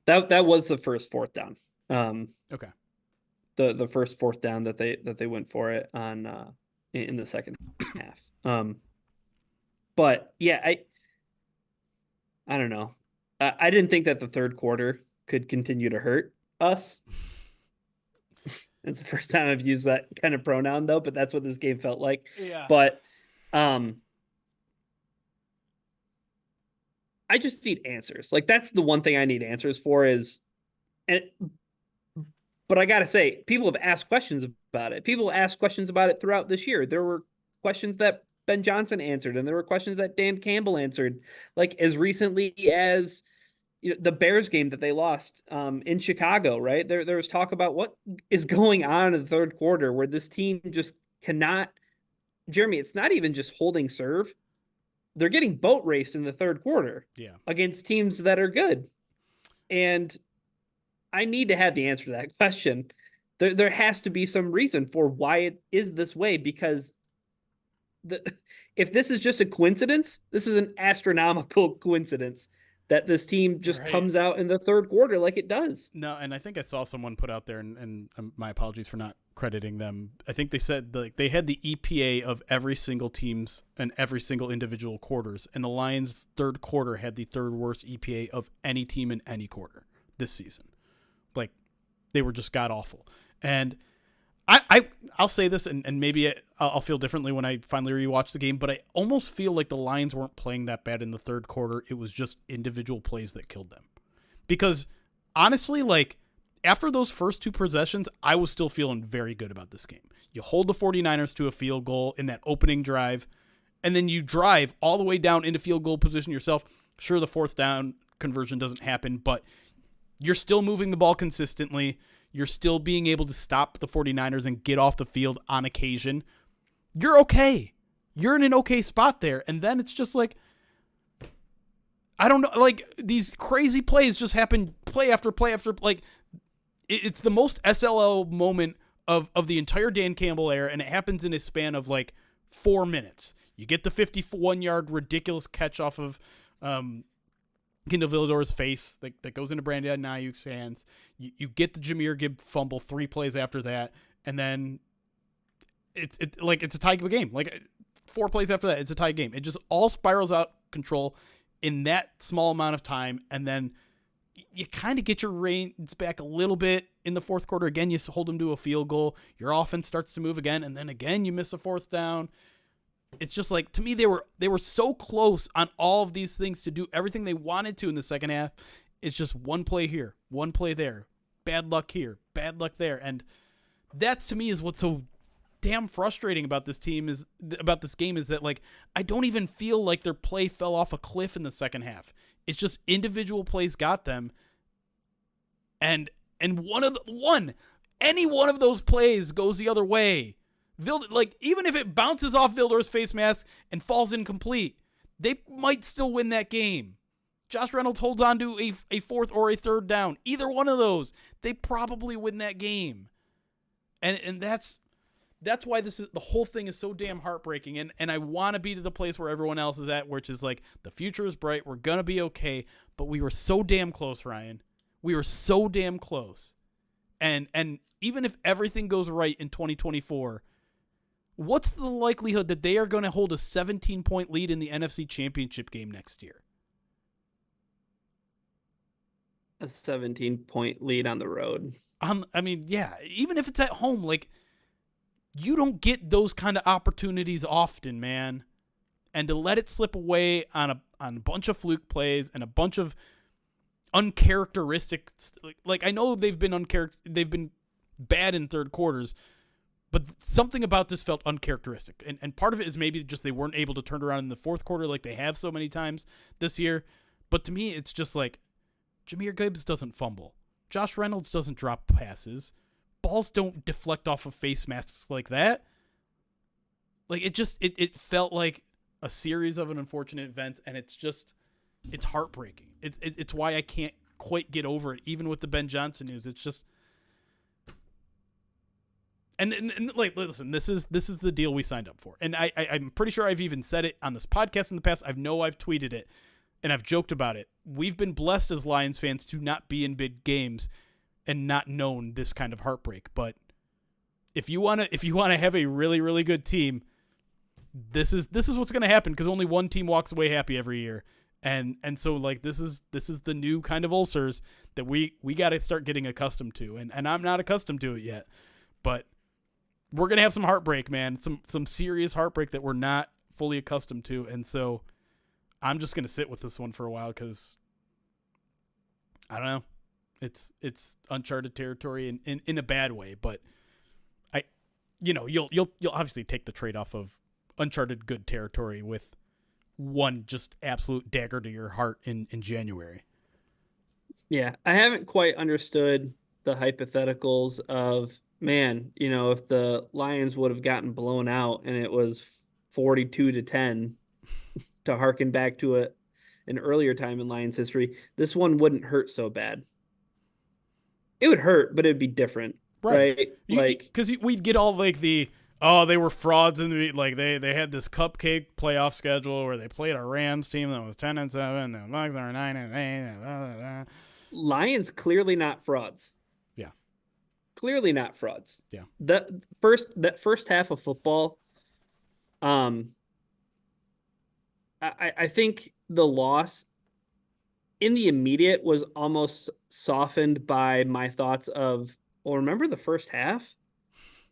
That was the first 4th down. Okay. The first 4th down that they went for it on in the second half. But yeah, I don't know. I didn't think that the 3rd quarter could continue to hurt us. It's the first time I've used that kind of pronoun, though, but that's what this game felt like. Yeah. But I just need answers. Like, that's the one thing I need answers for but I got to say, people have asked questions about it. People asked questions about it throughout this year. There were questions that Ben Johnson answered, and there were questions that Dan Campbell answered, like as recently as the Bears game that they lost in Chicago, right? There was talk about what is going on in the 3rd quarter where this team just cannot. Jeremy, it's not even just holding serve. They're getting boat raced in the 3rd quarter against teams that are good. And I need to have the answer to that question. There has to be some reason for why it is this way, because if this is just a coincidence, this is an astronomical coincidence that this team just comes out in the 3rd quarter like it does. No, and I think I saw someone put out there, and my apologies for not crediting them. I think they said they had the EPA of every single team's and every single individual quarters, and the Lions' 3rd quarter had the 3rd worst EPA of any team in any quarter this season. Like, they were just god awful. And I'll say this, and maybe I'll feel differently when I finally rewatch the game, but I almost feel like the Lions weren't playing that bad in the 3rd quarter. It was just individual plays that killed them. Because honestly, like, after those first 2 possessions, I was still feeling very good about this game. You hold the 49ers to a field goal in that opening drive, and then you drive all the way down into field goal position yourself. Sure, the 4th down conversion doesn't happen, but you're still moving the ball consistently. You're still being able to stop the 49ers and get off the field on occasion. You're okay. You're in an okay spot there. And then it's just like, I don't know, like, these crazy plays just happen play after play after, like, it's the most SLO moment of the entire Dan Campbell era, and it happens in a span of like 4 minutes. You get the 51-yard ridiculous catch off of Kendall Villador's face that goes into Brandon Ayuk's hands. You get the Jahmyr Gibbs fumble 3 plays after that, and then it's a tie game. Like 4 plays after that, it's a tie game. It just all spirals out control. in that small amount of time, and then you kind of get your reins back a little bit in the fourth quarter. Again, you hold them to a field goal. Your offense starts to move again, and then again you miss a fourth down. It's just like, to me, they were so close on all of these things to do everything they wanted to in the second half. It's just one play here, one play there, bad luck here, bad luck there, and that to me is what's so damn frustrating about this game is that, like, I don't even feel like their play fell off a cliff in the second half. It's just individual plays got them, and any one of those plays goes the other way. Like, even if it bounces off Vildor's face mask and falls incomplete, they might still win that game. Josh Reynolds holds on to a fourth or a third down. Either one of those, they probably win that game. And that's why the whole thing is so damn heartbreaking. And I want to be to the place where everyone else is at, which is like, the future is bright. We're going to be okay. But we were so damn close, Ryan. We were so damn close. And even if everything goes right in 2024, what's the likelihood that they are going to hold a 17-point lead in the NFC Championship game next year? A 17-point lead on the road. I mean, yeah, even if it's at home, like, you don't get those kind of opportunities often, man. And to let it slip away on a bunch of fluke plays and a bunch of uncharacteristic, like, I know they've been bad in third quarters, but something about this felt uncharacteristic. And part of it is maybe just they weren't able to turn around in the fourth quarter like they have so many times this year. But to me, it's just like, Jahmyr Gibbs doesn't fumble. Josh Reynolds doesn't drop passes. Balls don't deflect off of face masks like that. Like, it felt like a series of an unfortunate events, and it's heartbreaking. It's why I can't quite get over it, even with the Ben Johnson news. It's just, and like, listen, this is the deal we signed up for, and I'm pretty sure I've even said it on this podcast in the past. I've tweeted it, and I've joked about it. We've been blessed as Lions fans to not be in big games and not known this kind of heartbreak. But if you want to have a really, really good team, this is what's going to happen, because only one team walks away happy every year. And so, like, this is the new kind of ulcers that we got to start getting accustomed to. And I'm not accustomed to it yet, but we're going to have some heartbreak, man. Some serious heartbreak that we're not fully accustomed to. And so I'm just going to sit with this one for a while, because I don't know. It's uncharted territory in a bad way, but you'll obviously take the trade-off of uncharted good territory with one just absolute dagger to your heart in January. Yeah, I haven't quite understood the hypotheticals of, man, if the Lions would have gotten blown out and it was 42-10, to harken back to an earlier time in Lions history, this one wouldn't hurt so bad. It would hurt, but it'd be different, right? Like, because we'd get all like they were frauds in the, like, they had this cupcake playoff schedule where they played a Rams team that was 10-7, the Bucs are 9-8. Blah, blah, blah. Lions clearly not frauds. Yeah, clearly not frauds. Yeah, that first half of football, I think the loss in the immediate was almost softened by my thoughts of, well, remember the first half?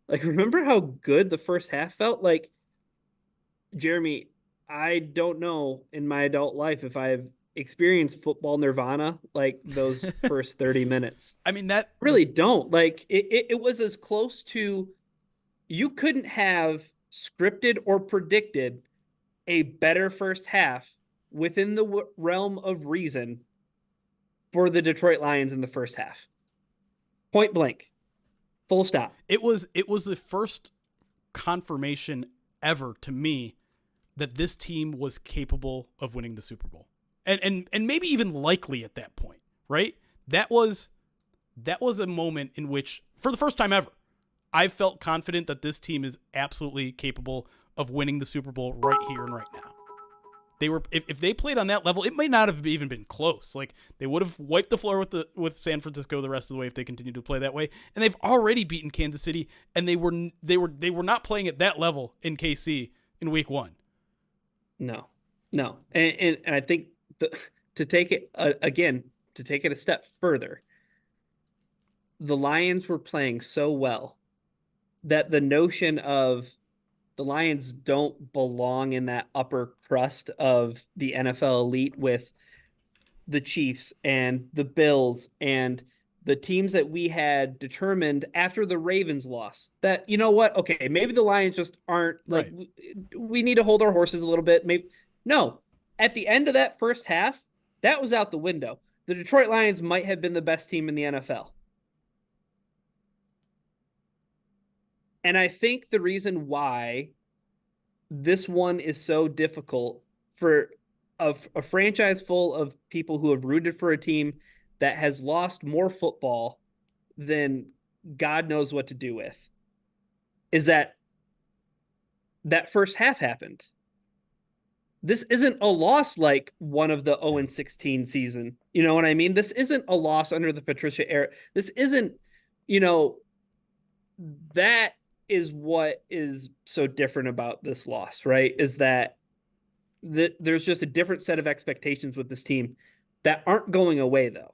Like, remember how good the first half felt? Like, Jeremy, I don't know in my adult life if I've experienced football nirvana like those first 30 minutes. I mean, that really don't. Like, it was as close to, you couldn't have scripted or predicted a better first half within the realm of reason for the Detroit Lions in the first half. Point blank. Full stop. It was the first confirmation ever to me that this team was capable of winning the Super Bowl. And maybe even likely at that point, right? That was a moment in which, for the first time ever, I felt confident that this team is absolutely capable of winning the Super Bowl right here and right now. They were, if they played on that level, it might not have even been close. Like, they would have wiped the floor with San Francisco the rest of the way if they continued to play that way. And they've already beaten Kansas City, and they were not playing at that level in KC in week 1. No. And I think to take it to take it a step further, the Lions were playing so well that the notion of the Lions don't belong in that upper crust of the NFL elite with the Chiefs and the Bills and the teams that we had determined after the Ravens loss, that, you know what, okay, maybe the Lions just aren't, like, right. we need to hold our horses a little bit. Maybe no. At the end of that first half, that was out the window. The Detroit Lions might have been the best team in the NFL. And I think the reason why this one is so difficult for a franchise full of people who have rooted for a team that has lost more football than God knows what to do with is that first half happened. This isn't a loss like one of the 0-16 season. You know what I mean? This isn't a loss under the Patricia era. This isn't, that is what is so different about this loss, right? Is that there's just a different set of expectations with this team that aren't going away, though.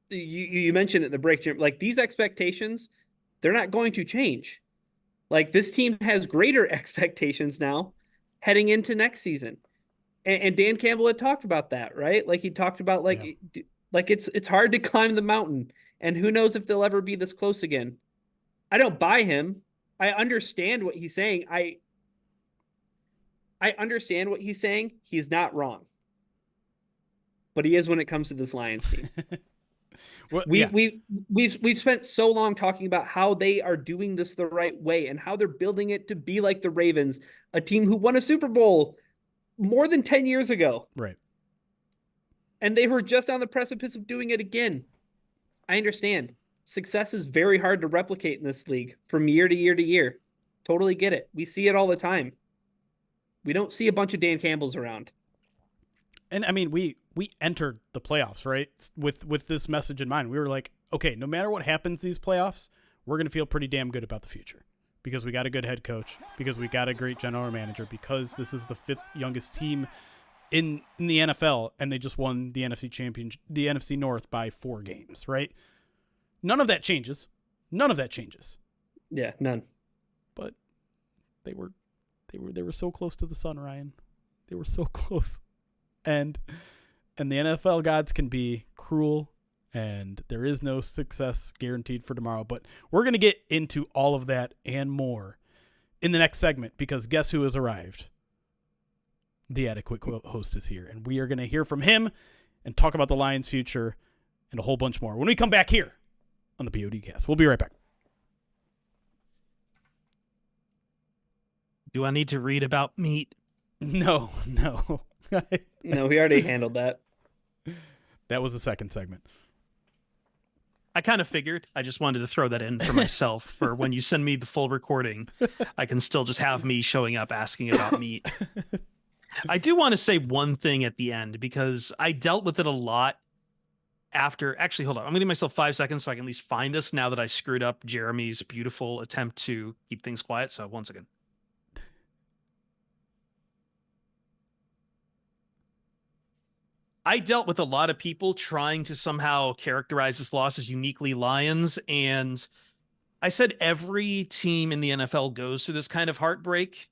You mentioned it in the break, Jim, like these expectations, they're not going to change. Like this team has greater expectations now heading into next season. And Dan Campbell had talked about that, right? Like he talked about like it's hard to climb the mountain and who knows if they'll ever be this close again. I don't buy him. I understand what he's saying. I understand what he's saying. He's not wrong. But he is when it comes to this Lions team. Well, we've spent so long talking about how they are doing this the right way and how they're building it to be like the Ravens, a team who won a Super Bowl more than 10 years ago. Right. And they were just on the precipice of doing it again. I understand. Success is very hard to replicate in this league from year to year to year. Totally get it. We see it all the time. We don't see a bunch of Dan Campbells around. And I mean, we entered the playoffs, right? With this message in mind. We were like, okay, no matter what happens these playoffs, we're going to feel pretty damn good about the future because we got a good head coach, because we got a great general manager, because this is the fifth youngest team in the NFL, and they just won the NFC Championship, the NFC North by 4 games, right? None of that changes. Yeah, none. But they were so close to the sun, Ryan. They were so close. And the NFL gods can be cruel, and there is no success guaranteed for tomorrow. But we're going to get into all of that and more in the next segment, because guess who has arrived? The Adequate host is here, and we are going to hear from him and talk about the Lions' future and a whole bunch more when we come back here on the PODcast. We'll be right back. Do I need to read about meat? No. No, we already handled that. That was the second segment. I kind of figured. I just wanted to throw that in for myself for when you send me the full recording. I can still just have me showing up asking about meat. I do want to say one thing at the end, because I dealt with it a lot after. Actually, hold on. I'm going to give myself 5 seconds so I can at least find this now that I screwed up Jeremy's beautiful attempt to keep things quiet. So 1 second. I dealt with a lot of people trying to somehow characterize this loss as uniquely Lions. And I said every team in the NFL goes through this kind of heartbreak.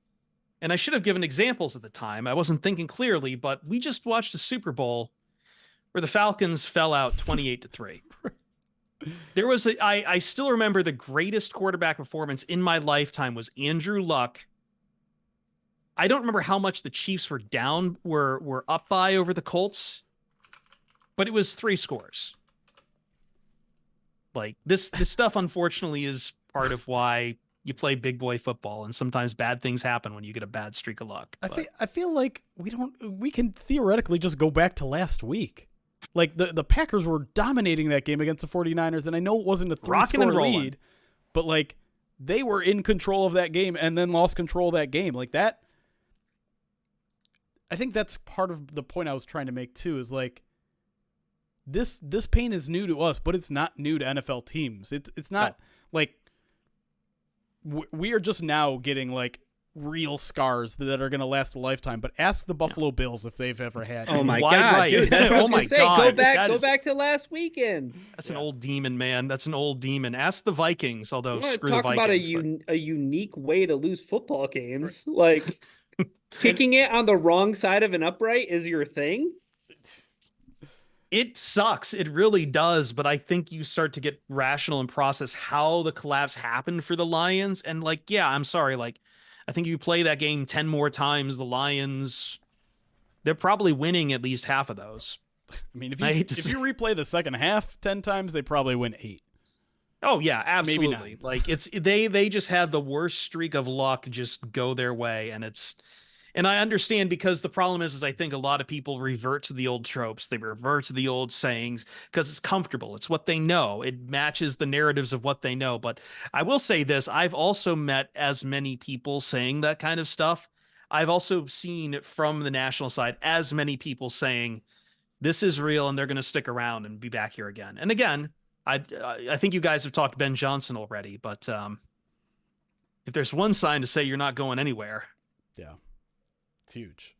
And I should have given examples at the time. I wasn't thinking clearly, but we just watched a Super Bowl where the Falcons fell out 28-3. There was I still remember the greatest quarterback performance in my lifetime was Andrew Luck. I don't remember how much the Chiefs were up by over the Colts, but it was 3 scores. Like this stuff, unfortunately, is part of why you play big boy football, and sometimes bad things happen when you get a bad streak of luck. I feel like we can theoretically just go back to last week. Like the Packers were dominating that game against the 49ers, and I know it wasn't a 3-score lead, but like they were in control of that game and then lost control of that game. Like that, I think that's part of the point I was trying to make too, is like this pain is new to us, but it's not new to NFL teams. It's not like we are just now getting like real scars that are going to last a lifetime. But ask the Buffalo Bills if they've ever had. Oh my Wide God, right. dude! That's what I was Oh gonna my say. God. Go back to last weekend. That's an old demon, man. That's an old demon. Ask the Vikings, although screw the Talk about Vikings. a unique way to lose football games. Like kicking it on the wrong side of an upright is your thing. It sucks. It really does. But I think you start to get rational and process how the collapse happened for the Lions. And like, yeah, I'm sorry. Like, I think you play that game 10 more times, the Lions, they're probably winning at least half of those. I mean, if you replay the second half 10 times, they probably win 8. Oh yeah, absolutely. Maybe 9. Like they just had the worst streak of luck just go their way. And I understand, because the problem is I think a lot of people revert to the old tropes. They revert to the old sayings because it's comfortable. It's what they know. It matches the narratives of what they know. But I will say this, I've also met as many people saying that kind of stuff. I've also seen from the national side as many people saying this is real and they're going to stick around and be back here again. And again, I think you guys have talked Ben Johnson already, but if there's one sign to say you're not going anywhere. Yeah. It's huge.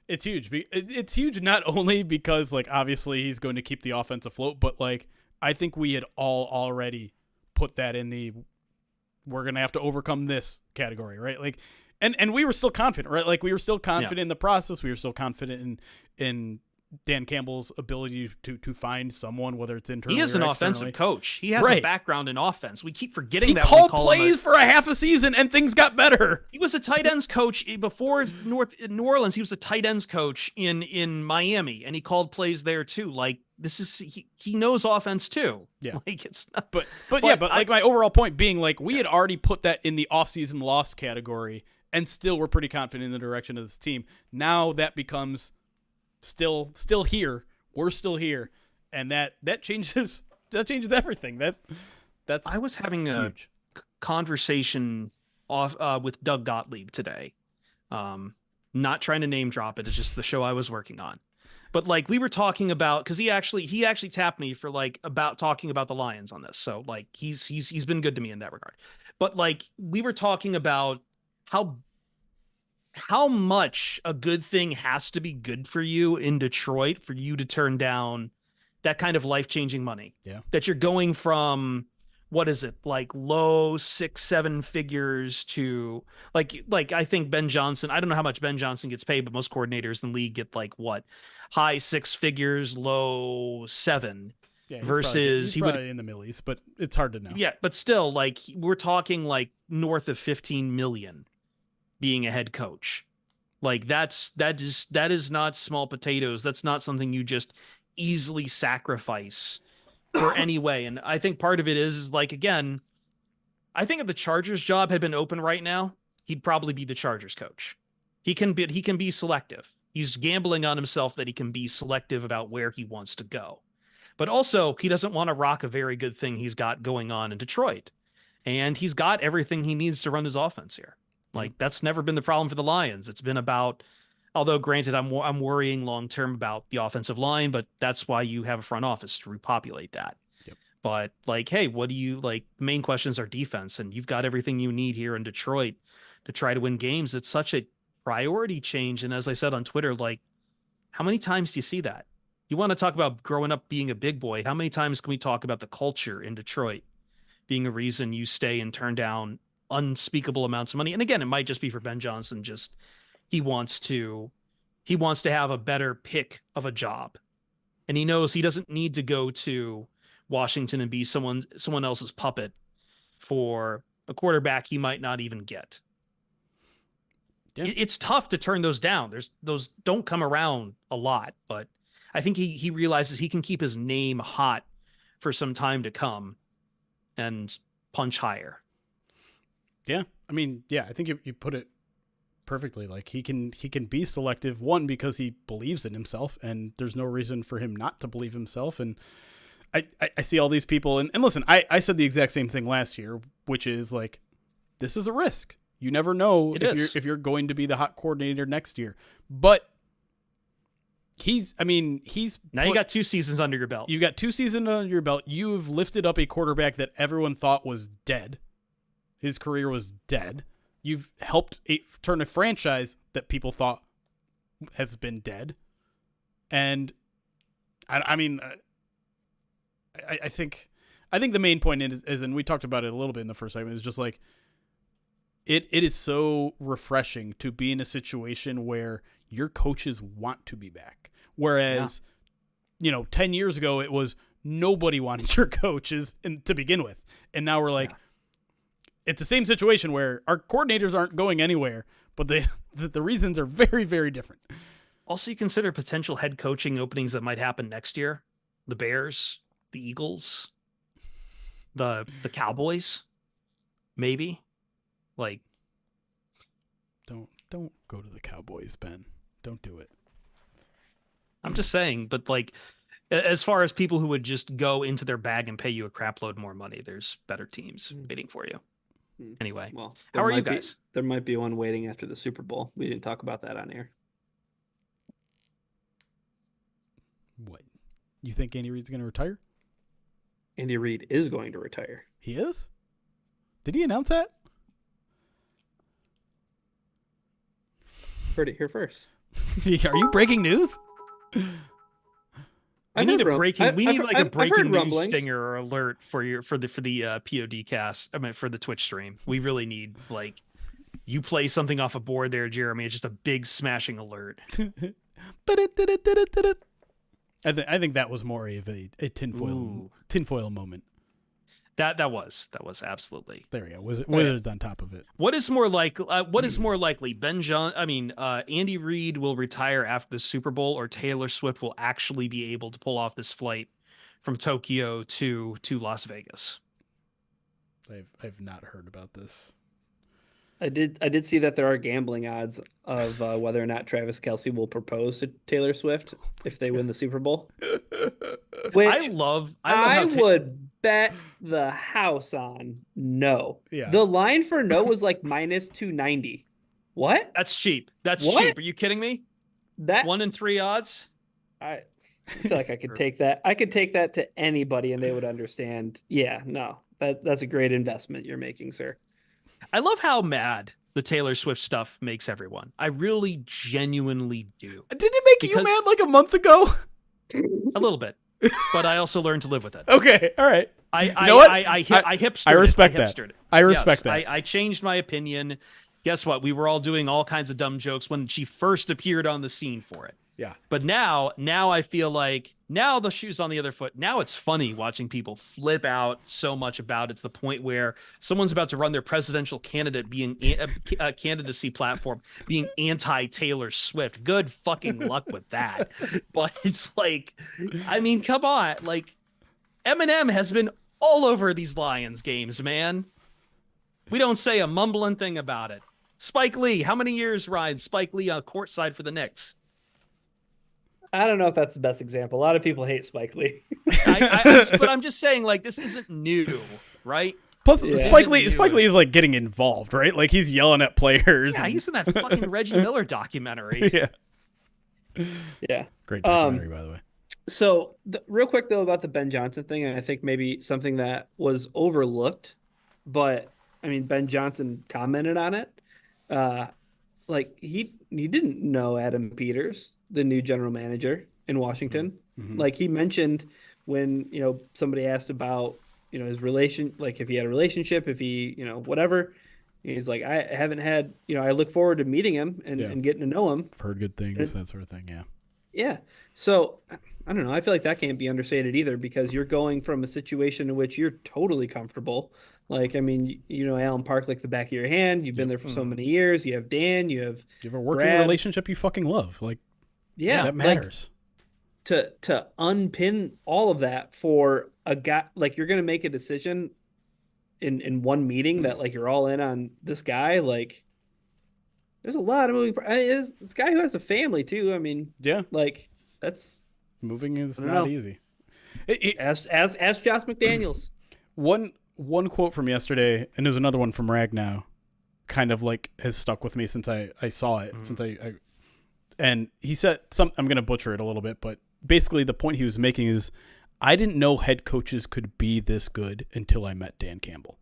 It's huge. It's huge not only because, like, obviously he's going to keep the offense afloat, but, like, I think we had all already put that in the we're going to have to overcome this category, right? Like, and we were still confident, right? Like, we were still confident in the process. We were still confident in Dan Campbell's ability to find someone, whether it's internally. He is an offensive coach. He has a background in offense. We keep forgetting he that. He called plays for a half a season and things got better. He was a tight ends coach before New Orleans. He was a tight ends coach in Miami, and he called plays there too. Like, this is he knows offense too. Yeah, like it's not, but like my overall point being, like, we had already put that in the offseason loss category, and still we're pretty confident in the direction of this team. Now that becomes still here. We're still here, and that changes everything. That's I was having a conversation with Doug Gottlieb today. Not trying to name drop it. It's just the show I was working on. But like, we were talking about, because he actually tapped me for like about talking about the Lions on this. So like he's been good to me in that regard. But like, we were talking about how much a good thing has to be good for you in Detroit for you to turn down that kind of life-changing money. Yeah. That you're going from, what is it, like low 6-7 figures to like I think Ben Johnson, I don't know how much Ben Johnson gets paid, but most coordinators in the league get like what, high 6 figures, low 7. Yeah, he's probably in the middle east, but it's hard to know. Yeah, but still, like, we're talking like north of 15 million being a head coach. Like, that is not small potatoes. That's not something you just easily sacrifice for any way. And I think part of it is like, again, I think if the Chargers job had been open right now, he'd probably be the Chargers coach. He can be selective. He's gambling on himself that he can be selective about where he wants to go. But also, he doesn't want to rock a very good thing he's got going on in Detroit. And he's got everything he needs to run his offense here. Like, that's never been the problem for the Lions. It's been about, although granted, I'm worrying long-term about the offensive line, but that's why you have a front office to repopulate that. Yep. But like, hey, what do you like? The main questions are defense, and you've got everything you need here in Detroit to try to win games. It's such a priority change. And as I said on Twitter, like, how many times do you see that? You want to talk about growing up being a big boy. How many times can we talk about the culture in Detroit being a reason you stay and turn down unspeakable amounts of money? And again, it might just be for Ben Johnson. Just he wants to have a better pick of a job, and he knows he doesn't need to go to Washington and be someone else's puppet for a quarterback he might not even get. Yeah. It's tough to turn those down. Those don't come around a lot, but I think he realizes he can keep his name hot for some time to come and punch higher. Yeah. I mean, yeah, I think you put it perfectly. Like, he can be selective, one, because he believes in himself, and there's no reason for him not to believe himself. And I see all these people, and listen, I said the exact same thing last year, which is like, this is a risk. You never know if you're going to be the hot coordinator next year. But now you got 2 seasons under your belt. You've got 2 seasons under your belt. You've lifted up a quarterback that everyone thought was dead. His career was dead. You've helped turn a franchise that people thought has been dead. And I think the main point is, and we talked about it a little bit in the first segment, is just like, it is so refreshing to be in a situation where your coaches want to be back. Whereas, 10 years ago, it was nobody wanted your coaches to begin with. And now we're like, it's the same situation where our coordinators aren't going anywhere, but the reasons are very, very different. Also, you consider potential head coaching openings that might happen next year. The Bears, the Eagles, the Cowboys, maybe. Like, don't go to the Cowboys, Ben. Don't do it. I'm just saying, but like, as far as people who would just go into their bag and pay you a crap load more money, there's better teams waiting for you. Anyway, well, how are you guys? There might be one waiting after the Super Bowl. We didn't talk about that on air. What? You think Andy Reid's going to retire? Andy Reid is going to retire. He is? Did he announce that? Heard it here first. Are you breaking news? We need a breaking news rumblings. Stinger or alert for the POD cast. I mean, for the Twitch stream. We really need, like, you play something off a board there, Jeremy. It's just a big smashing alert. I think that was more of a tinfoil moment. That was absolutely. There we go. Wizards on top of it. What is more likely? Andy Reid will retire after the Super Bowl, or Taylor Swift will actually be able to pull off this flight from Tokyo to Las Vegas? I've not heard about this. I did see that there are gambling odds of whether or not Travis Kelce will propose to Taylor Swift if they win the Super Bowl. Which I would bet the house on no. Yeah. The line for no was like minus 290. What? That's cheap. That's cheap. Are you kidding me? That 1 in 3 odds? I feel like I could take that. I could take that to anybody and they would understand. Yeah, no. That's a great investment you're making, sir. I love how mad the Taylor Swift stuff makes everyone. I really genuinely do. Didn't it make you mad like a month ago? A little bit. But I also learned to live with it. Okay, all right. I hipstered. I respect that. I respect that. I changed my opinion. Guess what? We were all doing all kinds of dumb jokes when she first appeared on the scene for it. Yeah. But now I feel like now the shoe's on the other foot. Now it's funny watching people flip out so much about it to the point where someone's about to run their presidential candidacy platform being anti-Taylor Swift. Good fucking luck with that. But it's like, I mean, come on. Like, Eminem has been all over these Lions games, man. We don't say a mumbling thing about it. Spike Lee, how many years, Ryan? Spike Lee courtside for the Knicks? I don't know if that's the best example. A lot of people hate Spike Lee. But I'm just saying, like, this isn't new, right? Plus, Spike Lee is like getting involved, right? Like, he's yelling at players. Yeah, he's in that fucking Reggie Miller documentary. Yeah. Great documentary, by the way. So, real quick, though, about the Ben Johnson thing, and I think maybe something that was overlooked, but, I mean, Ben Johnson commented on it. Like, he didn't know Adam Peters, the new general manager in Washington. Mm-hmm. Like, he mentioned when, somebody asked about, his relation, like if he had a relationship, if he, whatever, he's like, I haven't had, I look forward to meeting him and getting to know him. I've heard good things, that sort of thing. Yeah. Yeah. So I don't know. I feel like that can't be understated either, because you're going from a situation in which you're totally comfortable. Like, I mean, Allen Park like the back of your hand. You've been there for so many years. You have Dan. You have a working Brad. Relationship you fucking love. Like, yeah, that matters. Like, to unpin all of that for a guy, like, you're going to make a decision in one meeting that, like, you're all in on this guy. Like, there's a lot of moving. This guy who has a family too. I mean, yeah, like, that's moving is not easy. Ask Josh McDaniels. One quote from yesterday, and there's another one from Ragnow, kind of like has stuck with me since I saw it. Since I and he said I'm going to butcher it a little bit, but basically the point he was making is, I didn't know head coaches could be this good until I met Dan Campbell.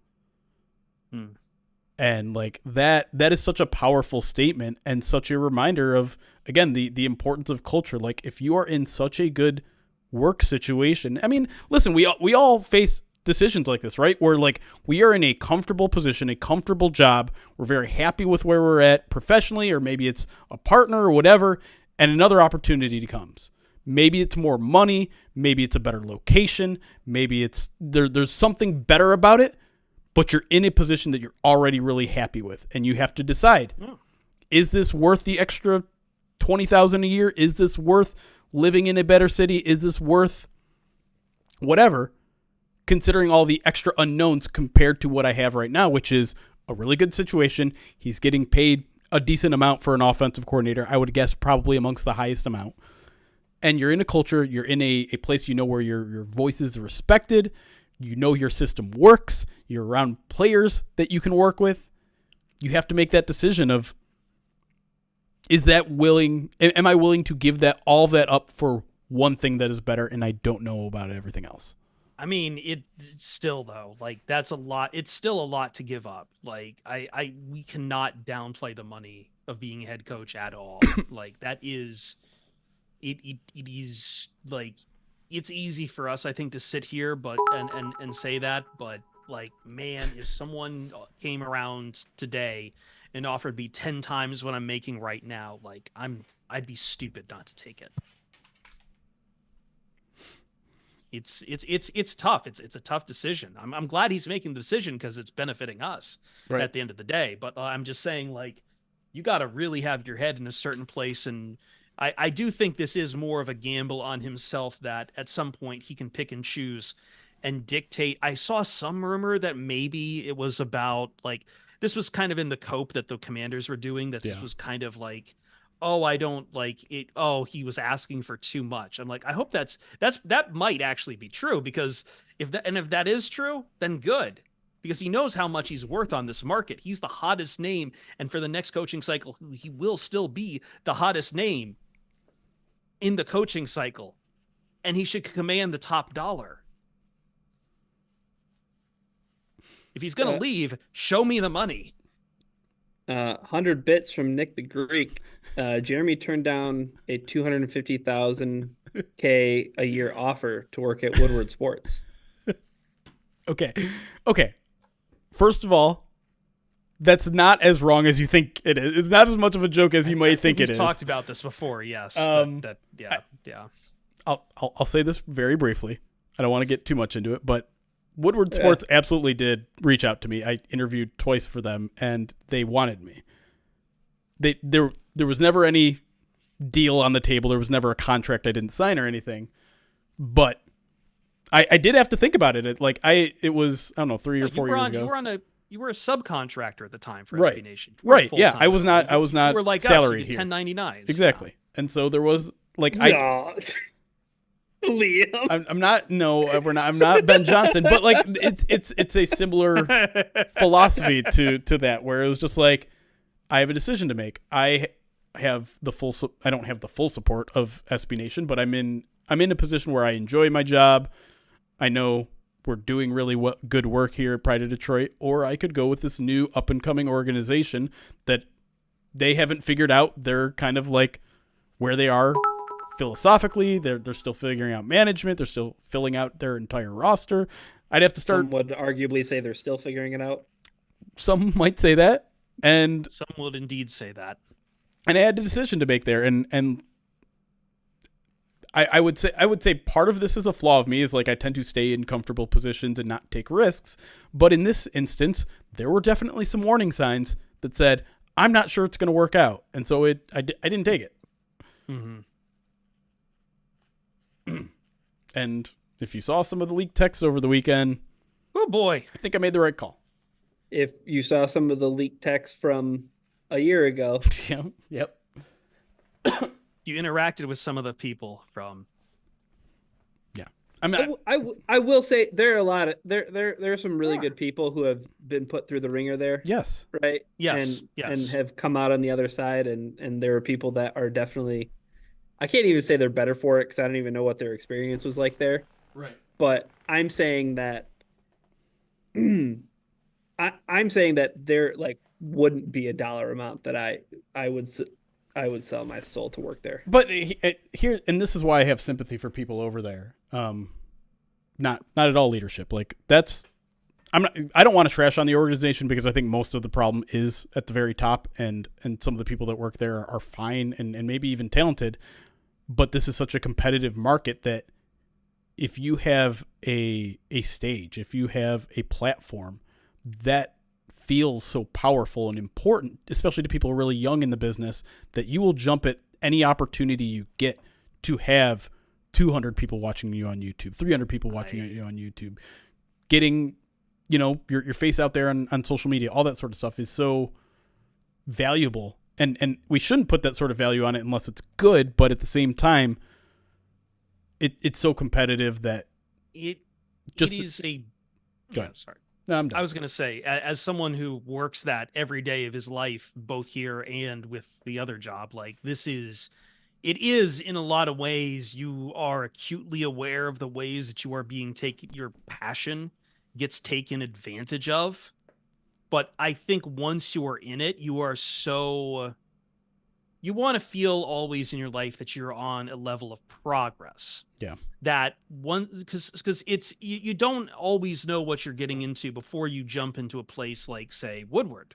And like that is such a powerful statement and such a reminder of, again, the importance of culture. Like if you are in such a good work situation, I mean, listen, we all face decisions like this, right? Where like we are in a comfortable position, a comfortable job. We're very happy with where we're at professionally, or maybe it's a partner or whatever. And another opportunity comes. Maybe it's more money. Maybe it's a better location. Maybe it's there's something better about it. But you're in a position that you're already really happy with, and you have to decide: is this worth the extra $20,000 a year? Is this worth living in a better city? Is this worth whatever? Considering all the extra unknowns compared to what I have right now, which is a really good situation. He's getting paid a decent amount for an offensive coordinator. I would guess probably amongst the highest amount. And you're in a culture, you're in a place where your voice is respected. You know your system works. You're around players that you can work with. You have to make that decision of, am I willing to give all that up for one thing that is better and I don't know about everything else? I mean, it's still though, like that's a lot. It's still a lot to give up. Like we cannot downplay the money of being a head coach at all. Like that is, it is like, it's easy for us, I think, to sit here and say that, but like, man, if someone came around today and offered me 10 times what I'm making right now, like I'd be stupid not to take it. It's tough. It's a tough decision. I'm glad he's making the decision because it's benefiting us at the end of the day. But I'm just saying, like, you got to really have your head in a certain place, and I do think this is more of a gamble on himself that at some point he can pick and choose and dictate. I saw some rumor that maybe it was about, like, this was kind of in the cope that the Commanders were doing, that this was kind of like, oh, I don't like it. Oh, he was asking for too much. I'm like, I hope that might actually be true, because if that is true, then good. Because he knows how much he's worth on this market. He's the hottest name. And for the next coaching cycle, he will still be the hottest name in the coaching cycle. And he should command the top dollar. If he's going to leave, show me the money. 100 bits from Nick the Greek. Jeremy turned down a $250,000 a year offer to work at Woodward Sports. Okay. First of all, that's not as wrong as you think it is. It's not as much of a joke as you might think it is. We've talked about this before, yes. Yeah. I'll say this very briefly. I don't want to get too much into it, but Woodward Sports absolutely did reach out to me. I interviewed twice for them, and they wanted me. There was never any deal on the table. There was never a contract I didn't sign or anything. But I did have to think about it. It was, I don't know, 3 or 4 years ago. You were a subcontractor at the time for SB Nation. Right. Yeah. I was not you were like salaried us, you here. 1099s. Exactly. Yeah. And so there was Liam. I'm not. No, we're not. I'm not Ben Johnson. But like, it's a similar philosophy to that, where it was just like, I have a decision to make. I don't have the full support of SB Nation, but I'm in a position where I enjoy my job. I know we're doing really good work here at Pride of Detroit, or I could go with this new up and coming organization that they haven't figured out. They're kind of like where they are philosophically. They're still figuring out management. They're still filling out their entire roster. I'd have to start. Some would arguably say they're still figuring it out. Some might say that, and some would indeed say that. And I had a decision to make there, and I would say part of this is a flaw of me, is like I tend to stay in comfortable positions and not take risks. But in this instance, there were definitely some warning signs that said, I'm not sure it's going to work out. And so I didn't take it. Mm-hmm. And if you saw some of the leaked texts over the weekend, oh boy, I think I made the right call. If you saw some of the leaked texts from a year ago. Yep. You interacted with some of the people from. Yeah, I will say there are a lot of there are some really good people who have been put through the ringer there. Yes. Right. Yes. And have come out on the other side, and there are people that are definitely. I can't even say they're better for it because I don't even know what their experience was like there. Right. But I'm saying that I'm saying that there like wouldn't be a dollar amount that I would sell my soul to work there. But here, and this is why I have sympathy for people over there. Not at all leadership. Like I don't want to trash on the organization because I think most of the problem is at the very top, and some of the people that work there are fine and maybe even talented. But this is such a competitive market that if you have a stage, if you have a platform that feels so powerful and important, especially to people really young in the business, that you will jump at any opportunity you get to have 200 people watching you on YouTube, 300 people watching you on YouTube, getting, your face out there on social media, all that sort of stuff is so valuable. And we shouldn't put that sort of value on it unless it's good. But at the same time, it's so competitive that it is a. Go ahead. Sorry. No, I'm done. I was going to say, as someone who works that every day of his life, both here and with the other job, like it is in a lot of ways, you are acutely aware of the ways that you are being taken, your passion gets taken advantage of. But I think once you are in it, you are you want to feel always in your life that you're on a level of progress. Yeah. That one, because it's, you don't always know what you're getting into before you jump into a place like, say, Woodward.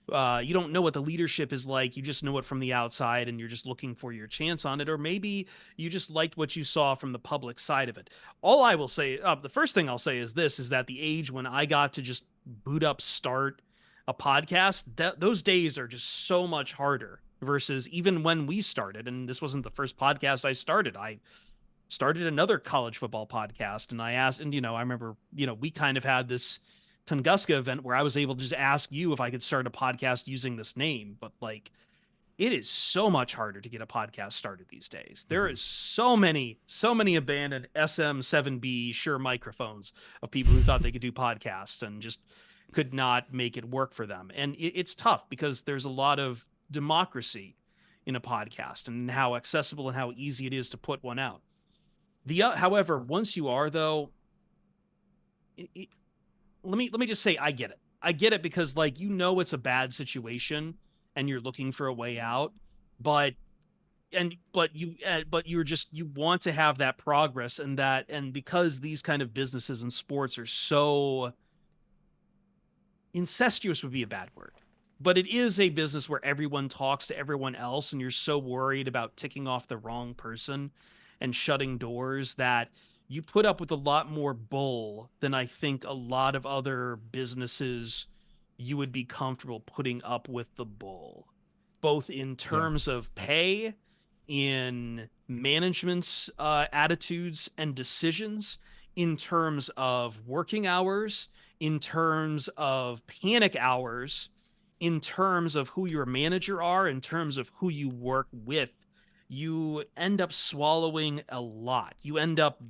You don't know what the leadership is like. You just know it from the outside and you're just looking for your chance on it. Or maybe you just liked what you saw from the public side of it. All I will say, the first thing I'll say is that the age when I got to just boot up, start a podcast, those days are just so much harder versus even when we started. And this wasn't the first podcast I started. I started another college football podcast, and I asked, and I remember, we kind of had this Tunguska event where I was able to just ask you if I could start a podcast using this name. But like, it is so much harder to get a podcast started these days. There is so many abandoned SM7B Shure microphones of people who thought they could do podcasts and just could not make it work for them. And it's tough because there's a lot of democracy in a podcast and how accessible and how easy it is to put one out. However, once you are, though, let me just say, I get it because like, it's a bad situation and you're looking for a way out, but you want to have that progress and because these kind of businesses and sports are so incestuous would be a bad word, but it is a business where everyone talks to everyone else and you're so worried about ticking off the wrong person and shutting doors that you put up with a lot more bull than I think a lot of other businesses you would be comfortable putting up with the bull, both in terms of pay, in management's attitudes and decisions, in terms of working hours, in terms of panic hours, in terms of who your manager are, in terms of who you work with. You end up swallowing a lot. You end up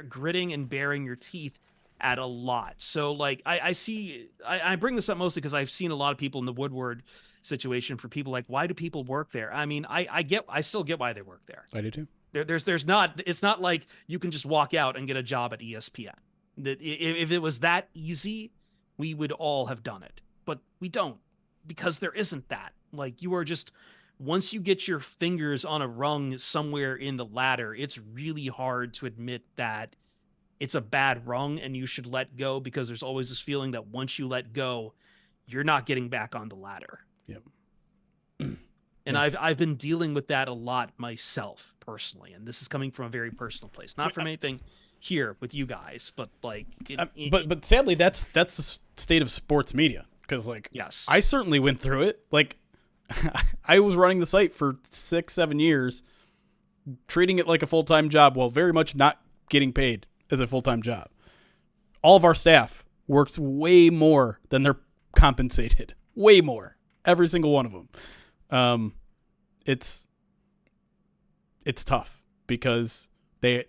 gritting and baring your teeth at a lot. So like I bring this up mostly because I've seen a lot of people in the Woodward situation for people like, why do people work there? I mean, I still get why they work there. I do too. It's not like you can just walk out and get a job at ESPN. That if it was that easy, we would all have done it, but we don't, because there isn't that. Like, you are just, once you get your fingers on a rung somewhere in the ladder, it's really hard to admit that it's a bad rung and you should let go, because there's always this feeling that once you let go, you're not getting back on the ladder. Yep. And I've been dealing with that a lot myself personally, and this is coming from a very personal place, not from anything here with you guys, but like, but sadly, that's the state of sports media. Because like, yes, I certainly went through it. Like, I was running the site for 6-7 years, treating it like a full-time job, while very much not getting paid as a full-time job. All of our staff works way more than they're compensated. Way more. Every single one of them. It's tough because I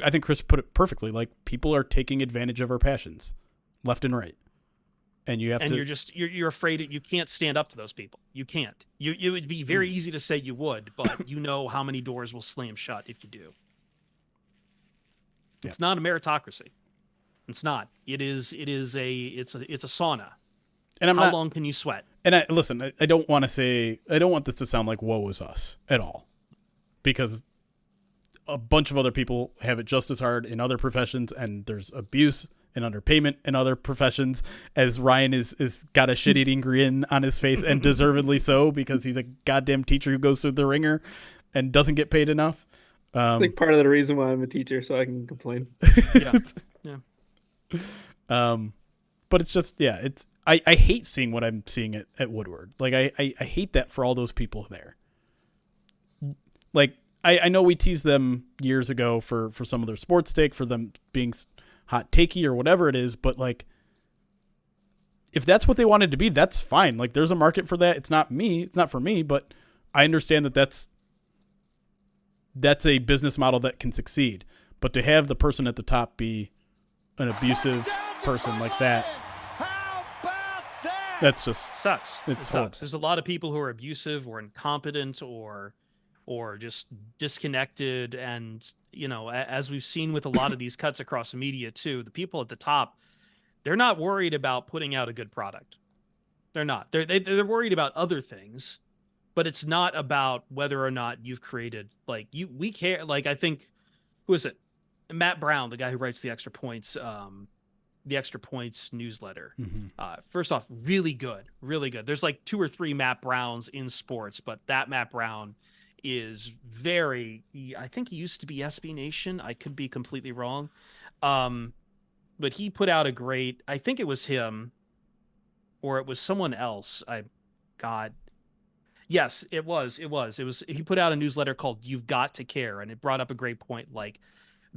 think Chris put it perfectly. Like, people are taking advantage of our passions left and right. And you have you're afraid you can't stand up to those people. You can't. It would be very easy to say you would, but you know how many doors will slam shut if you do. It's not a meritocracy. It's not. It's a sauna. And how long can you sweat? And I don't want this to sound like woe is us at all, because a bunch of other people have it just as hard in other professions, and there's abuse and underpayment in other professions, as Ryan is got a shit-eating grin on his face, and deservedly so, because he's a goddamn teacher who goes through the ringer and doesn't get paid enough. I think part of the reason why I'm a teacher, so I can complain. Yeah. But it's just, I hate seeing what I'm seeing at Woodward. Like, I hate that for all those people there. Like, I know we teased them years ago for some of their sports take, for them being hot takey or whatever it is, but like, if that's what they wanted to be, that's fine. Like, there's a market for that. It's not for me, but I understand that's a business model that can succeed. But to have the person at the top be an abusive person like that, that's just sucks. It sucks. There's a lot of people who are abusive or incompetent or just disconnected, and as we've seen with a lot of these cuts across the media too, the people at the top, they're not worried about putting out a good product. They're not. They're worried about other things, but it's not about whether or not you've created, like, we care. Like, I think, who is it? Matt Brown, the guy who writes the Extra Points newsletter. Mm-hmm. First off, really good. There's like 2 or 3 Matt Browns in sports, but that Matt Brown is I think he used to be SB Nation. I could be completely wrong. But he put out I think it was him or it was someone else. Yes, it was. He put out a newsletter called You've Got to Care. And it brought up a great point. Like,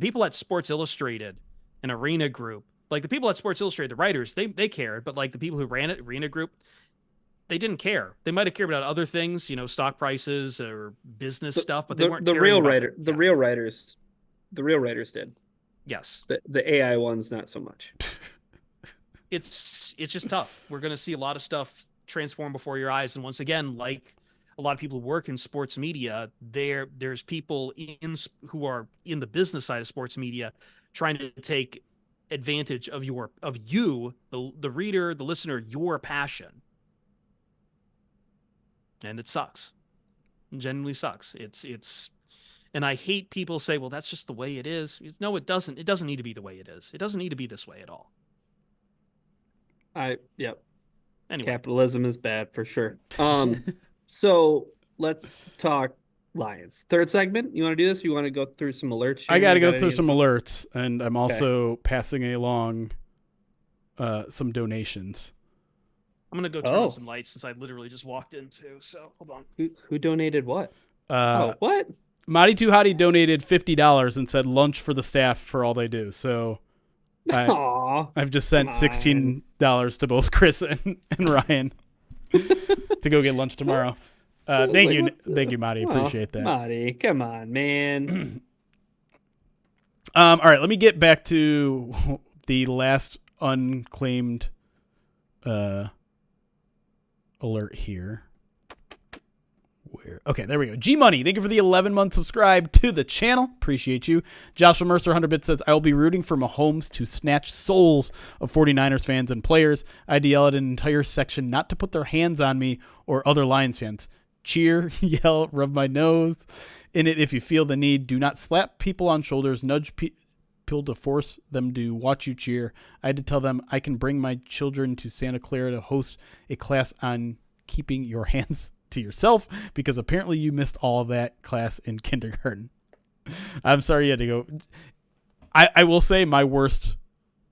people at Sports Illustrated, an Arena Group, like the people at Sports Illustrated, the writers, they cared, but like the people who ran it, Arena Group, they didn't care. They might have cared about other things, stock prices or business stuff, but they weren't. The real writers did. Yes. The AI ones, not so much. It's just tough. We're going to see a lot of stuff transform before your eyes, and once again, like a lot of people who work in sports media, there's people who are in the business side of sports media trying to take advantage of you, the reader, the listener, your passion. And it sucks. It genuinely sucks. And I hate people say, well, that's just the way it is. No, it doesn't. It doesn't need to be the way it is. It doesn't need to be this way at all. Yep. Anyway. Capitalism is bad for sure. So let's talk Lions. Third segment. You want to do this? Or you want to go through some alerts? I got to go through some alerts, and I'm also passing along some donations. I'm going to go turn on some lights since I literally just walked in too. So hold on. Who donated what? What? Marty Too Hottie donated $50 and said lunch for the staff for all they do. So I've just sent $16 to both Chris and Ryan to go get lunch tomorrow. Thank you, Marty. Appreciate that. Marty, come on, man. All right, let me get back to the last unclaimed alert here. Okay, there we go. G Money, thank you for the 11-month subscribe to the channel. Appreciate you. Joshua Mercer, 100 bits, says, I will be rooting for Mahomes to snatch souls of 49ers fans and players. I'd yell at an entire section not to put their hands on me or other Lions fans. Cheer, yell, rub my nose in it if you feel the need. Do not slap people on shoulders, nudge people to force them to watch you cheer. I had to tell them I can bring my children to Santa Clara to host a class on keeping your hands to yourself, because apparently you missed all of that class in kindergarten. I'm sorry you had to go. I will say my worst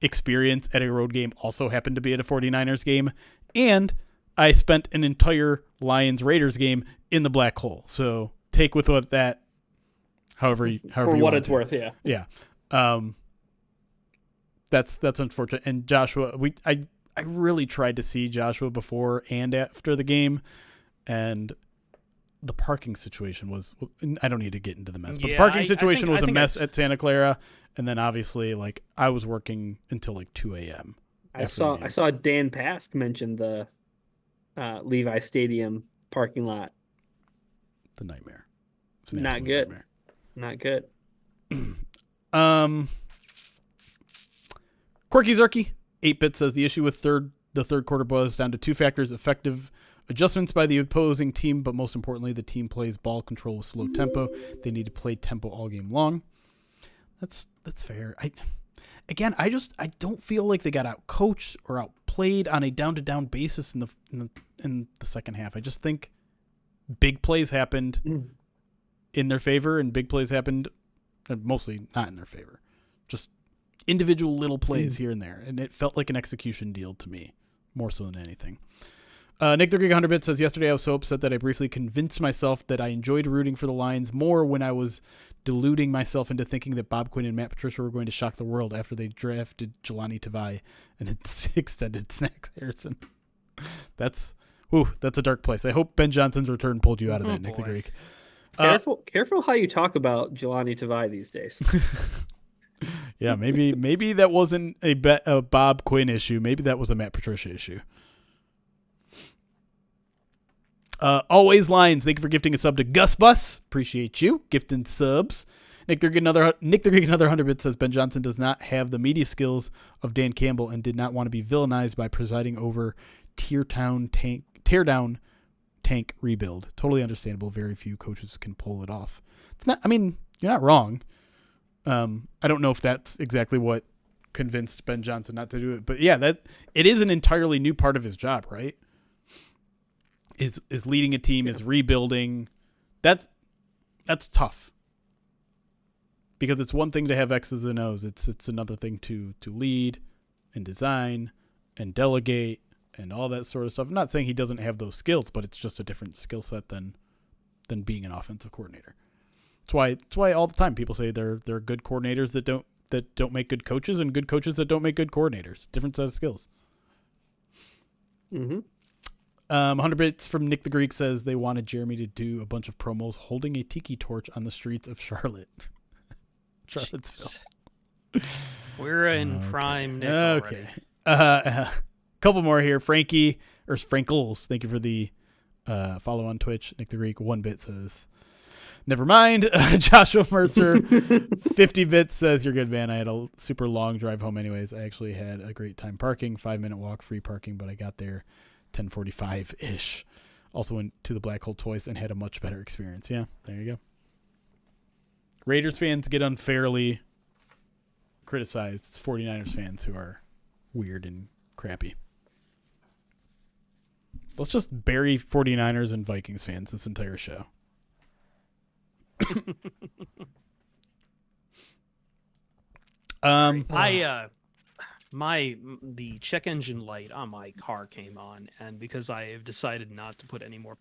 experience at a road game also happened to be at a 49ers game, and I spent an entire Lions-Raiders game in the black hole. So take with what that, however you for what it's worth, yeah. Yeah. That's unfortunate. And Joshua, I really tried to see Joshua before and after the game, and the parking situation was, I don't need to get into the mess, but the parking situation was a mess at Santa Clara. And then obviously, like, I was working until like 2 a.m. I saw Dan Pask mention the Levi Stadium parking lot. It's a nightmare. It's not good. Nightmare. Not good. Quirky Zerky, 8-bit says the issue with the third quarter boils down to two factors: effective adjustments by the opposing team, but most importantly, the team plays ball control with slow tempo. They need to play tempo all game long. That's fair. I don't feel like they got out coached or outplayed on a down basis in the second half. I just think big plays happened in their favor, and big plays happened mostly not in their favor. Just individual little plays here and there, and it felt like an execution deal to me more so than anything. Nick the Greek 100-bit says, yesterday I was so upset that I briefly convinced myself that I enjoyed rooting for the Lions more when I was deluding myself into thinking that Bob Quinn and Matt Patricia were going to shock the world after they drafted Jelani Tavai and extended Snacks Harrison. That's a dark place. I hope Ben Johnson's return pulled you out of that, Nick the Greek. Careful how you talk about Jelani Tavai these days. Yeah, maybe that wasn't a Bob Quinn issue. Maybe that was a Matt Patricia issue. Always Lions. Thank you for gifting a sub to Gus Bus. Appreciate you gifting subs. Nick the Greek another 100-bit says Ben Johnson does not have the media skills of Dan Campbell and did not want to be villainized by presiding over teardown tank rebuild. Totally understandable. Very few coaches can pull it off. It's not. I mean, you're not wrong. I don't know if that's exactly what convinced Ben Johnson not to do it, but yeah, that it is an entirely new part of his job, right? Is leading a team, is rebuilding. That's tough. Because it's one thing to have X's and O's. It's another thing to lead and design and delegate and all that sort of stuff. I'm not saying he doesn't have those skills, but it's just a different skill set than being an offensive coordinator. That's why all the time people say there are good coordinators that don't make good coaches and good coaches that don't make good coordinators. Different set of skills. Mm-hmm. 100 bits from Nick the Greek says they wanted Jeremy to do a bunch of promos holding a tiki torch on the streets of Charlottesville. We're in prime Nick okay. Already. Couple more here. Frankles. Thank you for the follow on Twitch. Nick the Greek 1-bit says, never mind. Joshua Mercer 50 bits says, you're good, man. I had a super long drive home anyways. I actually had a great time parking. 5-minute walk, free parking, but I got there 10:45-ish. Also went to the Black Hole twice and had a much better experience. Yeah, there you go. Raiders fans get unfairly criticized. It's 49ers fans who are weird and crappy. Let's just bury 49ers and Vikings fans this entire show. The check engine light on my car came on, and because I have decided not to put any more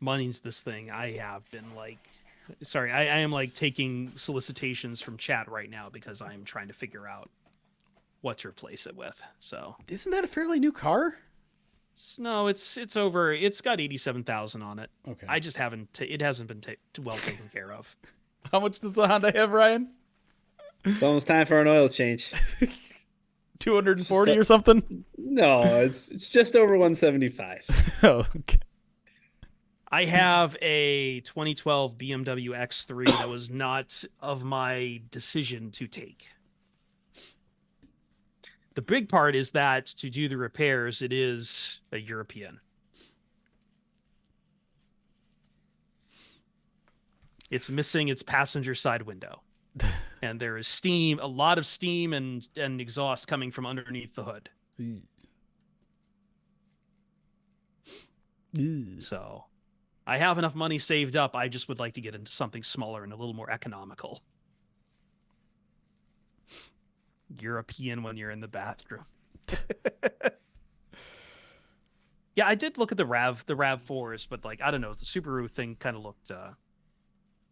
money into this thing, I have been I am taking solicitations from chat right now because I'm trying to figure out what to replace it with. So isn't that a fairly new car? No, it's over. It's got 87,000 on it. Okay, I just haven't. It hasn't been well taken care of. How much does the Honda have, Ryan? It's almost time for an oil change. 240 or something? No, it's just over 175. Oh, okay. I have a 2012 BMW X3 that was not of my decision to take. The big part is that to do the repairs, it is a European. It's missing its passenger side window. And there is steam, a lot of steam and exhaust coming from underneath the hood. So I have enough money saved up. I just would like to get into something smaller and a little more economical. European when you're in the bathroom. Yeah, I did look at the RAV4s, but I don't know, the Subaru thing kind of looked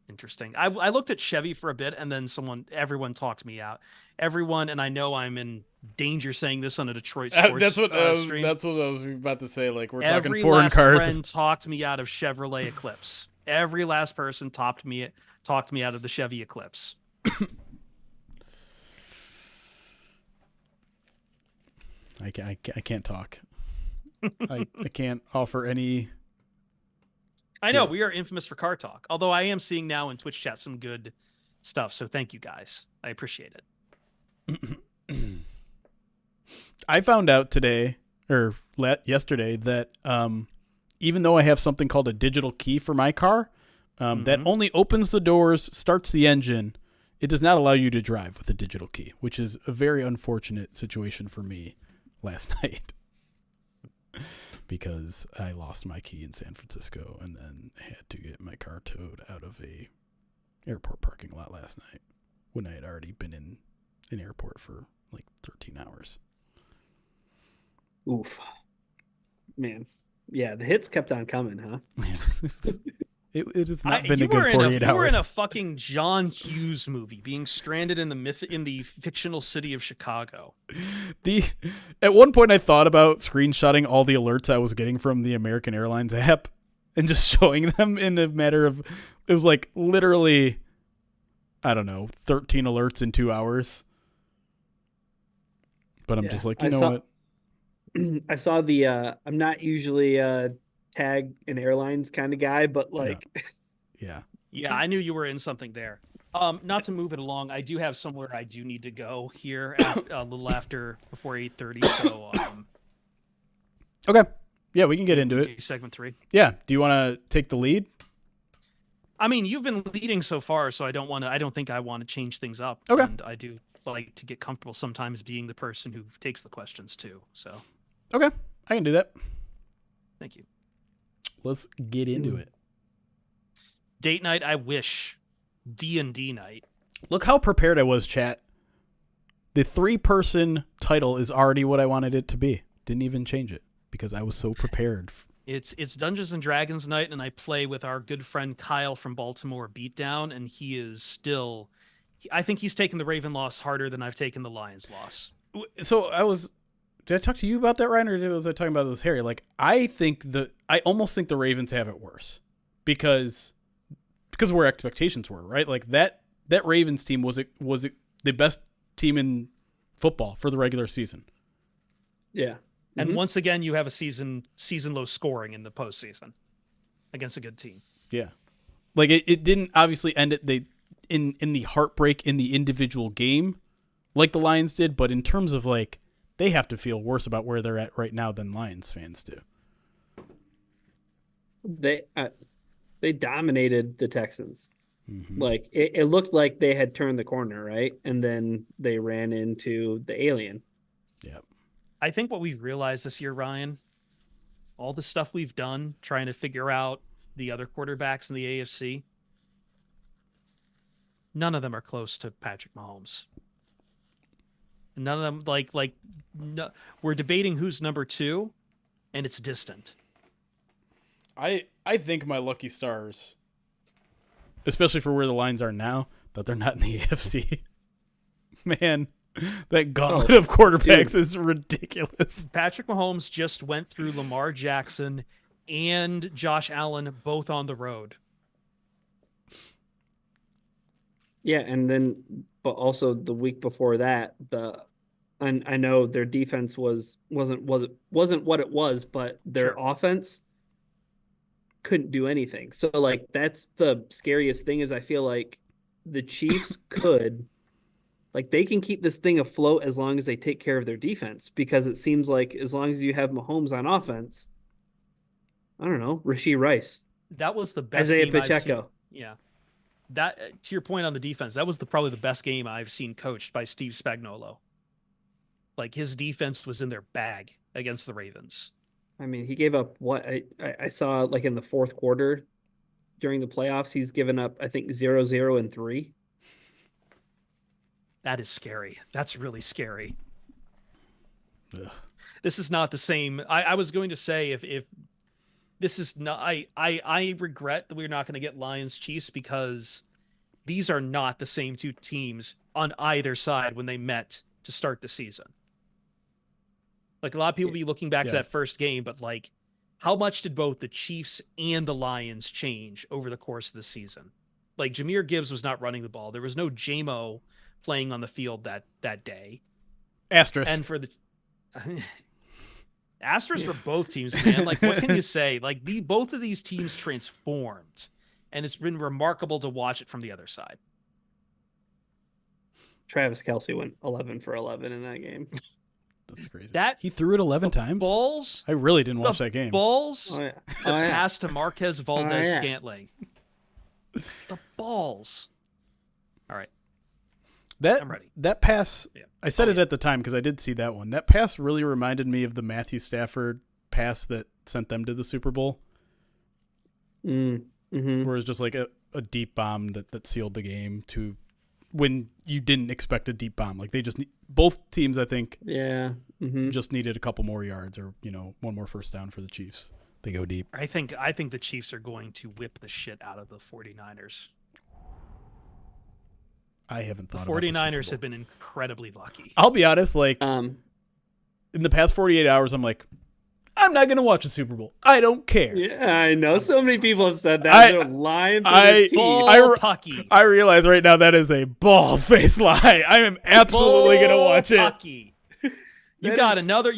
interesting. I looked at Chevy for a bit, and then everyone talked me out. Everyone, and I know I'm in danger saying this on a Detroit sports stream. That's what I was about to say. We're talking foreign cars. Every last friend talked me out of Chevrolet Eclipse. Every last person talked me out of the Chevy Eclipse. I can't talk. I can't offer any. I know we are infamous for car talk, although I am seeing now in Twitch chat some good stuff. So thank you guys. I appreciate it. I found out today or yesterday that even though I have something called a digital key for my car, that only opens the doors, starts the engine. It does not allow you to drive with a digital key, which is a very unfortunate situation for me last night because I lost my key in San Francisco and then had to get my car towed out of a airport parking lot last night when I had already been in an airport for like 13 hours. Oof. Man. Yeah, the hits kept on coming, huh? It has not been a good 48 hours. You were in a fucking John Hughes movie, being stranded in the fictional city of Chicago. At one point, I thought about screenshotting all the alerts I was getting from the American Airlines app and just showing them in a matter of. It was like literally, I don't know, 13 alerts in 2 hours. But I'm just like, you know what? I saw the. I'm not usually tag an airlines kind of guy, but like yeah I knew you were in something there. Not to move it along, I do have somewhere I do need to go here a little after before 8:30. So okay, yeah, we can get into it. Segment 3. Yeah, do you want to take the lead? I mean, you've been leading so far, so I don't think I want to change things up. Okay. And I do like to get comfortable sometimes being the person who takes the questions too. So okay, I can do that. Thank you. Let's get into it. Date night, I wish. D&D night. Look how prepared I was, chat. The 3-person title is already what I wanted it to be. Didn't even change it because I was so prepared. It's Dungeons and Dragons night, and I play with our good friend Kyle from Baltimore Beatdown, and he is still... I think he's taken the Raven loss harder than I've taken the Lions loss. So did I talk to you about that, Ryan, or was I talking about this, Harry? Like, I almost think the Ravens have it worse because of where expectations were, right? Like that Ravens team was it the best team in football for the regular season. Yeah. And once again, you have a season low scoring in the postseason against a good team. Yeah. Like it didn't obviously end it in the heartbreak in the individual game like the Lions did, but in terms of like they have to feel worse about where they're at right now than Lions fans do. They dominated the Texans. Mm-hmm. Like it looked like they had turned the corner, right? And then they ran into the alien. Yeah. I think what we've realized this year, Ryan, all the stuff we've done trying to figure out the other quarterbacks in the AFC, none of them are close to Patrick Mahomes. None of them no, we're debating who's number 2, and it's distant. I think my lucky stars, especially for where the Lions are now, that they're not in the AFC. Man, that gauntlet of quarterbacks is ridiculous. Patrick Mahomes just went through Lamar Jackson and Josh Allen both on the road. Yeah, and then but also the week before that, I know their defense wasn't what it was, but their offense couldn't do anything. So like that's the scariest thing is I feel like the Chiefs could they can keep this thing afloat as long as they take care of their defense, because it seems like as long as you have Mahomes on offense, I don't know, Rashee Rice. That was the best Isaiah game Pacheco. I've seen. Yeah. That to your point on the defense, that was probably the best game I've seen coached by Steve Spagnuolo. Like his defense was in their bag against the Ravens. I mean, he gave up what I saw like in the fourth quarter during the playoffs. He's given up, I think, 0-0 and 3. That is scary. That's really scary. Ugh. This is not the same. I was going to say if this is not, I regret that we're not going to get Lions Chiefs because these are not the same two teams on either side when they met to start the season. Like a lot of people be looking back to that first game, but like how much did both the Chiefs and the Lions change over the course of the season? Like Jahmyr Gibbs was not running the ball. There was no JMO playing on the field that day. Asterisk. And for the asterisk for both teams, man. Like what can you say? Like both of these teams transformed, and it's been remarkable to watch it from the other side. Travis Kelce went 11 for 11 in that game. That's crazy. That he threw it 11 times. Balls. I really didn't watch that game. Balls to pass to Marquez Valdez-Scantling. The balls. All right. I'm ready. That pass, I said it at the time because I did see that one. That pass really reminded me of the Matthew Stafford pass that sent them to the Super Bowl. Mm-hmm. Where it was just like a deep bomb that sealed the game to when you didn't expect a deep bomb. Like they just both teams, I think, just needed a couple more yards or, one more first down for the Chiefs. They go deep. I think the Chiefs are going to whip the shit out of the 49ers. I haven't thought about the 49ers have been incredibly lucky. I'll be honest, in the past 48 hours, I'm like, I'm not going to watch a Super Bowl. I don't care. Yeah, I know. So many people have said that. They're lying through their teeth. I realize right now that is a bald-faced lie. I am absolutely going to watch it. You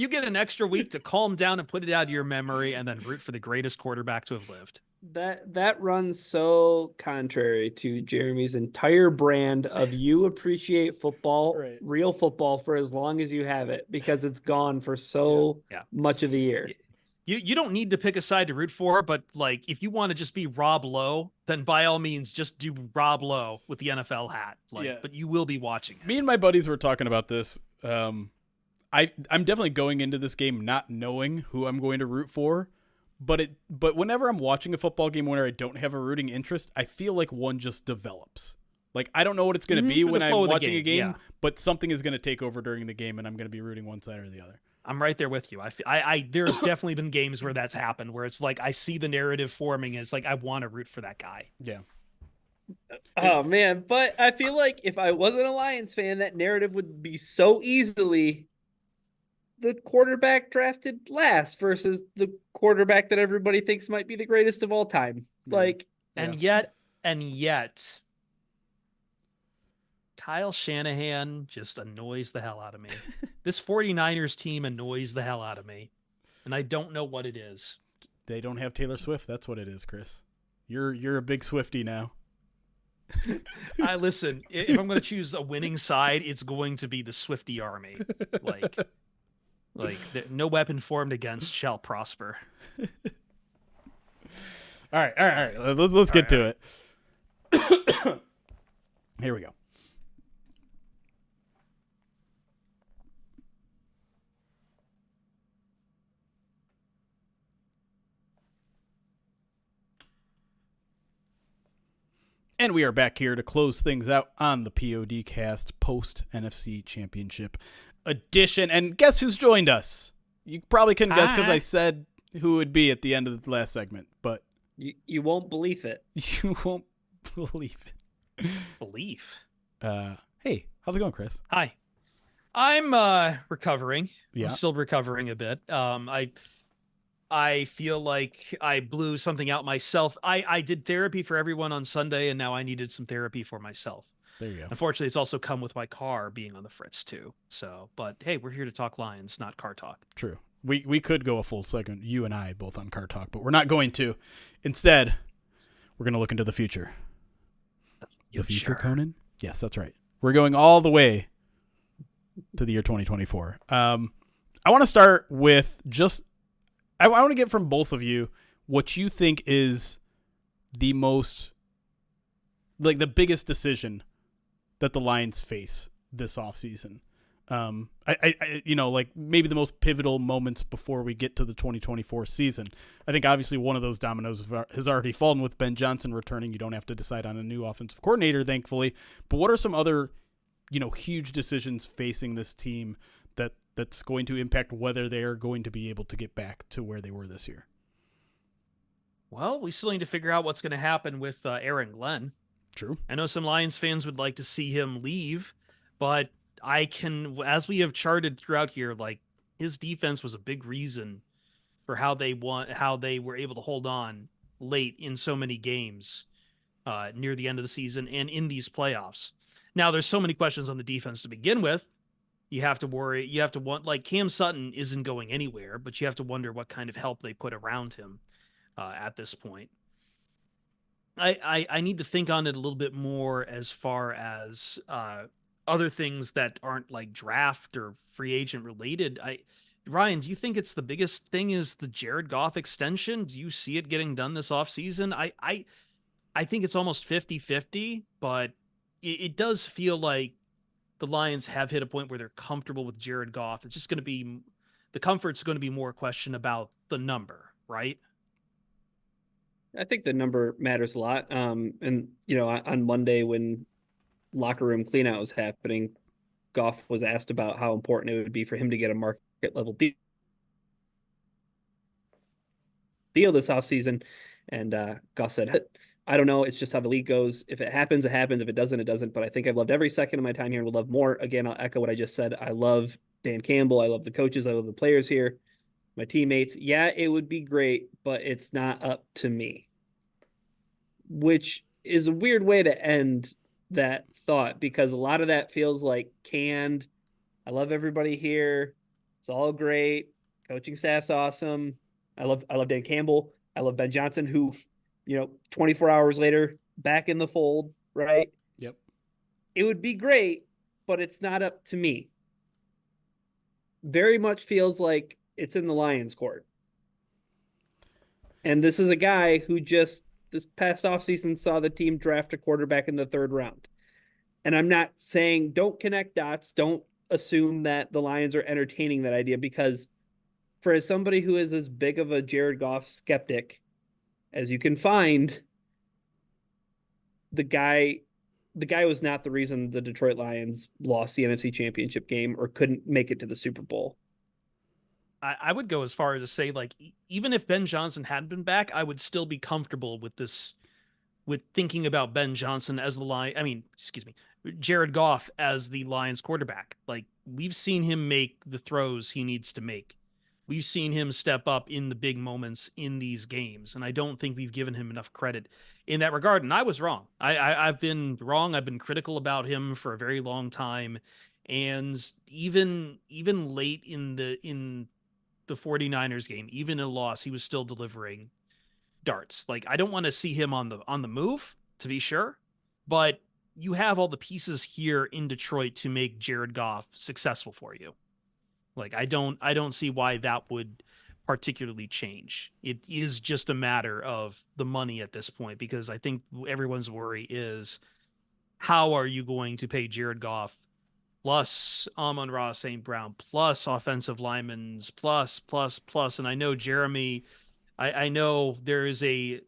get an extra week to calm down and put it out of your memory and then root for the greatest quarterback to have lived. That runs so contrary to Jeremy's entire brand of you appreciate football, real football, for as long as you have it, because it's gone for so much of the year. You don't need to pick a side to root for, but if you want to just be Rob Lowe, then by all means just do Rob Lowe with the NFL hat. But you will be watching it. Me and my buddies were talking about this. I'm definitely going into this game not knowing who I'm going to root for. But whenever I'm watching a football game where I don't have a rooting interest, I feel like one just develops. Like I don't know what it's going to be when I'm watching a game, but something is going to take over during the game, and I'm going to be rooting one side or the other. I'm right there with you. There's definitely been games where that's happened, where it's like I see the narrative forming, and it's like I want to root for that guy. Yeah. Oh man, but I feel like if I wasn't a Lions fan, that narrative would be so easily the quarterback drafted last versus the quarterback that everybody thinks might be the greatest of all time. And yet Kyle Shanahan just annoys the hell out of me. This 49ers team annoys the hell out of me. And I don't know what it is. They don't have Taylor Swift. That's what it is, Chris. You're a big Swiftie now. Listen, if I'm going to choose a winning side, it's going to be the Swiftie army. No weapon formed against shall prosper. All right. Let's get to it. Here we go. And we are back here to close things out on the PODcast post NFC Championship edition. And guess who's joined us? You probably couldn't guess because I said who it would be at the end of the last segment, but you won't believe it. You won't believe it. Hey, how's it going, Chris? Hi. I'm recovering. Yeah. I'm still recovering a bit. I feel like I blew something out myself. I did therapy for everyone on Sunday, and now I needed some therapy for myself. There you go. Unfortunately, it's also come with my car being on the fritz too. So, but hey, we're here to talk Lions, not car talk. True. We could go a full segment, you and I both on car talk, but we're not going to. Instead, we're going to look into the future. The future, Conan? Yes, that's right. We're going all the way to the year 2024. I want to start with I want to get from both of you what you think is the most, the biggest decision that the Lions face this offseason. Maybe the most pivotal moments before we get to the 2024 season. I think obviously one of those dominoes has already fallen with Ben Johnson returning. You don't have to decide on a new offensive coordinator, thankfully. But what are some other, huge decisions facing this team that's going to impact whether they are going to be able to get back to where they were this year? Well, we still need to figure out what's going to happen with Aaron Glenn. True. I know some Lions fans would like to see him leave, but as we have charted throughout here, his defense was a big reason for how they were able to hold on late in so many games near the end of the season and in these playoffs. Now, there's so many questions on the defense to begin with. You have to worry. You have to want, Cam Sutton isn't going anywhere, but you have to wonder what kind of help they put around him at this point. I need to think on it a little bit more as far as other things that aren't like draft or free agent related. Ryan, do you think it's the biggest thing is the Jared Goff extension? Do you see it getting done this offseason? I think it's almost 50-50, but it does feel like the Lions have hit a point where they're comfortable with Jared Goff. It's just going to be, the comfort's going to be more a question about the number, right? I think the number matters a lot. And, on Monday when locker room cleanout was happening, Goff was asked about how important it would be for him to get a market level deal this offseason. And Goff said, I don't know. It's just how the league goes. If it happens, it happens. If it doesn't, it doesn't. But I think I've loved every second of my time here and would love more. Again, I'll echo what I just said. I love Dan Campbell. I love the coaches. I love the players here, my teammates. Yeah, it would be great, but it's not up to me. Which is a weird way to end that thought, because a lot of that feels like canned. I love everybody here. It's all great. Coaching staff's awesome. I love Dan Campbell. I love Ben Johnson, who, 24 hours later, back in the fold, right? Yep. It would be great, but it's not up to me. Very much feels like it's in the Lions' court. And this is a guy who just this past offseason saw the team draft a quarterback in the 3rd round. And I'm not saying don't connect dots, don't assume that the Lions are entertaining that idea, because for as somebody who is as big of a Jared Goff skeptic as you can find, the guy was not the reason the Detroit Lions lost the NFC Championship game or couldn't make it to the Super Bowl. I would go as far as to say, like, even if Ben Johnson had been back, I would still be comfortable with this, with thinking about Ben Johnson as Jared Goff as the Lions quarterback. Like, we've seen him make the throws he needs to make. We've seen him step up in the big moments in these games, and I don't think we've given him enough credit in that regard. And I was wrong. I've been wrong. I've been critical about him for a very long time, and even late in the 49ers game, even in a loss, he was still delivering darts. Like, I don't want to see him on the move, to be sure, but you have all the pieces here in Detroit to make Jared Goff successful for you. Like, I don't see why that would particularly change. It is just a matter of the money at this point, because I think everyone's worry is, how are you going to pay Jared Goff plus Amon-Ra St. Brown plus offensive linemen plus. And I know, Jeremy, I know there is a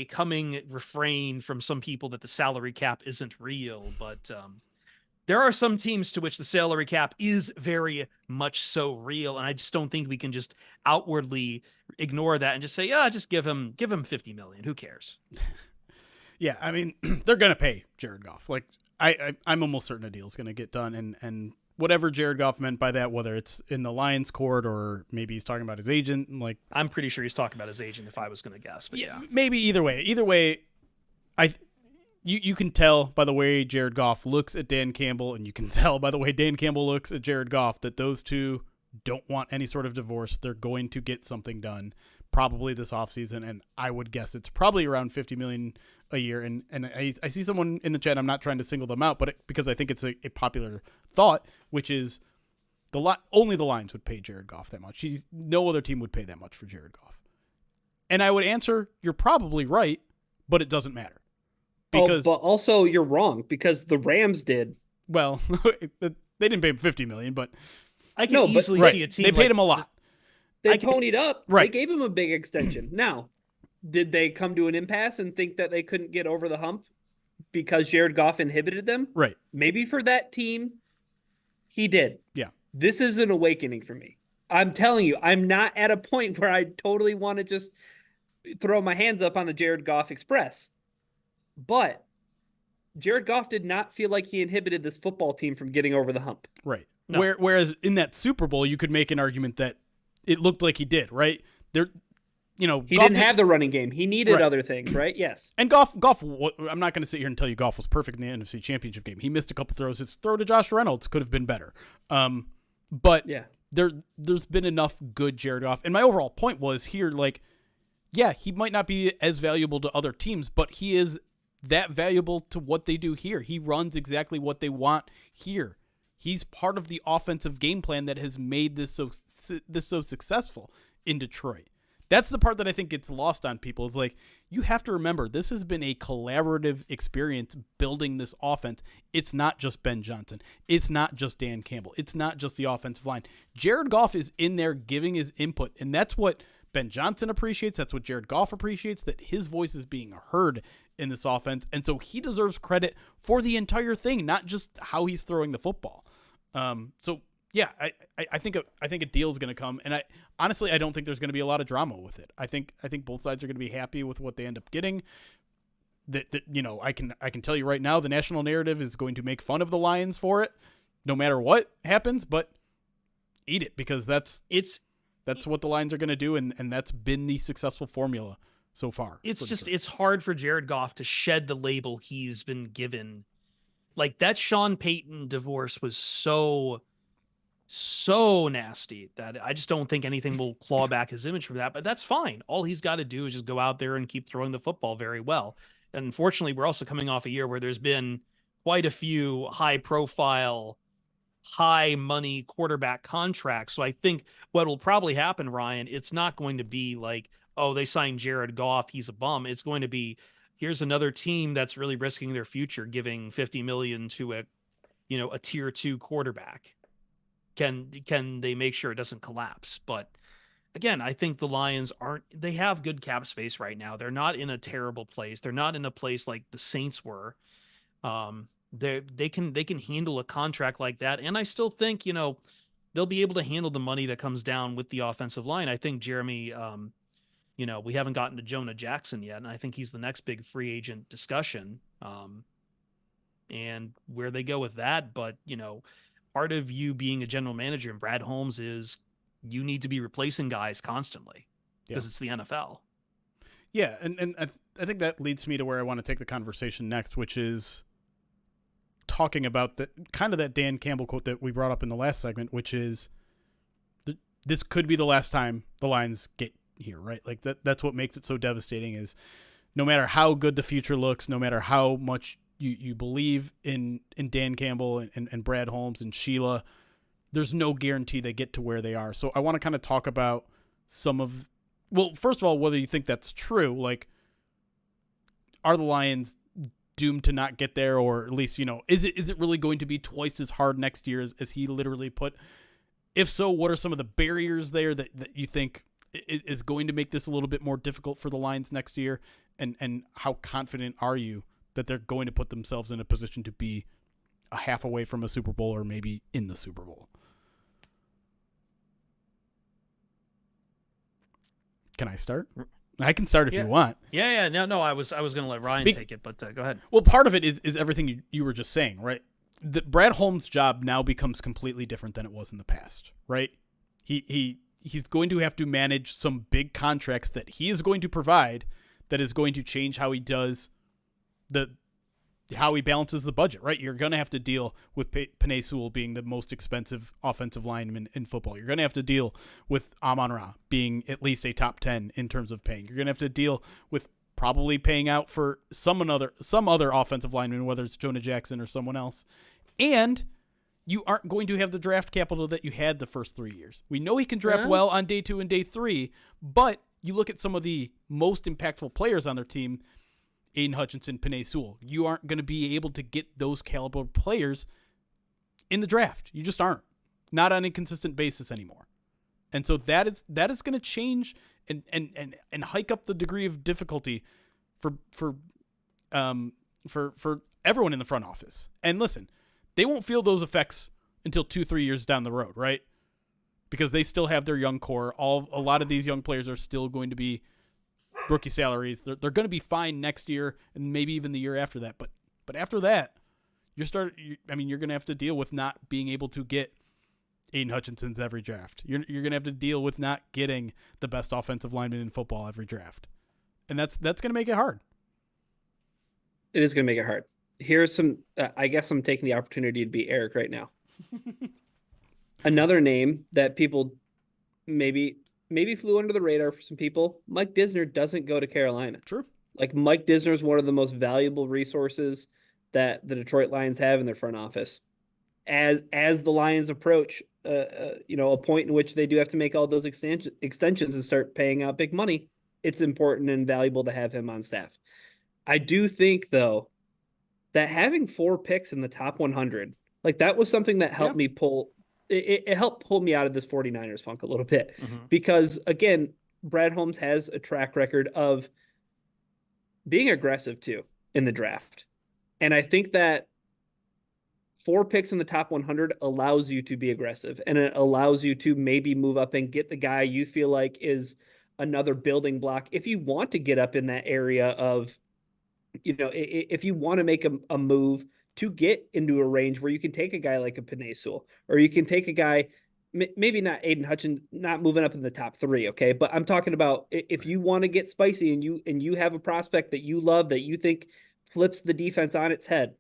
coming refrain from some people that the salary cap isn't real, but there are some teams to which the salary cap is very much so real, and I just don't think we can just outwardly ignore that and just say, yeah, just give him $50 million. Who cares? Yeah, I mean, they're gonna pay Jared Goff. Like, I'm almost certain a deal's gonna get done, and whatever Jared Goff meant by that, whether it's in the Lions court or maybe he's talking about his agent, like, I'm pretty sure he's talking about his agent if I was gonna guess. But yeah. Maybe either way, You can tell by the way Jared Goff looks at Dan Campbell, and you can tell by the way Dan Campbell looks at Jared Goff, that those two don't want any sort of divorce. They're going to get something done probably this offseason, and I would guess it's probably around $50 million a year. And I see someone in the chat, I'm not trying to single them out, but because I think it's a popular thought, which is only the Lions would pay Jared Goff that much. No other team would pay that much for Jared Goff. And I would answer, you're probably right, but it doesn't matter. Because, but also you're wrong, because the Rams did. Well, they didn't pay him $50 million, but I can easily see a team. They paid him a lot. They ponied up. Right. They gave him a big extension. Now, did they come to an impasse and think that they couldn't get over the hump because Jared Goff inhibited them? Right. Maybe for that team, he did. Yeah. This is an awakening for me. I'm telling you, I'm not at a point where I totally want to just throw my hands up on the Jared Goff Express. But Jared Goff did not feel like he inhibited this football team from getting over the hump. Right. No. Whereas in that Super Bowl, you could make an argument that it looked like he did, right? He didn't have the running game. He needed other things, right? Yes. And Goff, I'm not going to sit here and tell you Goff was perfect in the NFC Championship game. He missed a couple throws. His throw to Josh Reynolds could have been better. But yeah, there's been enough good Jared Goff. And my overall point was here, like, yeah, he might not be as valuable to other teams, but he is that valuable to what they do here. He runs exactly what they want here. He's part of the offensive game plan that has made this so successful in Detroit. That's the part that I think gets lost on people. Is like, you have to remember, this has been a collaborative experience building this offense. It's not just Ben Johnson. It's not just Dan Campbell. It's not just the offensive line. Jared Goff is in there giving his input, and that's what Ben Johnson appreciates. That's what Jared Goff appreciates, that his voice is being heard in this offense. And so he deserves credit for the entire thing, not just how he's throwing the football. So yeah, I think a deal is going to come, and I honestly don't think there's going to be a lot of drama with it. I think both sides are going to be happy with what they end up getting. That I can tell you right now, the national narrative is going to make fun of the Lions for it, no matter what happens. But eat it, because that's what the Lions are going to do, and that's been the successful formula so far. It's hard for Jared Goff to shed the label he's been given. Like, that Sean Payton divorce was so nasty that I just don't think anything will claw back his image from that. But that's fine. All he's got to do is just go out there and keep throwing the football very well. And unfortunately, we're also coming off a year where there's been quite a few high-profile, high-money quarterback contracts. So I think what will probably happen, Ryan, it's not going to be like, oh, they signed Jared Goff, he's a bum. It's going to be, here's another team that's really risking their future, giving $50 million to a tier 2 quarterback. Can they make sure it doesn't collapse? But again, I think the Lions they have good cap space right now. They're not in a terrible place. They're not in a place like the Saints were. They can handle a contract like that. And I still think, they'll be able to handle the money that comes down with the offensive line. I think Jeremy, we haven't gotten to Jonah Jackson yet, and I think he's the next big free agent discussion. And where they go with that, but part of you being a general manager in Brad Holmes is you need to be replacing guys constantly because it's the NFL. Yeah, and I think that leads me to where I want to take the conversation next, which is talking about that Dan Campbell quote that we brought up in the last segment, which is this could be the last time the Lions get here, right? Like that's what makes it so devastating, is no matter how good the future looks, no matter how much you believe in Dan Campbell and Brad Holmes and Sheila, there's no guarantee they get to where they are. So I want to kind of talk about first of all, whether you think that's true. Like, are the Lions doomed to not get there, or at least, is it really going to be twice as hard next year as he literally put? If so, what are some of the barriers there that you think is going to make this a little bit more difficult for the Lions next year? And how confident are you that they're going to put themselves in a position to be a half away from a Super Bowl, or maybe in the Super Bowl? Can I start? I can start if you want. Yeah. No. I was going to let Ryan take it, but go ahead. Well, part of it is everything you were just saying, right? The Brad Holmes' job now becomes completely different than it was in the past, right? He's going to have to manage some big contracts that he is going to provide, that is going to change how he does how he balances the budget, right? You're going to have to deal with Penei Sewell being the most expensive offensive lineman in football. You're going to have to deal with Amon-Ra being at least a top 10 in terms of paying. You're going to have to deal with probably paying out for some other offensive lineman, whether it's Jonah Jackson or someone else. And you aren't going to have the draft capital that you had the first 3 years. We know he can draft well on day 2 and day 3, but you look at some of the most impactful players on their team, Aiden Hutchinson, Penei Sewell. You aren't going to be able to get those caliber players in the draft. You just aren't. Not on a consistent basis anymore. And so that is going to change and hike up the degree of difficulty for everyone in the front office. And listen, they won't feel those effects until 2-3 years down the road, right? Because they still have their young core. A lot of these young players are still going to be rookie salaries. They're going to be fine next year and maybe even the year after that. But after that, you're going to have to deal with not being able to get Aiden Hutchinson's every draft. You're going to have to deal with not getting the best offensive lineman in football every draft. And that's going to make it hard. It is going to make it hard. Here's some, I guess I'm taking the opportunity to be Eric right now. Another name that people maybe flew under the radar for some people, Mike Disner doesn't go to Carolina. True. Like Mike Disner is one of the most valuable resources that the Detroit Lions have in their front office. As the Lions approach, a point in which they do have to make all those extensions and start paying out big money, it's important and valuable to have him on staff. I do think, though, that having 4 picks in the top 100, like that was something that helped me pull. It helped pull me out of this 49ers funk a little bit because, again, Brad Holmes has a track record of being aggressive too in the draft. And I think that 4 picks in the top 100 allows you to be aggressive, and it allows you to maybe move up and get the guy you feel like is another building block. If you want to get up in that area of, if you want to make a move to get into a range where you can take a guy like a Penei Sewell, or you can take a guy, maybe not Aiden Hutchins, not moving up in the top 3. Okay. But I'm talking about if you want to get spicy and you have a prospect that you love, that you think flips the defense on its head.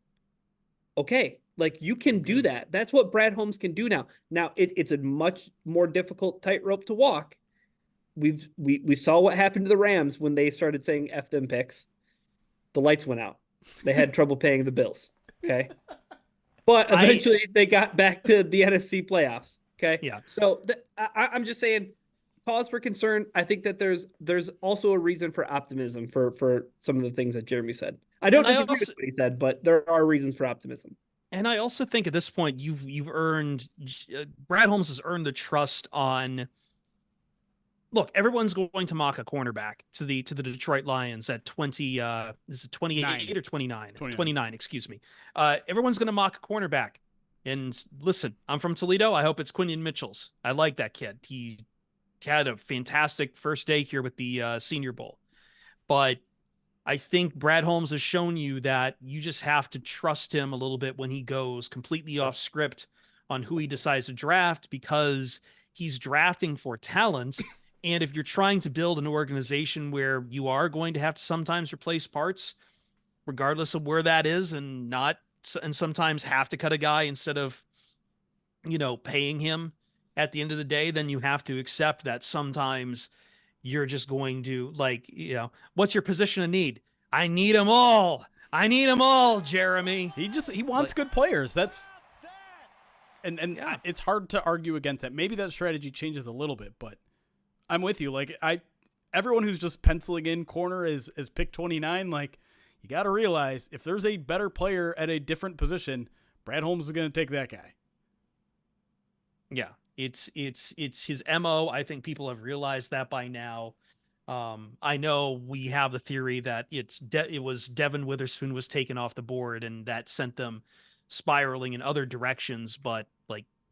Okay. Like you can do that. That's what Brad Holmes can do now. Now it's a much more difficult tightrope to walk. We saw what happened to the Rams when they started saying F them picks. The lights went out. They had trouble paying the bills. Okay. But eventually they got back to the NFC playoffs. Okay. Yeah. So I'm just saying, cause for concern. I think that there's also a reason for optimism for some of the things that Jeremy said. I don't disagree with what he said, but there are reasons for optimism. And I also think at this point you've earned Brad Holmes has earned the trust on. Look, everyone's going to mock a cornerback to the Detroit Lions at 20. Is it 28 or 29? 29, excuse me. Everyone's going to mock a cornerback. And listen, I'm from Toledo. I hope it's Quinion Mitchell's. I like that kid. He had a fantastic first day here with the Senior Bowl. But I think Brad Holmes has shown you that you just have to trust him a little bit when he goes completely off script on who he decides to draft, because he's drafting for talent. And if you're trying to build an organization where you are going to have to sometimes replace parts, regardless of where that is, and sometimes have to cut a guy instead of, paying him at the end of the day, then you have to accept that sometimes you're just going to what's your position of need? I need them all. Jeremy. He wants good players. That's, and it's hard to argue against that. Maybe that strategy changes a little bit, but I'm with you. Like everyone who's just penciling in corner as pick 29, like you got to realize if there's a better player at a different position, Brad Holmes is going to take that guy. Yeah, it's his MO. I think people have realized that by now. I know we have the theory that it was Devin Witherspoon was taken off the board and that sent them spiraling in other directions, but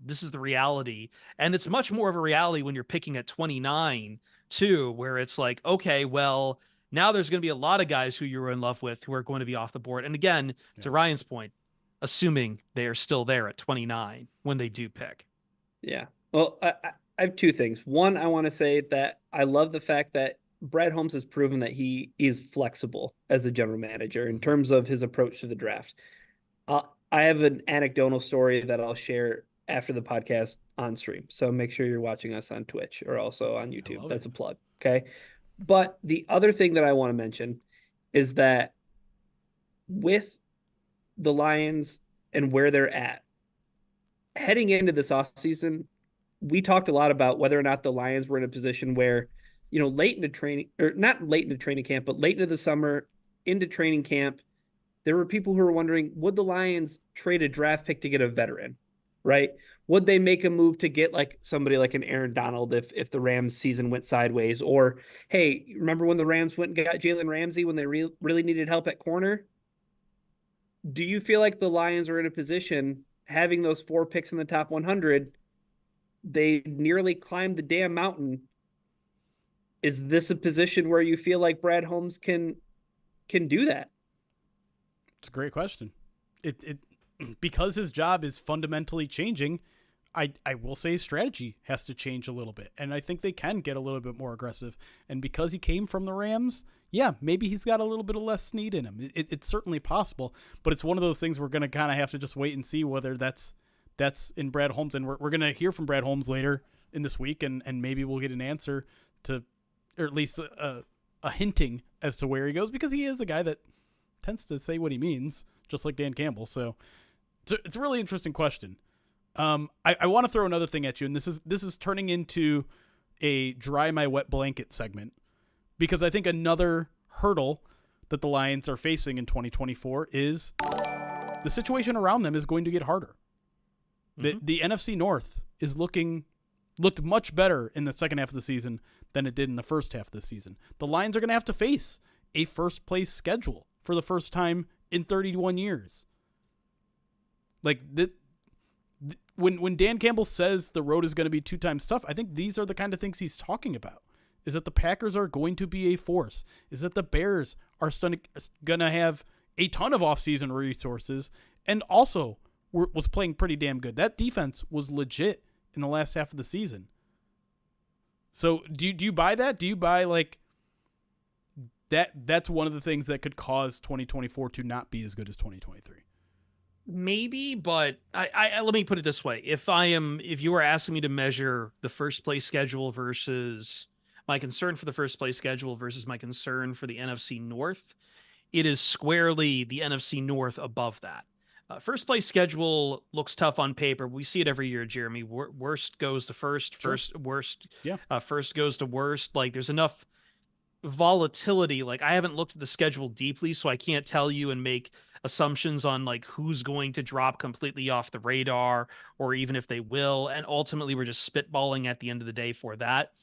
this is the reality. And it's much more of a reality when you're picking at 29 too, where it's like, okay, well, now there's going to be a lot of guys who you're in love with who are going to be off the board. And again, to Ryan's point, assuming they are still there at 29 when they do pick. Yeah. Well, I have 2 things. One, I want to say that I love the fact that Brad Holmes has proven that he is flexible as a general manager in terms of his approach to the draft. I have an anecdotal story that I'll share after the podcast on stream. So make sure you're watching us on Twitch or also on YouTube. That's a plug. Okay. But the other thing that I want to mention is that with the Lions and where they're at heading into this offseason, we talked a lot about whether or not the Lions were in a position where, late into training, or not late into training camp, but late into the summer into training camp, there were people who were wondering, would the Lions trade a draft pick to get a veteran? Right? Would they make a move to get like somebody like an Aaron Donald if the Rams season went sideways? Or, hey, remember when the Rams went and got Jalen Ramsey when they really needed help at corner? Do you feel like the Lions are in a position, having those 4 picks in the top 100, they nearly climbed the damn mountain? Is this a position where you feel like Brad Holmes can do that? It's a great question. It because his job is fundamentally changing, I will say his strategy has to change a little bit. And I think they can get a little bit more aggressive. And because he came from the Rams, maybe he's got a little bit of Les Snead in him. It's certainly possible, but it's one of those things we're going to kind of have to just wait and see whether that's in Brad Holmes. And we're going to hear from Brad Holmes later in this week, and maybe we'll get an answer to, or at least a hinting as to where he goes, because he is a guy that tends to say what he means, just like Dan Campbell. So it's a really interesting question. I want to throw another thing at you, and this is turning into a dry my wet blanket segment, because I think another hurdle that the Lions are facing in 2024 is the situation around them is going to get harder. The NFC North is looked much better in the second half of the season than it did in the first half of the season. The Lions are going to have to face a first place schedule for the first time in 31 years. Like when Dan Campbell says the road is going to be 2 times tough, I think these are the kind of things he's talking about. Is that the Packers are going to be a force. Is that the Bears are going to have a ton of offseason resources, and also was playing pretty damn good. That defense was legit in the last half of the season. So do you buy that? Do you buy like that's one of the things that could cause 2024 to not be as good as 2023? Maybe, but I let me put it this way. If you were asking me to measure the first place schedule versus my concern for the first place schedule versus my concern for the NFC North, it is squarely the NFC North above that. First place schedule looks tough on paper. We see it every year, Jeremy. Worst goes to first, Sure. First goes to worst. Like, there's enough volatility. Like, I haven't looked at the schedule deeply, so I can't tell you and make assumptions on like who's going to drop completely off the radar, or even if they will. And ultimately, we're just spitballing at the end of the day for that.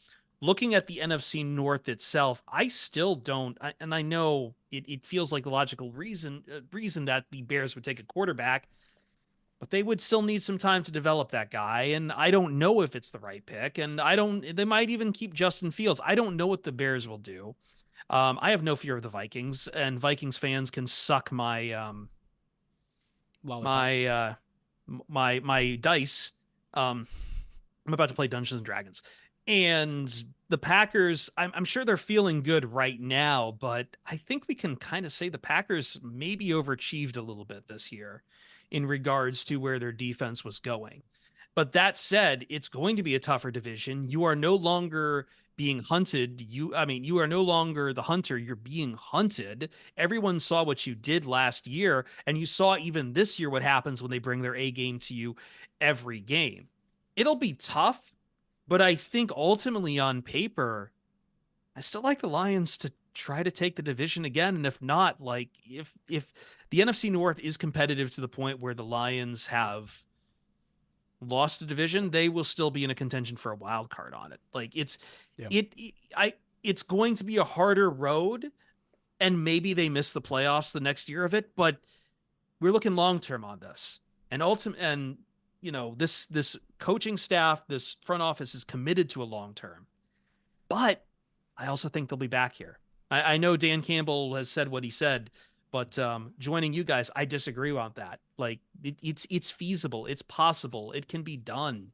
Looking at the NFC North itself, I still don't, and I know it feels like the logical reason that the Bears would take a quarterback, but they would still need some time to develop that guy, and I don't know if it's the right pick, and they might even keep Justin Fields. I don't know what the Bears will do. I have no fear of the Vikings, and Vikings fans can suck my my dice. I'm about to play Dungeons and Dragons. And the Packers, I'm sure they're feeling good right now, but I think we can kind of say the Packers maybe overachieved a little bit this year in regards to where their defense was going. But that said, it's going to be a tougher division. You are no longer being hunted. You are no longer the hunter. You're being hunted. Everyone saw what you did last year, and you saw even this year what happens when they bring their A game to you every game. It'll be tough. But I think ultimately on paper, I still like the Lions to try to take the division again. And if not, like if the NFC North is competitive to the point where the Lions have lost the division, they will still be in a contention for a wild card on it. Like it's going to be a harder road, and maybe they miss the playoffs the next year of it, but we're looking long term on this. And this coaching staff, this front office is committed to a long term, but I also think they'll be back here. I know Dan Campbell has said what he said, but joining you guys, I disagree on that. Like it's feasible, it's possible, it can be done.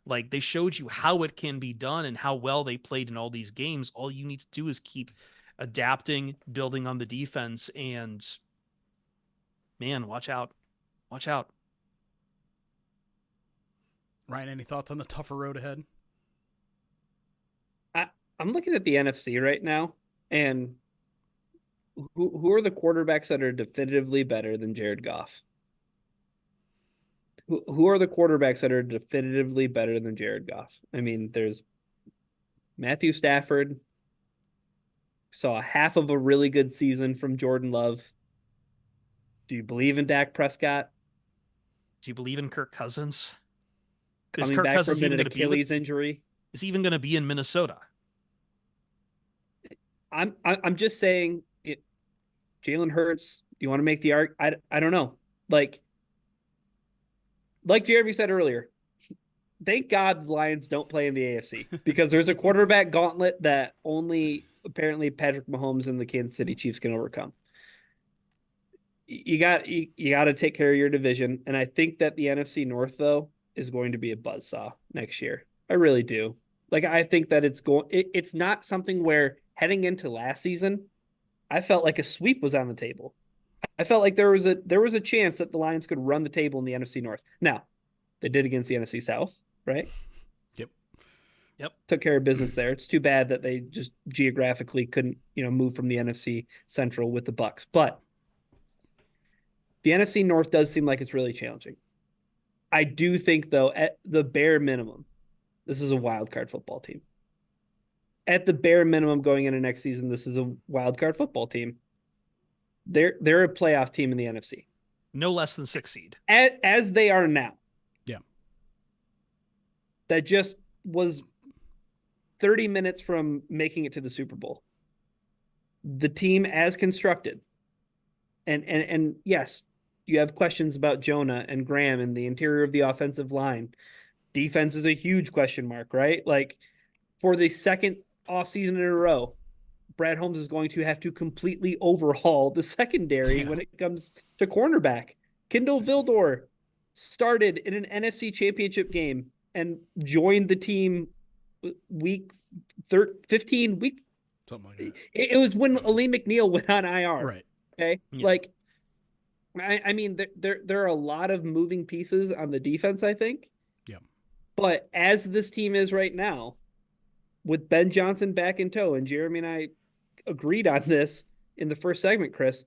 Like they showed you how it can be done and how well they played in all these games. All you need to do is keep adapting, building on the defense, and man, watch out. Ryan, any thoughts on the tougher road ahead? I'm looking at the NFC right now, and who are the quarterbacks that are definitively better than Jared Goff? Who are the quarterbacks that are definitively better than Jared Goff? I mean, there's Matthew Stafford. Saw half of a really good season from Jordan Love. Do you believe in Dak Prescott? Do you believe in Kirk Cousins? Coming back from an Achilles injury. Is he even going to be in Minnesota? I'm just saying it. Jalen Hurts. You want to make the argument? I don't know. Like Jeremy said earlier, thank God the Lions don't play in the AFC because there's a quarterback gauntlet that only apparently Patrick Mahomes and the Kansas City Chiefs can overcome. You got to take care of your division, and I think that the NFC North though is going to be a buzzsaw next year. I really do. Like I think that it's not something where heading into last season, I felt like a sweep was on the table. I felt like there was a chance that the Lions could run the table in the NFC North. Now, they did against the NFC South, right? Yep. took care of business there. It's too bad that they just geographically couldn't, move from the NFC Central with the Bucs. But the NFC North does seem like it's really challenging. I do think, though, at the bare minimum, this is a wild card football team. At the bare minimum, going into next season, this is a wild card football team. They're a playoff team in the NFC. No less than 6 seed. As they are now. Yeah. That just was 30 minutes from making it to the Super Bowl. The team as constructed. And yes, you have questions about Jonah and Graham and the interior of the offensive line. Defense is a huge question mark, right? Like, for the second offseason in a row, Brad Holmes is going to have to completely overhaul the secondary when it comes to cornerback. Kendall Vildor started in an NFC Championship game and joined the team week 15. Something like that. It was when Aleem McNeil went on IR. Right. Okay. Yeah. Like, I mean, there are a lot of moving pieces on the defense, I think. Yeah. But as this team is right now, with Ben Johnson back in tow, and Jeremy and I agreed on this in the first segment, Chris,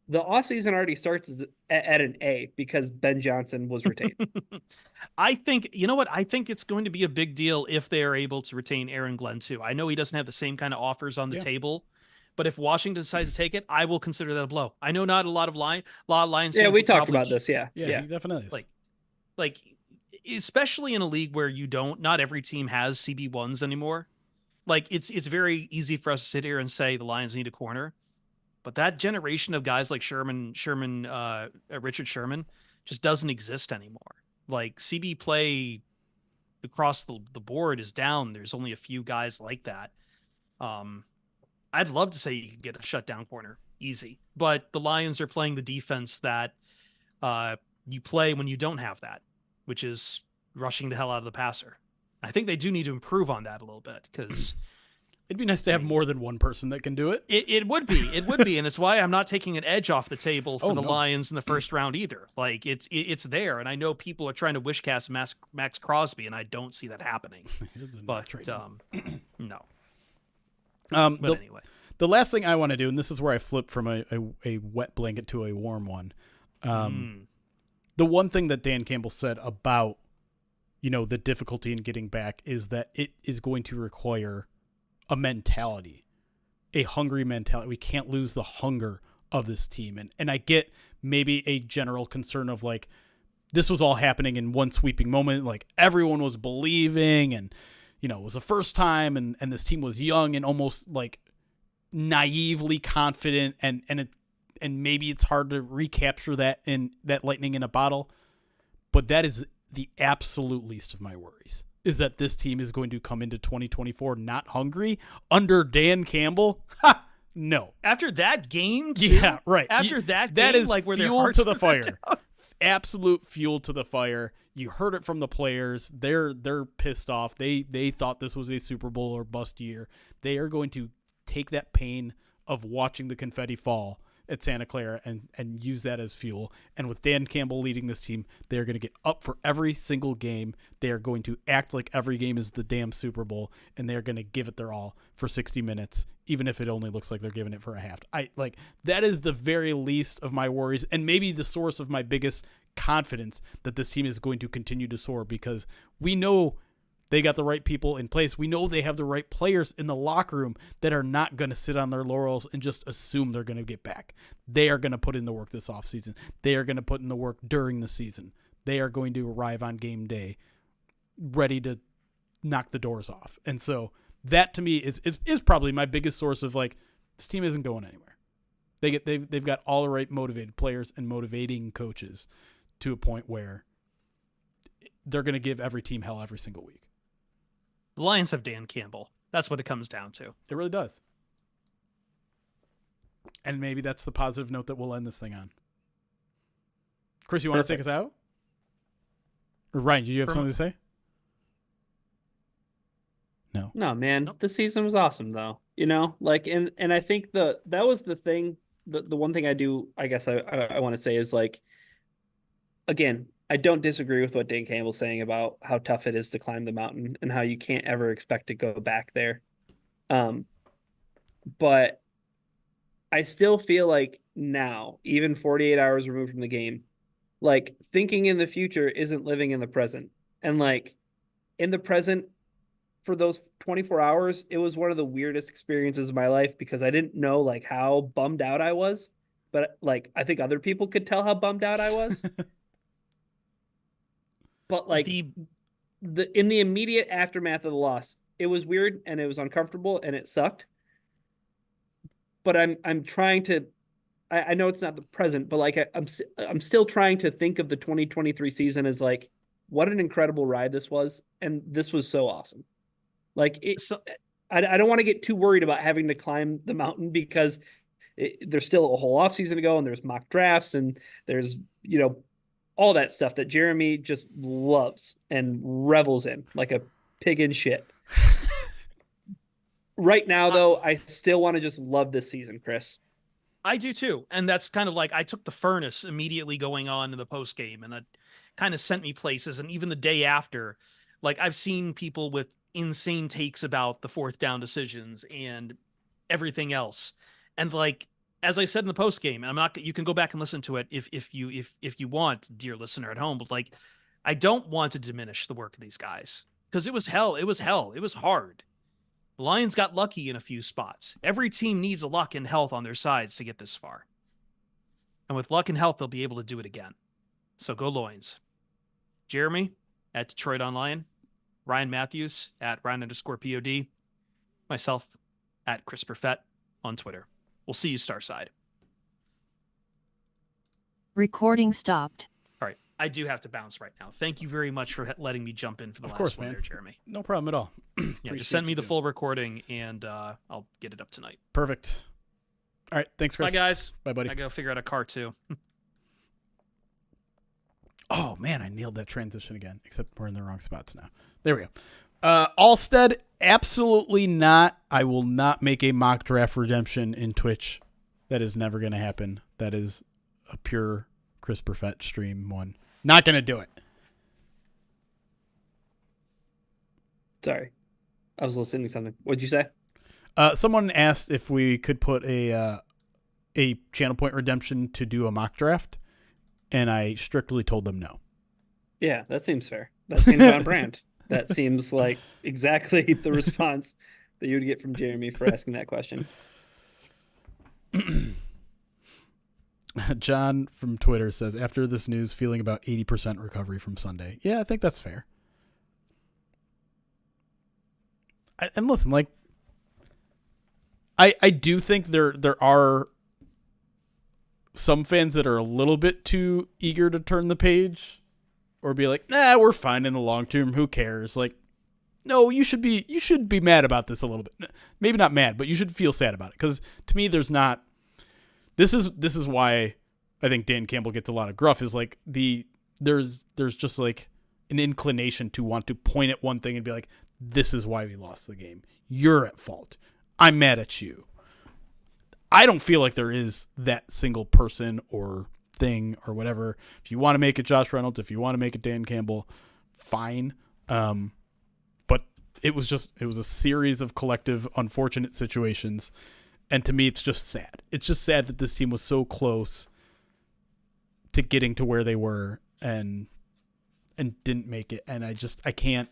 the offseason already starts at an A because Ben Johnson was retained. I think, you know what? I think it's going to be a big deal if they are able to retain Aaron Glenn too. I know he doesn't have the same kind of offers on the table, but if Washington decides to take it, I will consider that a blow. I know not a lot of Lions fans. Yeah, we talked about this. Yeah, he definitely is. Like, especially in a league where not every team has CB1s anymore. Like, it's very easy for us to sit here and say the Lions need a corner, but that generation of guys like Richard Sherman just doesn't exist anymore. Like, CB play across the board is down. There's only a few guys like that. I'd love to say you could get a shutdown corner easy, but the Lions are playing the defense that you play when you don't have that, which is rushing the hell out of the passer. I think they do need to improve on that a little bit because it'd be nice to have more than one person that can do it. It would be, and it's why I'm not taking an edge off the table for Lions in the first round either. Like, it's there, and I know people are trying to wish cast Max Crosby, and I don't see that happening. But no. But anyway, the last thing I want to do, and this is where I flip from a wet blanket to a warm one. The one thing that Dan Campbell said about the difficulty in getting back is that it is going to require a mentality, a hungry mentality. We can't lose the hunger of this team. And I get maybe a general concern of like, this was all happening in one sweeping moment. Like, everyone was believing and, it was the first time and this team was young and almost like naively confident. And maybe it's hard to recapture that in that lightning in a bottle, but that is the absolute least of my worries, is that this team is going to come into 2024 not hungry under Dan Campbell. No. After that game, too? Yeah, right. After that game, that is like where fuel to the fire. Absolute fuel to the fire. You heard it from the players. They're pissed off. They thought this was a Super Bowl or bust year. They are going to take that pain of watching the confetti fall at Santa Clara and use that as fuel. And with Dan Campbell leading this team, they're going to get up for every single game. They are going to act like every game is the damn Super Bowl, and they're going to give it their all for 60 minutes, even if it only looks like they're giving it for a half. That is the very least of my worries, and maybe the source of my biggest confidence that this team is going to continue to soar, because we know they got the right people in place. We know they have the right players in the locker room that are not going to sit on their laurels and just assume they're going to get back. They are going to put in the work this offseason. They are going to put in the work during the season. They are going to arrive on game day ready to knock the doors off. And so that to me is probably my biggest source of like, this team isn't going anywhere. They've got all the right motivated players and motivating coaches to a point where they're going to give every team hell every single week. The Lions have Dan Campbell. That's what it comes down to. It really does. And maybe that's the positive note that we'll end this thing on. Chris, you want to take us out? Or Ryan, do you have something to say? No. No, man. Nope. The season was awesome, though. And I think that was the thing. The one thing I do, I guess I want to say is, like, again, I don't disagree with what Dan Campbell's saying about how tough it is to climb the mountain and how you can't ever expect to go back there. But I still feel like now, even 48 hours removed from the game, like thinking in the future isn't living in the present. And like in the present, for those 24 hours, it was one of the weirdest experiences of my life because I didn't know like how bummed out I was, but like I think other people could tell how bummed out I was. But like in the immediate aftermath of the loss, it was weird and it was uncomfortable and it sucked. But I'm trying to I know it's not the present, but like I'm still trying to think of the 2023 season as like what an incredible ride this was, and this was so awesome. Like I don't want to get too worried about having to climb the mountain because there's still a whole offseason to go, and there's mock drafts, and there's all that stuff that Jeremy just loves and revels in like a pig in shit. Right now, though, I still want to just love this season, Chris. I do too. And that's kind of like I took the furnace immediately going on in the post game, and it kind of sent me places. And even the day after, like I've seen people with insane takes about the fourth down decisions and everything else. And like, as I said in the post game, and I'm not, you can go back and listen to it if you want, dear listener at home, but like, I don't want to diminish the work of these guys because it was hell. It was hard. The Lions got lucky in a few spots. Every team needs a luck and health on their sides to get this far. And with luck and health, they'll be able to do it again. So go Lions. Jeremy at Detroit Online. Ryan Matthews at Ryan_POD. Myself at Chris Perfett on Twitter. We'll see you Starside. Recording stopped. All right. I do have to bounce right now. Thank you very much for letting me jump in for the last one there, Jeremy. No problem at all. Yeah, just send me the full recording, and I'll get it up tonight. Perfect. All right. Thanks, Chris. Bye, guys. Bye, buddy. I got to figure out a car, too. Oh, man, I nailed that transition again, except we're in the wrong spots now. There we go. Alstead, absolutely not. I will not make a mock draft redemption in Twitch. That is never going to happen. That is a pure Chris Perfett stream one. Not going to do it. Sorry. I was listening to something. What'd you say? Someone asked if we could put a channel point redemption to do a mock draft, and I strictly told them no. Yeah, that seems fair. That seems on brand. That seems like exactly the response that you would get from Jeremy for asking that question. John from Twitter says, after this news, feeling about 80% recovery from Sunday. Yeah, I think that's fair. And listen, like, I do think there are some fans that are a little bit too eager to turn the page or be like, nah, we're fine in the long term. Who cares? Like, no, you should be mad about this a little bit. Maybe not mad, but you should feel sad about it. Because to me, there's not. This is why I think Dan Campbell gets a lot of gruff. Is like there's just like an inclination to want to point at one thing and be like, this is why we lost the game. You're at fault. I'm mad at you. I don't feel like there is that single person or thing or whatever. If you want to make it Josh Reynolds, if you want to make it Dan Campbell, fine. But it was a series of collective unfortunate situations. And to me, it's just sad. It's just sad that this team was so close to getting to where they were and didn't make it. And I just can't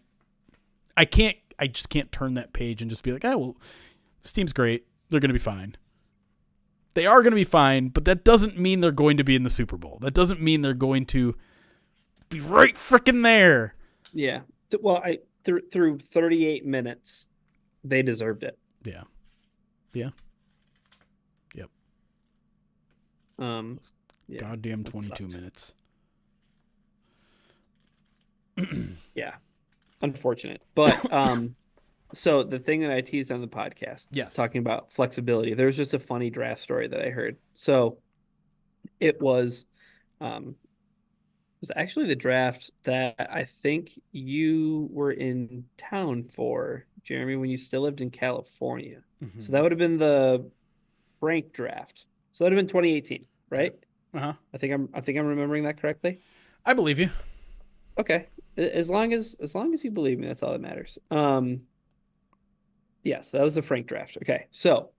turn that page and just be like, oh, well, this team's great. They're going to be fine. They are going to be fine, but that doesn't mean they're going to be in the Super Bowl. That doesn't mean they're going to be right freaking there. Yeah. Well, through 38 minutes, they deserved it. Yeah. Yeah. Yep. Yeah, goddamn 22 minutes. Yeah. Unfortunate. But so the thing that I teased on the podcast, yes, talking about flexibility, there was just a funny draft story that I heard. So it was actually the draft that I think you were in town for, Jeremy, when you still lived in California. Mm-hmm. So that would have been the Frank draft. So that would have been 2018, right? Uh-huh. I think I'm remembering that correctly. I believe you. Okay. As long as you believe me, that's all that matters. Yes, that was the Frank draft. Okay. So,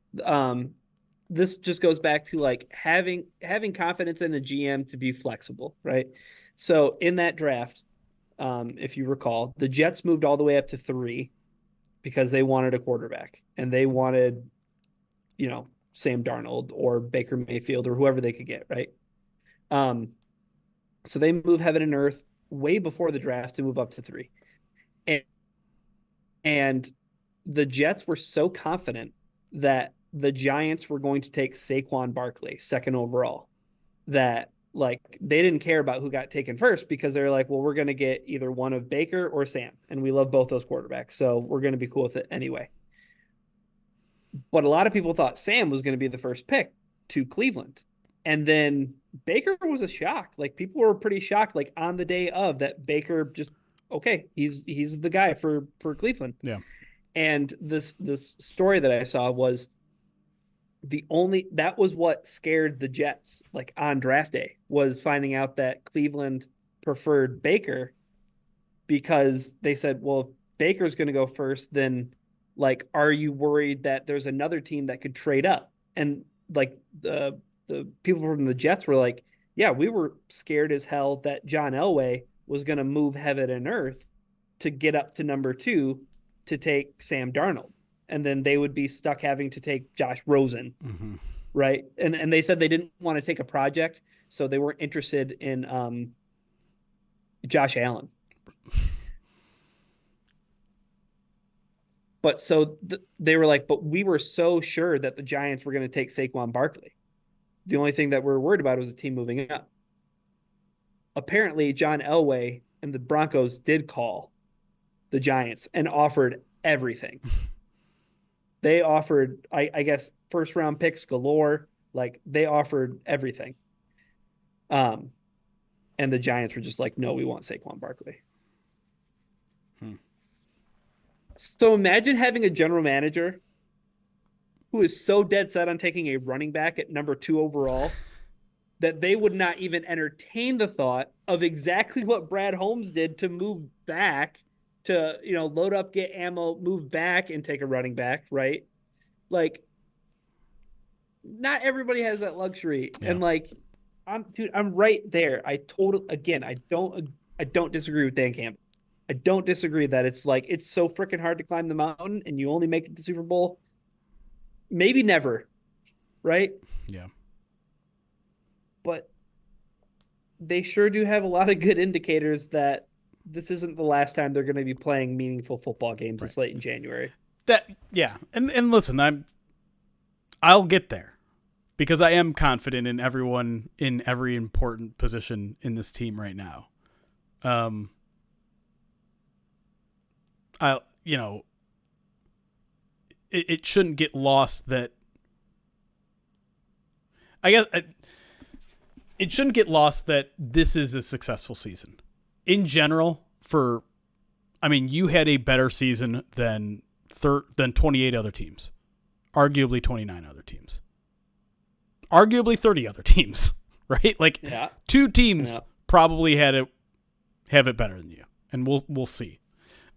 this just goes back to like having confidence in the GM to be flexible, right? So in that draft, if you recall, the Jets moved all the way up to 3 because they wanted a quarterback and they wanted, Sam Darnold or Baker Mayfield or whoever they could get, right? So they move heaven and earth way before the draft to move up to 3. And the Jets were so confident that the Giants were going to take Saquon Barkley second overall that like they didn't care about who got taken first because they're like, well, we're going to get either one of Baker or Sam. And we love both those quarterbacks. So we're going to be cool with it anyway. But a lot of people thought Sam was going to be the first pick to Cleveland. And then Baker was a shock. Like people were pretty shocked, like on the day of that Baker just, okay, he's the guy for Cleveland. Yeah. And this story that I saw was that was what scared the Jets like on draft day was finding out that Cleveland preferred Baker because they said, well, if Baker's going to go first, then like, are you worried that there's another team that could trade up? And like the people from the Jets were like, yeah, we were scared as hell that John Elway was going to move heaven and earth to get up to number 2 to take Sam Darnold. And then they would be stuck having to take Josh Rosen. Mm-hmm. Right. And they said they didn't want to take a project. So they weren't interested in Josh Allen. But so they were like, but we were so sure that the Giants were going to take Saquon Barkley. The only thing that we were worried about was the team moving up. Apparently, John Elway and the Broncos did call the Giants and offered everything. They offered, I guess, first round picks galore. Like they offered everything. And the Giants were just like, no, we want Saquon Barkley. So imagine having a general manager who is so dead set on taking a running back at number 2 overall that they would not even entertain the thought of exactly what Brad Holmes did to move back to, load up, get ammo, move back and take a running back, right? Like, not everybody has that luxury. Yeah. And like, I'm right there. I don't disagree with Dan Campbell. I don't disagree that it's like, it's so freaking hard to climb the mountain and you only make it to the Super Bowl. Maybe never. Right? Yeah. But they sure do have a lot of good indicators that this isn't the last time they're going to be playing meaningful football games this late in January. And listen, I'll get there because I am confident in everyone in every important position in this team right now. It shouldn't get lost that it shouldn't get lost that this is a successful season in general. You had a better season than 28 other teams, arguably 29 other teams, arguably 30 other teams, right? Like 2 teams probably have it better than you, and we'll see.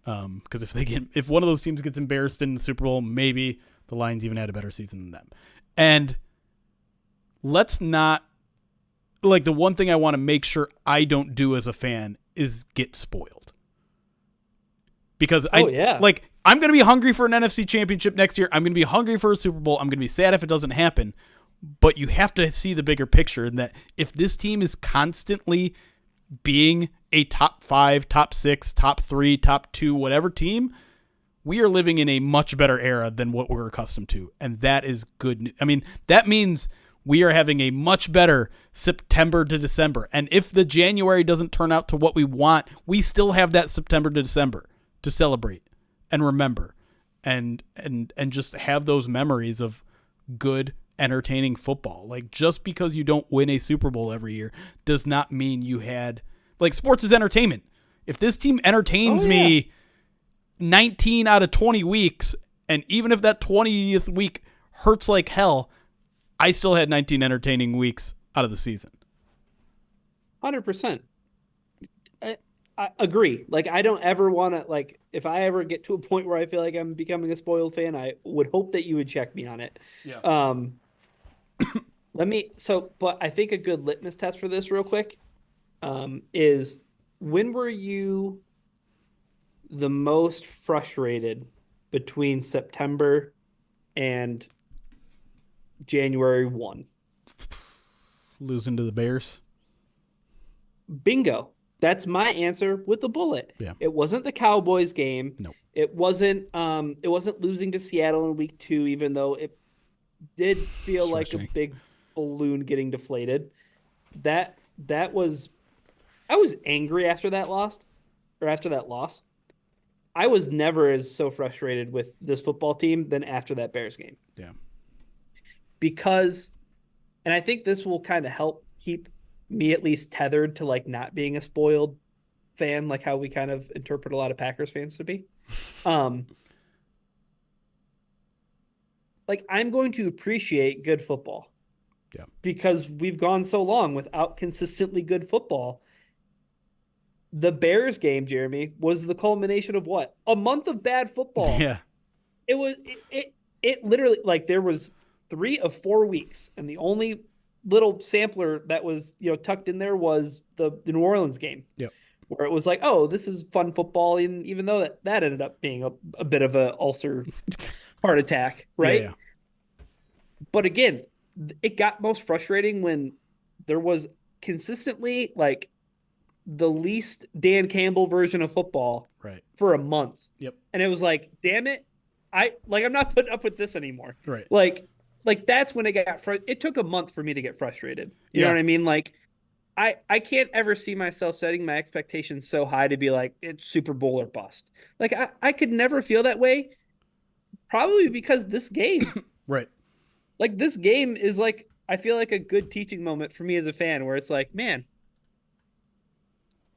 Because if one of those teams gets embarrassed in the Super Bowl, maybe the Lions even had a better season than them. And let's not, like, the one thing I want to make sure I don't do as a fan is get spoiled. Because I'm going to be hungry for an NFC Championship next year. I'm going to be hungry for a Super Bowl. I'm going to be sad if it doesn't happen. But you have to see the bigger picture, and that if this team is constantly being a top 5, top 6, top 3, top 2, whatever team, we are living in a much better era than what we're accustomed to. And that is good. That means we are having a much better September to December. And if the January doesn't turn out to what we want, we still have that September to December to celebrate and remember and just have those memories of good, entertaining football. Like, just because you don't win a Super Bowl every year does not mean you had, like, sports is entertainment. If this team entertains me 19 out of 20 weeks, and even if that 20th week hurts like hell, I still had 19 entertaining weeks out of the season. 100%. I agree. Like, I don't ever want to, like, if I ever get to a point where I feel like I'm becoming a spoiled fan, I would hope that you would check me on it. Yeah. But I think a good litmus test for this real quick, is when were you the most frustrated between September and January 1? Losing to the Bears. Bingo. That's my answer with the bullet. Yeah. It wasn't the Cowboys game. No. It wasn't losing to Seattle in week 2, even though it did feel like a big balloon getting deflated. I was angry after that loss. I was never so frustrated with this football team than after that Bears game. Yeah. Because, and I think this will kind of help keep me at least tethered to like not being a spoiled fan, like how we kind of interpret a lot of Packers fans to be. Like, I'm going to appreciate good football. Yeah. Because we've gone so long without consistently good football. The Bears game, Jeremy, was the culmination of what? A month of bad football. Yeah. It literally, like, there was 3 of 4 weeks, and the only little sampler that was, tucked in there was the New Orleans game. Yep. Where it was like, oh, this is fun football, and even though that ended up being a bit of a ulcer heart attack, right? Yeah. But again, it got most frustrating when there was consistently like the least Dan Campbell version of football Right. for a month. Yep. And it was like, damn it, I'm not putting up with this anymore. Right. Like that's when it got it took a month for me to get frustrated. You know what I mean? Like I can't ever see myself setting my expectations so high to be like, it's Super Bowl or bust. Like I could never feel that way, probably because this game. Right. Like, this game is like, I feel like a good teaching moment for me as a fan where it's like, man,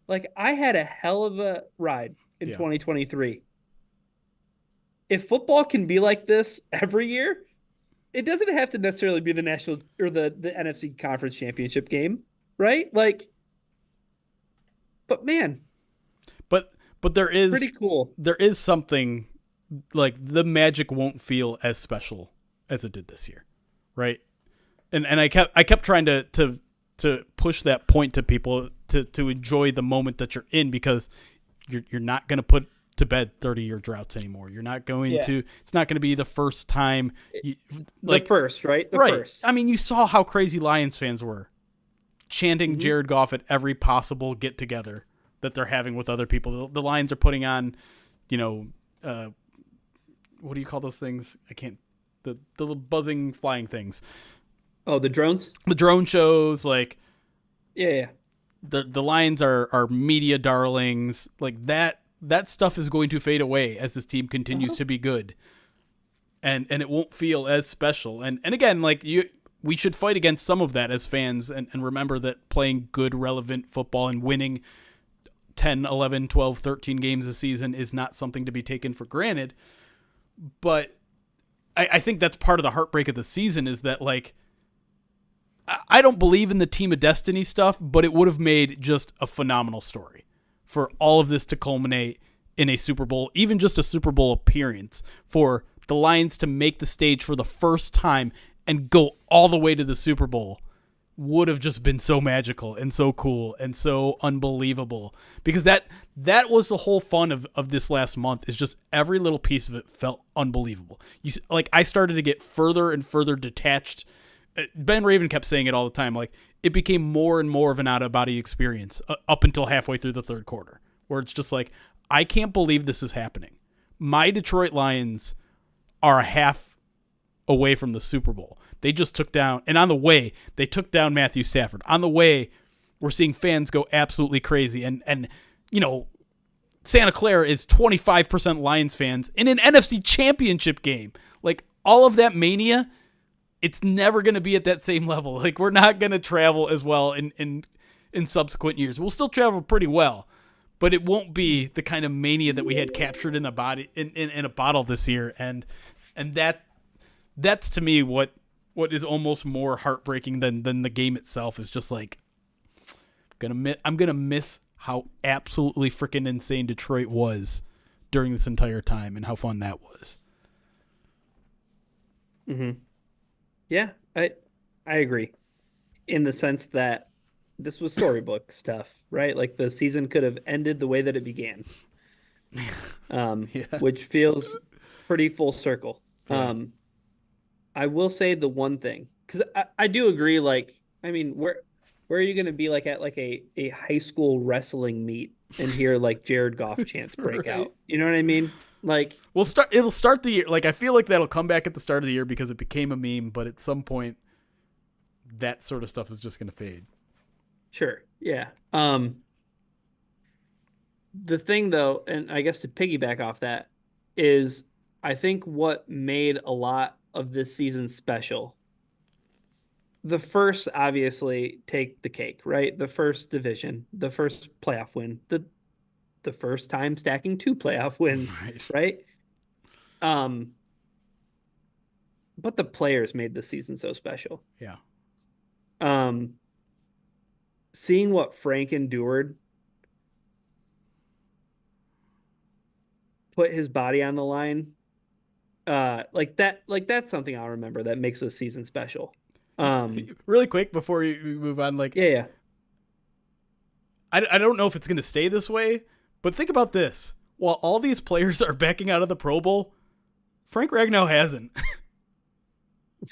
like, I had a hell of a ride in 2023. If football can be like this every year, it doesn't have to necessarily be the national or the NFC Conference Championship game, right? Like, but man. But there is pretty cool. There is something like the magic won't feel as special as it did this year. Right. And I kept trying to push that point to people to enjoy the moment that you're in, because you're not going to put to bed 30-year droughts anymore. You're not going to, it's not going to be the first time. The first. I mean, you saw how crazy Lions fans were chanting Jared Goff at every possible get together that they're having with other people. The Lions are putting on, what do you call those things? I can't. The little buzzing flying things. Oh, the drones? The drone shows, like yeah. The Lions are media darlings. Like that stuff is going to fade away as this team continues to be good. And it won't feel as special. And again, like we should fight against some of that as fans and remember that playing good, relevant football and winning 10, 11, 12, 13 games a season is not something to be taken for granted. But I think that's part of the heartbreak of the season is that, like, I don't believe in the team of destiny stuff, but it would have made just a phenomenal story for all of this to culminate in a Super Bowl, even just a Super Bowl appearance, for the Lions to make the stage for the first time and go all the way to the Super Bowl would have just been so magical and so cool and so unbelievable, because that was the whole fun of this last month, is just every little piece of it felt unbelievable. I started to get further and further detached. Ben Raven kept saying it all the time. Like, it became more and more of an out of body experience up until halfway through the third quarter, where it's just like, I can't believe this is happening. My Detroit Lions are a half away from the Super Bowl. They just took down, and on the way, they took down Matthew Stafford. On the way, we're seeing fans go absolutely crazy. And Santa Clara is 25% Lions fans in an NFC Championship game. Like, all of that mania, it's never going to be at that same level. Like, we're not going to travel as well in subsequent years. We'll still travel pretty well, but it won't be the kind of mania that we had captured in a bottle this year. And that's to me what is almost more heartbreaking than the game itself, is just like, I'm gonna miss how absolutely freaking insane Detroit was during this entire time and how fun that was. Mm-hmm. Yeah, I agree in the sense that this was storybook stuff, right? Like the season could have ended the way that it began, which feels pretty full circle. Yeah. I will say the one thing, because I do agree, like, I mean, where are you going to be like at like a high school wrestling meet and hear like Jared Goff chants break Right. out? You know what I mean? Like, it'll start the year. Like, I feel like that'll come back at the start of the year because it became a meme, but at some point that sort of stuff is just going to fade. Sure. Yeah. The thing though, and I guess to piggyback off that, is I think what made a lot of this season special. The first, obviously, take the cake, right? The first division, the first playoff win, the first time stacking 2 playoff wins, right? But the players made the season so special. Yeah. Seeing what Frank endured, put his body on the line, like that's something I'll remember that makes this season special. Really quick before we move on, like, yeah. I don't know if it's going to stay this way, but think about this. While all these players are backing out of the Pro Bowl, Frank Ragnow hasn't.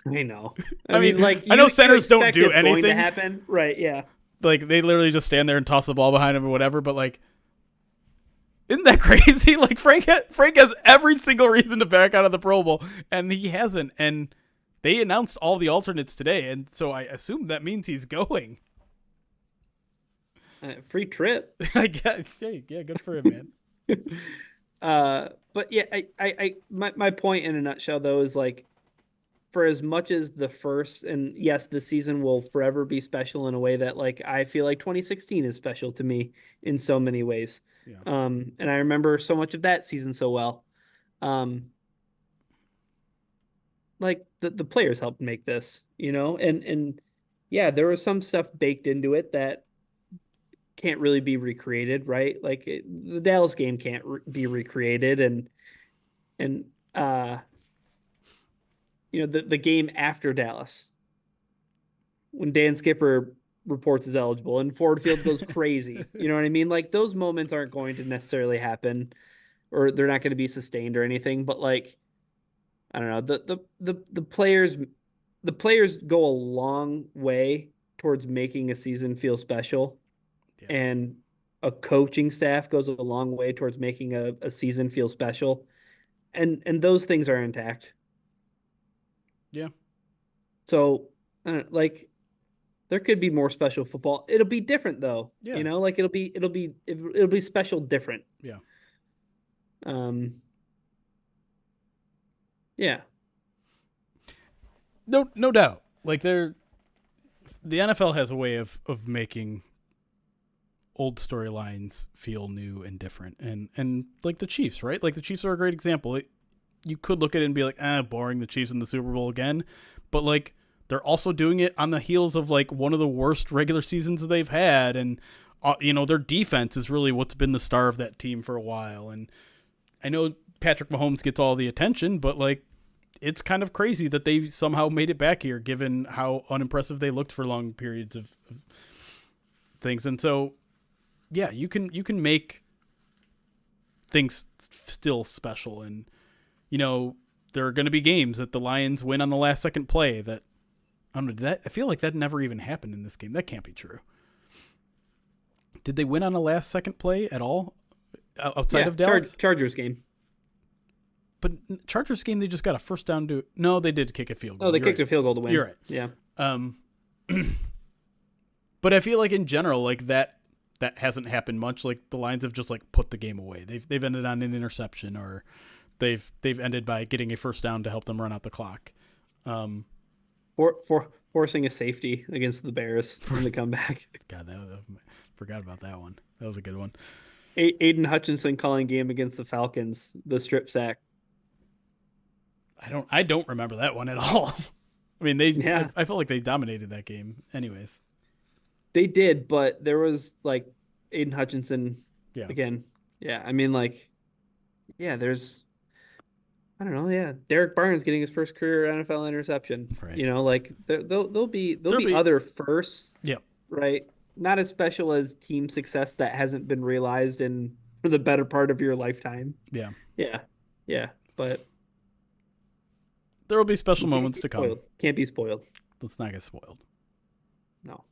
I know. I mean, like, I know centers don't do anything. Going to happen. Right, yeah. Like, they literally just stand there and toss the ball behind him or whatever, but, like, isn't that crazy? Like, Frank has every single reason to back out of the Pro Bowl, and he hasn't. And they announced all the alternates today, and so I assume that means he's going. Free trip. I guess. Yeah, good for him, man. But yeah, my point in a nutshell though is like, for as much as the first, and yes, the season will forever be special in a way that like I feel like 2016 is special to me in so many ways. Yeah. And I remember so much of that season so well. Like the players helped make this, you know, and yeah, there was some stuff baked into it that can't really be recreated, right? Like the Dallas game can't be recreated, and you know, the game after Dallas, when Dan Skipper reports is eligible and Ford Field goes crazy, you know what I mean? Like those moments aren't going to necessarily happen, or they're not going to be sustained or anything. But like, I don't know, the players go a long way towards making a season feel special. Yeah. And a coaching staff goes a long way towards making a season feel special. And those things are intact. Yeah. So, like, there could be more special football. It'll be different though. Yeah. You know, like it'll be special different. Yeah. Yeah. No doubt. Like the NFL has a way of making old storylines feel new and different, and like the Chiefs, right? Like the Chiefs are a great example. You could look at it and be like, boring, the Chiefs in the Super Bowl again, but like they're also doing it on the heels of like one of the worst regular seasons they've had, and you know, their defense is really what's been the star of that team for a while. And I know Patrick Mahomes gets all the attention, but like it's kind of crazy that they somehow made it back here, given how unimpressive they looked for long periods of things. And so, yeah, you can make things still special. And, you know, there are going to be games that the Lions win on the last second play that, I don't know, I feel like that never even happened in this game. That can't be true. Did they win on a last second play at all outside of Dallas? Chargers game. But Chargers game, they just got a first down to... No, they did kick a field goal. Oh, they kicked a field goal to win. You're right. Yeah. But I feel like in general, like that hasn't happened much. Like the Lions have just like put the game away. They've ended on an interception, or they've ended by getting a first down to help them run out the clock. Forcing a safety against the Bears in the comeback. God, forgot about that one. That was a good one. Aiden Hutchinson calling game against the Falcons, the strip sack. I don't remember that one at all. I mean, I felt like they dominated that game anyways. They did, but there was like Aiden Hutchinson. Yeah. Again. Yeah. I mean, like, yeah, there's, I don't know. Yeah. Derek Barnes getting his first career NFL interception. Right. You know, like there'll be other firsts. Yep. Right. Not as special as team success that hasn't been realized for the better part of your lifetime. Yeah. Yeah. Yeah. But there will be special moments to come. Can't be spoiled. Let's not get spoiled. No.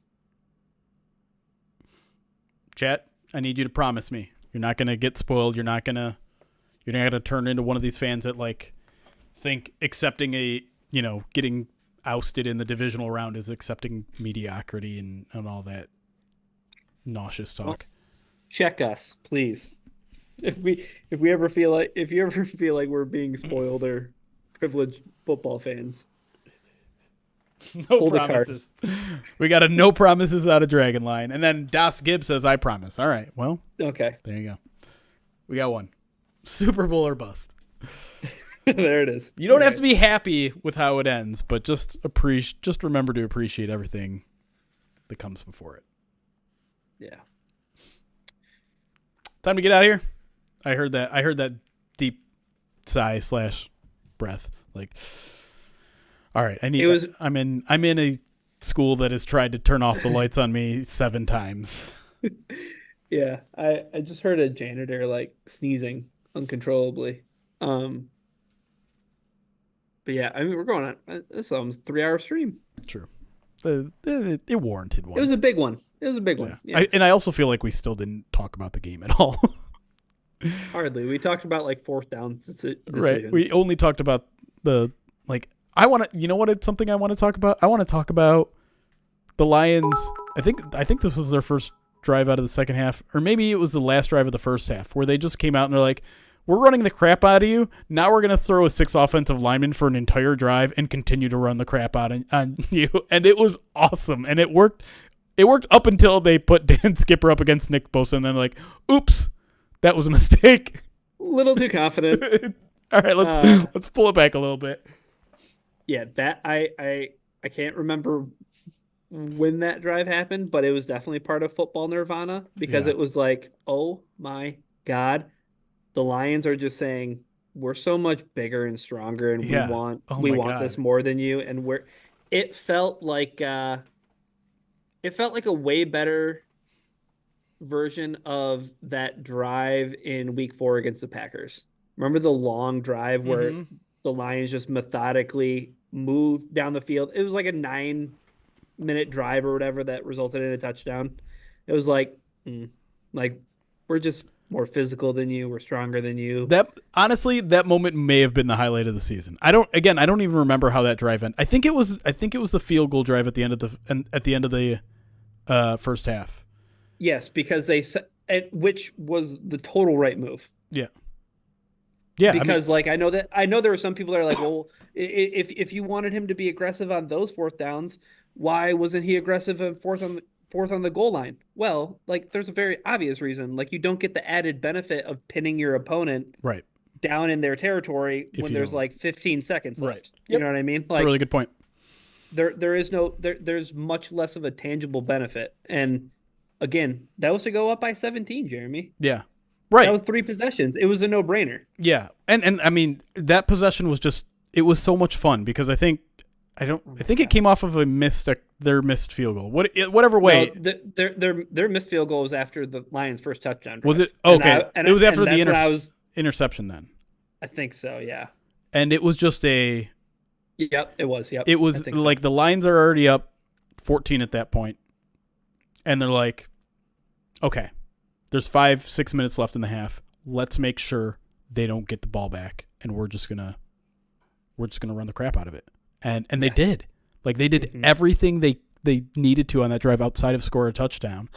Chat, I need you to promise me you're not going to get spoiled. You're not going to turn into one of these fans that like think accepting getting ousted in the divisional round is accepting mediocrity and all that nauseous talk. Well, check us, please. If you ever feel like we're being spoiled or privileged football fans. No Hold promises. We got a no promises out of Dragon Line. And then Das Gibbs says, I promise. All right. Well, okay. There you go. We got one. Super Bowl or bust. There it is. You don't have to be happy with how it ends, but just remember to appreciate everything that comes before it. Yeah. Time to get out of here. I heard that deep sigh / breath. Like, all right, I'm in a school that has tried to turn off the lights on me 7 times. Yeah, I just heard a janitor like sneezing uncontrollably. But yeah, I mean we're going on this almost 3-hour stream. True. It warranted one. It was a big one. Yeah. I also feel like we still didn't talk about the game at all. Hardly. We talked about like 4th down decisions. Right. We only talked about it's something I want to talk about? I want to talk about the Lions. I think this was their first drive out of the second half, or maybe it was the last drive of the first half, where they just came out and they're like, we're running the crap out of you. Now we're going to throw a 6 offensive linemen for an entire drive and continue to run the crap out on you. And it was awesome. And it worked. It worked up until they put Dan Skipper up against Nick Bosa, and then like, oops, that was a mistake. A little too confident. All right, let's pull it back a little bit. Yeah, that I can't remember when that drive happened, but it was definitely part of football nirvana because it was like, oh my God, the Lions are just saying we're so much bigger and stronger, and we want this more than you, and it felt like a way better version of that drive in week 4 against the Packers. Remember the long drive where the Lions just methodically moved down the field? It was like a 9-minute drive or whatever that resulted in a touchdown. It was like we're just more physical than you. We're stronger than you. That moment may have been the highlight of the season. I don't even remember how that drive ended. I think it was the field goal drive at the end of the first half. Yes, because which was the total right move. Yeah. Yeah, because I know there were some people that are like, well, if you wanted him to be aggressive on those 4th downs, why wasn't he aggressive on fourth on the goal line? Well, like there's a very obvious reason. Like you don't get the added benefit of pinning your opponent right down in their territory when there's like 15 seconds left. Right. You know what I mean? Like, that's a really good point. There's much less of a tangible benefit. And again, that was to go up by 17, Jeremy. Yeah. Right. That was 3 possessions. It was a no-brainer. Yeah. And I mean, that possession was it was so much fun because I think it came off of their missed field goal. Whatever way. No, their missed field goal was after the Lions' first touchdown drive. Was it? Okay. It was after the interception then. I think so, yeah. And it was just a... Yep, it was. Yep. It was like the Lions are already up 14 at that point. And they're like, okay, there's 5-6 minutes left in the half. Let's make sure they don't get the ball back, and we're just gonna run the crap out of it. And they did. Like they did everything they needed to on that drive outside of score a touchdown.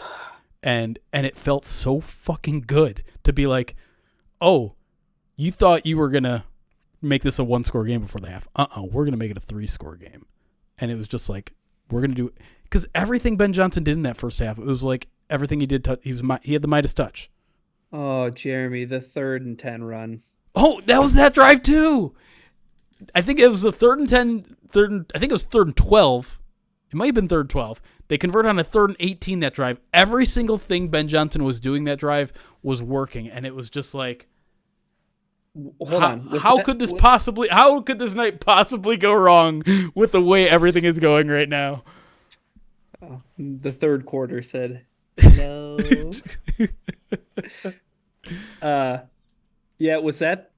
And it felt so fucking good to be like, oh, you thought you were gonna make this a 1-score game before the half. We're gonna make it a 3-score game. And it was just like, we're gonna do it. Because everything Ben Johnson did in that first half, it was like everything he did, he had the Midas touch. Oh, Jeremy, the 3rd and 10 run. Oh, that was that drive too. I think it was the 3rd and 10. I think it was 3rd and 12. It might have been 3rd 12. They convert on a 3rd and 18 that drive. Every single thing Ben Johnson was doing that drive was working, and it was just like, hold on. How could this night possibly go wrong with the way everything is going right now? Oh, the 3rd quarter said no. Yeah, was that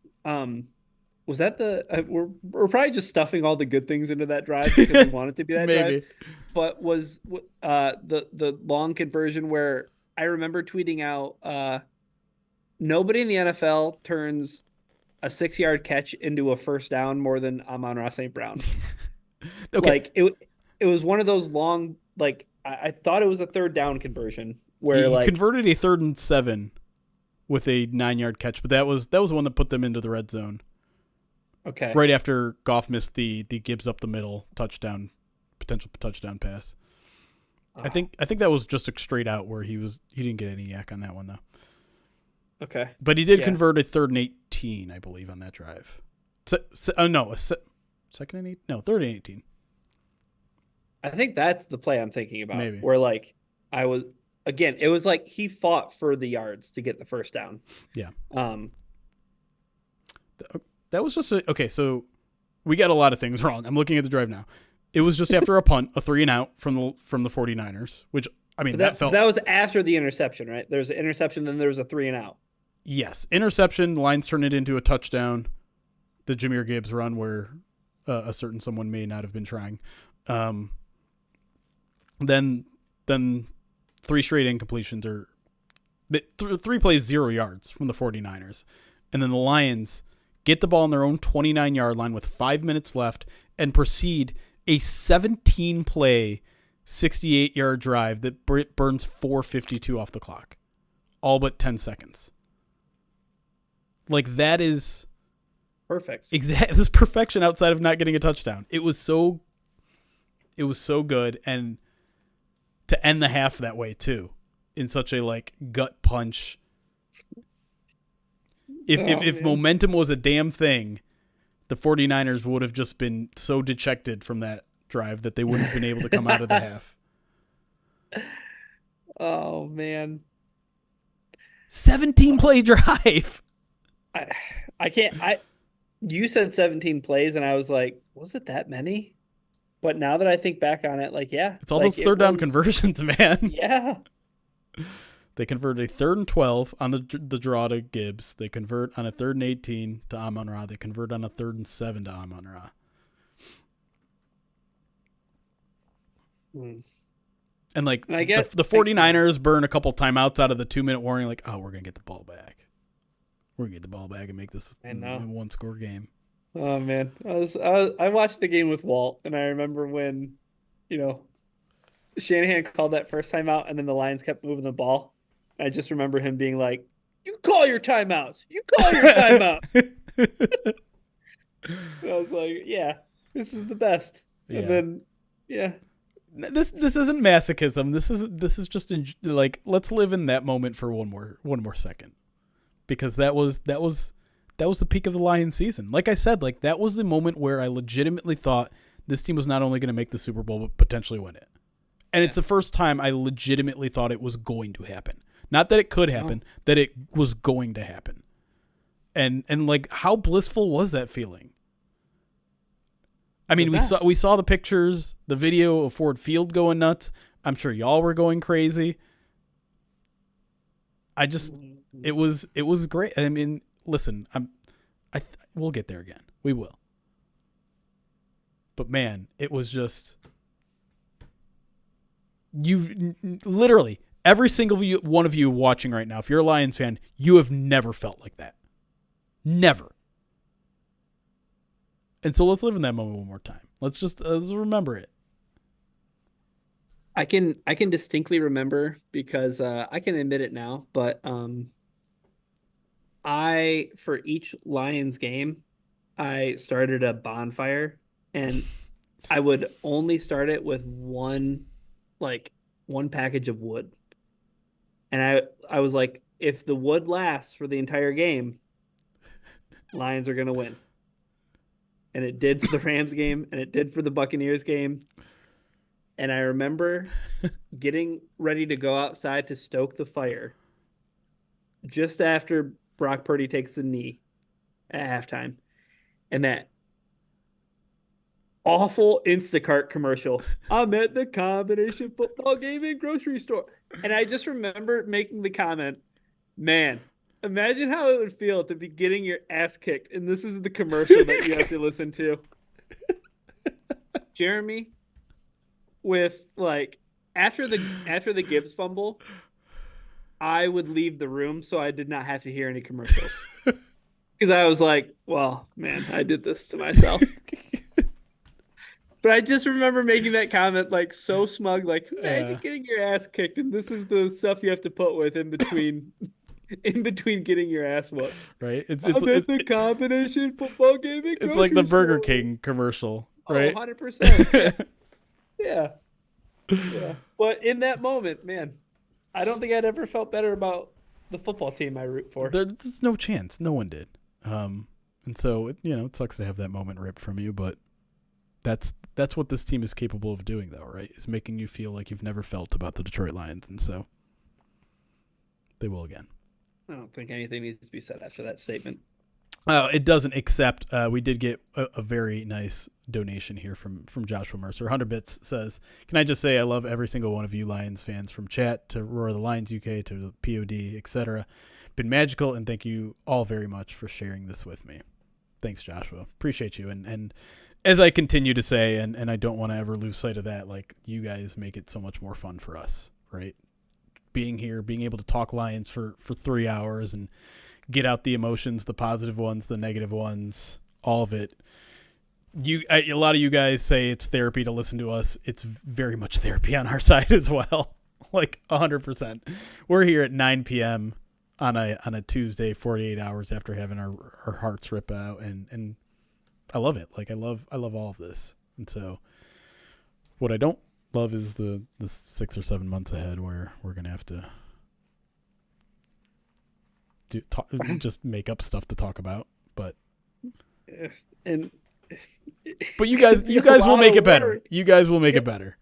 the we're probably just stuffing all the good things into that drive because we want it to be that Maybe. drive. But was the long conversion where I remember tweeting out nobody in the NFL turns a 6-yard catch into a first down more than Amon-Ra St. Brown. Okay. Like it was one of those long, like I thought it was a 3rd down conversion where he like converted a 3rd and 7 with a 9-yard catch, but that was the one that put them into the red zone. Okay. Right after Goff missed the Gibbs up the middle potential touchdown pass. I think that was just a straight out where he didn't get any yak on that one though. Okay. But he did convert a 3rd and 18, I believe, on that drive. Second and 8? No, 3rd and 18. I think that's the play I'm thinking about. Maybe. Where like it was like he fought for the yards to get the first down. Yeah. That was just okay. So we got a lot of things wrong. I'm looking at the drive now. It was just after a punt, a 3 and out from the 49ers, which I mean that was after the interception, right? There's an interception, then there was a 3 and out. Yes, interception. Lions turn it into a touchdown. The Jahmyr Gibbs run where a certain someone may not have been trying. Then 3 straight incompletions or 3 plays 0 yards from the 49ers. And then the Lions get the ball on their own 29-yard line with 5 minutes left and proceed a 17-play, 68-yard drive that burns 4:52 off the clock. All but 10 seconds. Like, that is perfect. Exactly. This perfection outside of not getting a touchdown. It was so good, and to end the half that way too, in such a like gut punch. If momentum was a damn thing, the 49ers would have just been so dejected from that drive that they wouldn't have been able to come out of the half. Oh man. 17-play drive. I can't. You said 17 plays, and I was like, was it that many? But now that I think back on it, like, yeah. It's all those third down conversions, man. Yeah. They convert a 3rd and 12 on the draw to Gibbs. They convert on a 3rd and 18 to Amon-Ra. They convert on a 3rd and 7 to Amon-Ra. And like I guess, the 49ers burn a couple timeouts out of the 2-minute warning, like, oh, we're going to get the ball back. We're going to get the ball back and make this a 1-score game. Oh, man. I watched the game with Walt, and I remember when, Shanahan called that first timeout, and then the Lions kept moving the ball. I just remember him being like, you call your timeouts. You call your timeout. I was like, yeah, this is the best. Yeah. And then, yeah. This isn't masochism. This is just like, let's live in that moment for one more second, because that was the peak of the Lions season. Like I said, like that was the moment where I legitimately thought this team was not only going to make the Super Bowl but potentially win it. And it's the first time I legitimately thought it was going to happen. Not that it could happen, that it was going to happen. And like, how blissful was that feeling? I mean, we saw the pictures, the video of Ford Field going nuts. I'm sure y'all were going crazy. It was great. I mean, listen, we'll get there again. We will. But man, it was just, you've literally every single one of you watching right now, if you're a Lions fan, you have never felt like that. Never. And so let's live in that moment one more time. Let's remember it. I can distinctly remember because I can admit it now, but for each Lions game, I started a bonfire, and I would only start it with one package of wood. And I was like, if the wood lasts for the entire game, Lions are going to win. And it did for the Rams game, and it did for the Buccaneers game. And I remember getting ready to go outside to stoke the fire just after Brock Purdy takes the knee at halftime. And that awful Instacart commercial. I'm at the combination football game and grocery store. And I just remember making the comment, man, imagine how it would feel to be getting your ass kicked. And this is the commercial that you have to listen to. Jeremy, with like after the Gibbs fumble, I would leave the room so I did not have to hear any commercials. Because I was like, well, man, I did this to myself. But I just remember making that comment like so smug, like imagine getting your ass kicked, and this is the stuff you have to put with in between getting your ass whooped. Right? It's the combination football game. It's like the Burger King commercial, right? 100%. Yeah. But in that moment, man, I don't think I'd ever felt better about the football team I root for. There's no chance. No one did. And so it sucks to have that moment ripped from you, but that's what this team is capable of doing, though, right? Is making you feel like you've never felt about the Detroit Lions, and so they will again. I don't think anything needs to be said after that statement. It doesn't, except we did get a very nice donation here from Joshua Mercer. 100 Bits says, can I just say I love every single one of you Lions fans, from chat to Roar the Lions UK to the POD, etc. Been magical, and thank you all very much for sharing this with me. Thanks, Joshua. Appreciate you. And as I continue to say, and I don't want to ever lose sight of that, like, you guys make it so much more fun for us, right? Being here, being able to talk Lions for 3 hours and get out the emotions, the positive ones, the negative ones, all of it. A lot of you guys say it's therapy to listen to us. It's very much therapy on our side as well. Like 100%. We're here at 9 p.m. on a Tuesday, 48 hours after having our hearts rip out, and I love it. Like I love all of this. And so what I don't love is the 6 or 7 months ahead where we're going to have to just make up stuff to talk about. But you guys will make it better. You guys will make it better.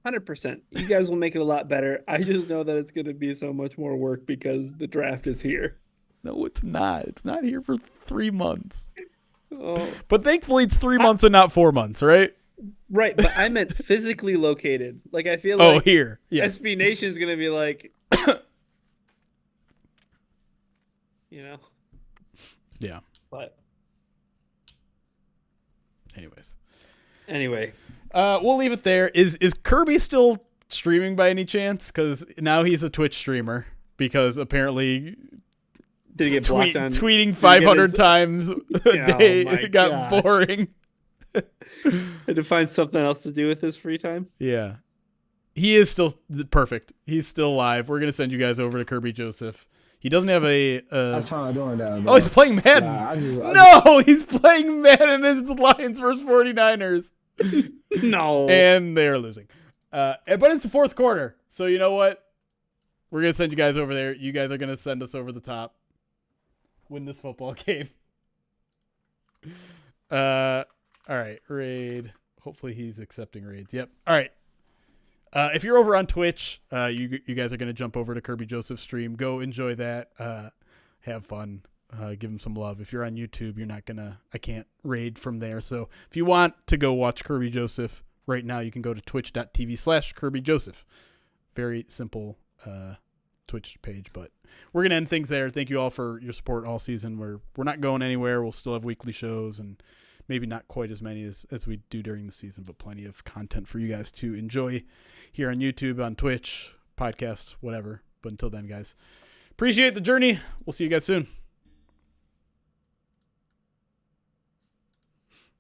100%. You guys will make it a lot better. I just know that it's going to be so much more work because the draft is here. No, it's not. It's not here for 3 months. Oh. But thankfully it's 3 months and not 4 months, right? Right, but I meant physically located. Like I feel like here. Yes. SB Nation is going to be like, Yeah. But Anyway. We'll leave it there. Is Kirby still streaming by any chance? Because now he's a Twitch streamer because apparently did he get blocked on tweeting 500 times a day got boring. Had to find something else to do with his free time. Yeah. He is still perfect. He's still live. We're going to send you guys over to Kirby Joseph. He doesn't have I'm trying to do that. Oh, he's playing Madden. He's playing Madden. It's Lions versus 49ers. No. And they're losing. But it's the fourth quarter. So you know what? We're going to send you guys over there. You guys are going to send us over the top. Win this football game. All right. Raid. Hopefully he's accepting raids. Yep. All right. If you're over on Twitch, you guys are going to jump over to Kirby Joseph's stream. Go enjoy that. Have fun. Give him some love. If you're on YouTube, I can't raid from there. So if you want to go watch Kirby Joseph right now, you can go to twitch.tv/Kirby Joseph. Very simple Twitch page, but we're going to end things there. Thank you all for your support all season. We're not going anywhere. We'll still have weekly shows and maybe not quite as many as we do during the season, but plenty of content for you guys to enjoy here on YouTube, on Twitch, podcast, whatever. But until then, guys, appreciate the journey. We'll see you guys soon.